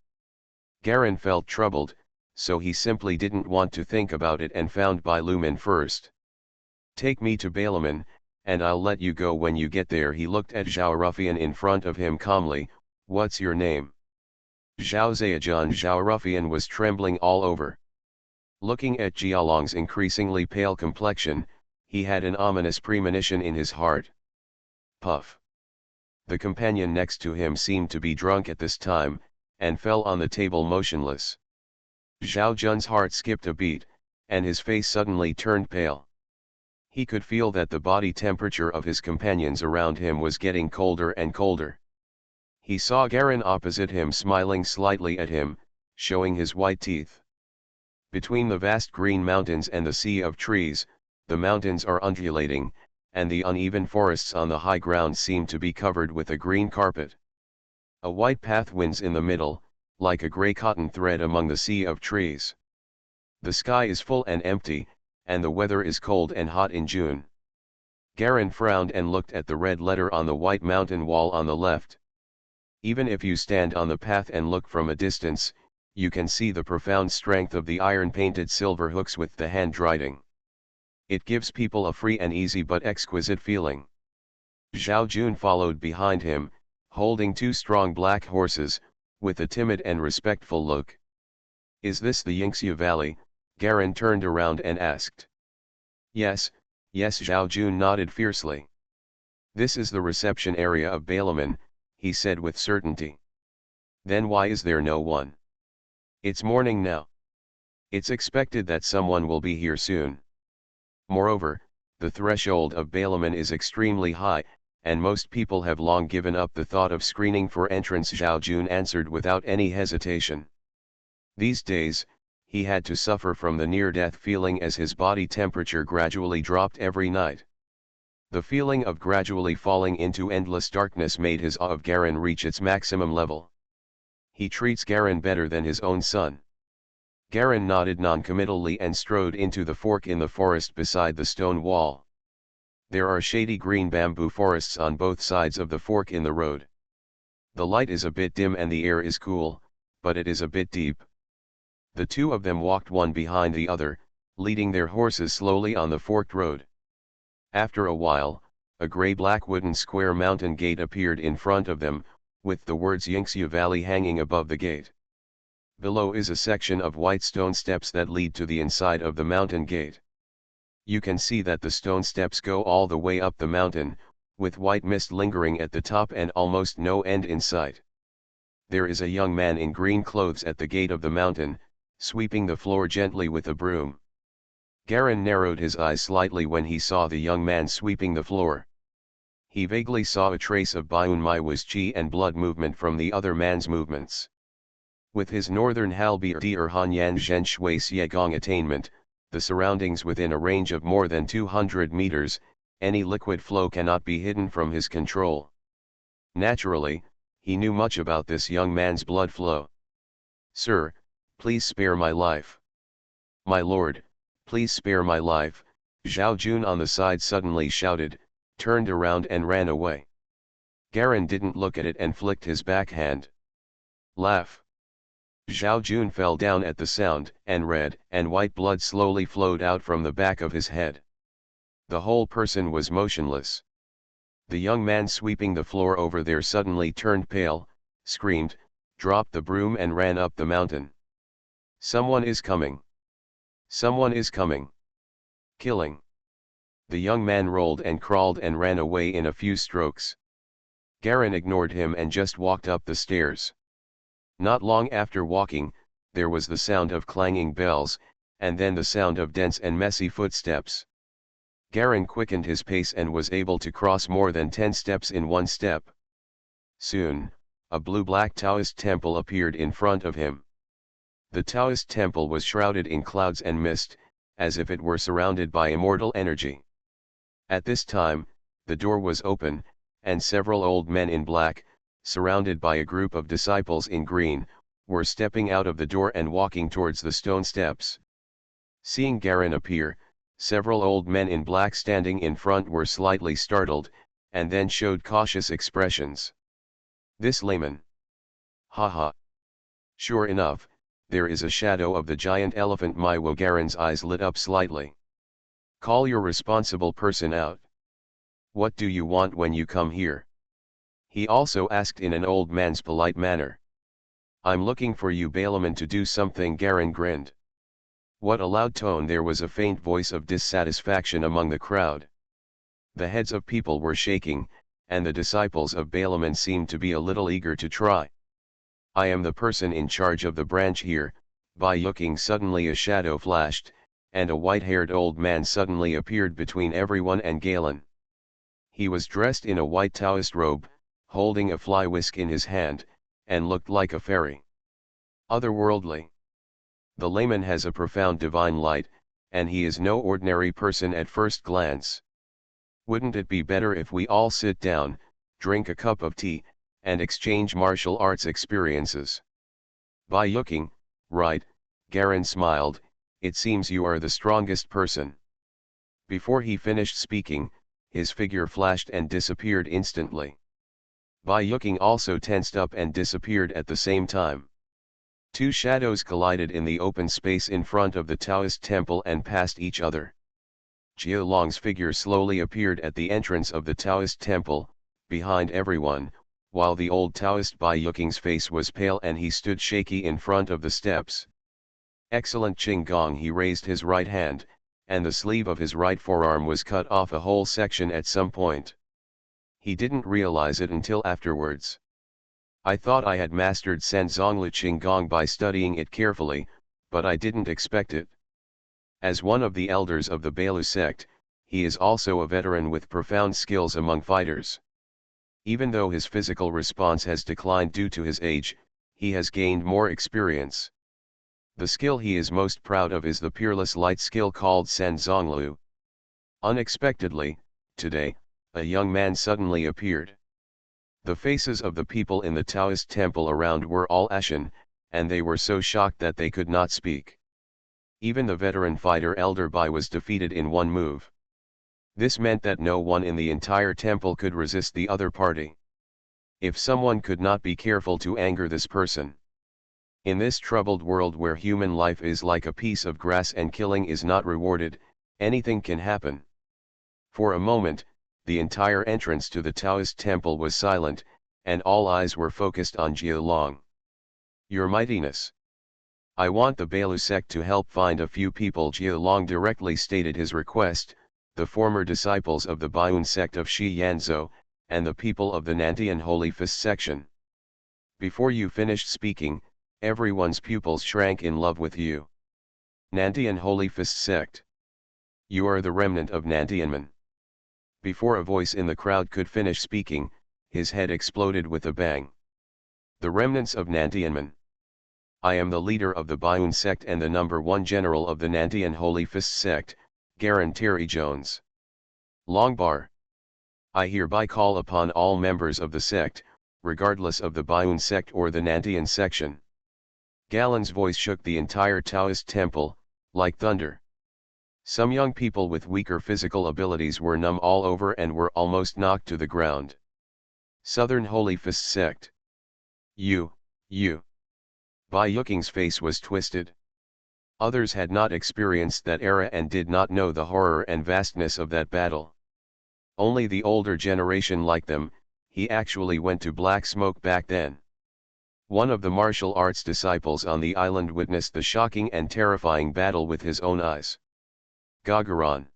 Garen felt troubled, so he simply didn't want to think about it and found Bailuman first. Take me to Bailuman, and I'll let you go when you get there. He looked at Zhao Ruffian in front of him calmly. What's your name? Zhao Zhejian. Zhao Ruffian was trembling all over. Looking at Jialong's increasingly pale complexion, he had an ominous premonition in his heart. Puff. The companion next to him seemed to be drunk at this time, and fell on the table motionless. Zhao Jun's heart skipped a beat, and his face suddenly turned pale. He could feel that the body temperature of his companions around him was getting colder and colder. He saw Garen opposite him smiling slightly at him, showing his white teeth. Between the vast green mountains and the sea of trees, the mountains are undulating, and the uneven forests on the high ground seem to be covered with a green carpet. A white path winds in the middle, like a grey cotton thread among the sea of trees. The sky is full and empty, and the weather is cold and hot in June. Garen frowned and looked at the red letter on the white mountain wall on the left. Even if you stand on the path and look from a distance, you can see the profound strength of the iron-painted silver hooks with the handwriting. It gives people a free and easy but exquisite feeling. Zhao Jun followed behind him, holding two strong black horses, with a timid and respectful look. Is this the Yingxia Valley? Garen turned around and asked. Yes, yes. Zhao Jun nodded fiercely. This is the reception area of Bailuman, he said with certainty. Then why is there no one? It's morning now. It's expected that someone will be here soon. Moreover, the threshold of Bailuman is extremely high, and most people have long given up the thought of screening for entrance. Zhao Jun answered without any hesitation. These days, he had to suffer from the near-death feeling as his body temperature gradually dropped every night. The feeling of gradually falling into endless darkness made his awe of Garen reach its maximum level. He treats Garen better than his own son. Garen nodded non-committally and strode into the fork in the forest beside the stone wall. There are shady green bamboo forests on both sides of the fork in the road. The light is a bit dim and the air is cool, but it is a bit deep. The two of them walked one behind the other, leading their horses slowly on the forked road. After a while, a gray-black wooden square mountain gate appeared in front of them, with the words Yingxia Valley hanging above the gate. Below is a section of white stone steps that lead to the inside of the mountain gate. You can see that the stone steps go all the way up the mountain, with white mist lingering at the top and almost no end in sight. There is a young man in green clothes at the gate of the mountain, sweeping the floor gently with a broom. Garen narrowed his eyes slightly when he saw the young man sweeping the floor. He vaguely saw a trace of Bayun Maiwa's qi and blood movement from the other man's movements. With his northern halberd Hanyan Zhen Shui Xiegong attainment, the surroundings within a range of more than 200 meters, any liquid flow cannot be hidden from his control. Naturally, he knew much about this young man's blood flow. "Sir, please spare my life. My lord, please spare my life," Zhao Jun on the side suddenly shouted, turned around and ran away. Garen didn't look at it and flicked his backhand. "Laugh." Zhao Jun fell down at the sound, and red and white blood slowly flowed out from the back of his head. The whole person was motionless. The young man sweeping the floor over there suddenly turned pale, screamed, dropped the broom and ran up the mountain. "Someone is coming! Someone is coming! Killing!" The young man rolled and crawled and ran away in a few strokes. Garen ignored him and just walked up the stairs. Not long after walking, there was the sound of clanging bells, and then the sound of dense and messy footsteps. Garen quickened his pace and was able to cross more than 10 steps in one step. Soon, a blue-black Taoist temple appeared in front of him. The Taoist temple was shrouded in clouds and mist, as if it were surrounded by immortal energy. At this time, the door was open, and several old men in black, surrounded by a group of disciples in green, were stepping out of the door and walking towards the stone steps. Seeing Garen appear, several old men in black standing in front were slightly startled, and then showed cautious expressions. "This layman. Ha. Sure enough, there is a shadow of the giant elephant Maiwo." Garen's eyes lit up slightly. "Call your responsible person out. What do you want when you come here?" he also asked in an old man's polite manner. "I'm looking for you Balaman to do something." Garen grinned. What a loud tone! There was a faint voice of dissatisfaction among the crowd. The heads of people were shaking, and the disciples of Balaman seemed to be a little eager to try. "I am the person in charge of the branch here." By looking suddenly a shadow flashed, and a white-haired old man suddenly appeared between everyone and Galen. He was dressed in a white Taoist robe, holding a fly whisk in his hand, and looked like a fairy. Otherworldly. The layman has a profound divine light, and he is no ordinary person at first glance. Wouldn't it be better if we all sit down, drink a cup of tea, and exchange martial arts experiences? By looking, right, Garen smiled, "It seems you are the strongest person." Before he finished speaking, his figure flashed and disappeared instantly. Bai Yuking also tensed up and disappeared at the same time. Two shadows collided in the open space in front of the Taoist temple and passed each other. Jia Long's figure slowly appeared at the entrance of the Taoist temple, behind everyone, while the old Taoist Bai Yuking's face was pale and he stood shaky in front of the steps. "Excellent Qing Gong." He raised his right hand, and the sleeve of his right forearm was cut off a whole section at some point. He didn't realize it until afterwards. "I thought I had mastered Sen Zongli Qing Gong by studying it carefully, but I didn't expect it." As one of the elders of the Bailu sect, he is also a veteran with profound skills among fighters. Even though his physical response has declined due to his age, he has gained more experience. The skill he is most proud of is the peerless light skill called San Zonglu. Unexpectedly, today, a young man suddenly appeared. The faces of the people in the Taoist temple around were all ashen, and they were so shocked that they could not speak. Even the veteran fighter Elder Bai was defeated in one move. This meant that no one in the entire temple could resist the other party. If someone could not be careful to anger this person. In this troubled world where human life is like a piece of grass and killing is not rewarded, anything can happen. For a moment, the entire entrance to the Taoist temple was silent, and all eyes were focused on Jia Long. Your Mightiness. I want the Bailu sect to help find a few people. Jia Long directly stated his request, the former disciples of the Baiyun sect of Shi Yanzhou, and the people of the Nantian Holy Fist section. Before you finished speaking, everyone's pupils shrank in love with you. Nantian Holy Fist sect. You are the remnant of Nantianmen. Before a voice in the crowd could finish speaking, his head exploded with a bang. The remnants of Nantianmen. I am the leader of the Baiyun sect and the #1 general of the Nantian Holy Fist sect, Garin Terry Jones. Longbar. I hereby call upon all members of the sect, regardless of the Baiyun sect or the Nantian section. Galen's voice shook the entire Taoist temple, like thunder. Some young people with weaker physical abilities were numb all over and were almost knocked to the ground. Southern Holy Fist sect. You. Bai Yuking's face was twisted. Others had not experienced that era and did not know the horror and vastness of that battle. Only the older generation like them, he actually went to black smoke back then. One of the martial arts disciples on the island witnessed the shocking and terrifying battle with his own eyes. Gagaran.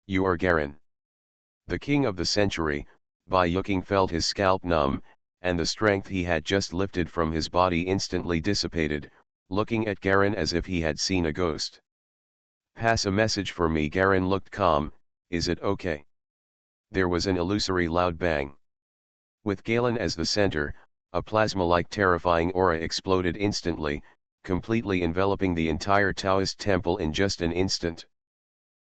You are Garin. The king of the century. Bai Yuking felt his scalp numb, and the strength he had just lifted from his body instantly dissipated, looking at Garin as if he had seen a ghost. Pass a message for me. Garin looked calm. Is it okay? There was an illusory loud bang. With Galen as the center, a plasma-like terrifying aura exploded instantly, completely enveloping the entire Taoist temple in just an instant.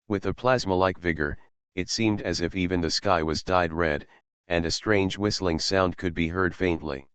With a plasma-like vigor, it seemed as if even the sky was dyed red, and a strange whistling sound could be heard faintly.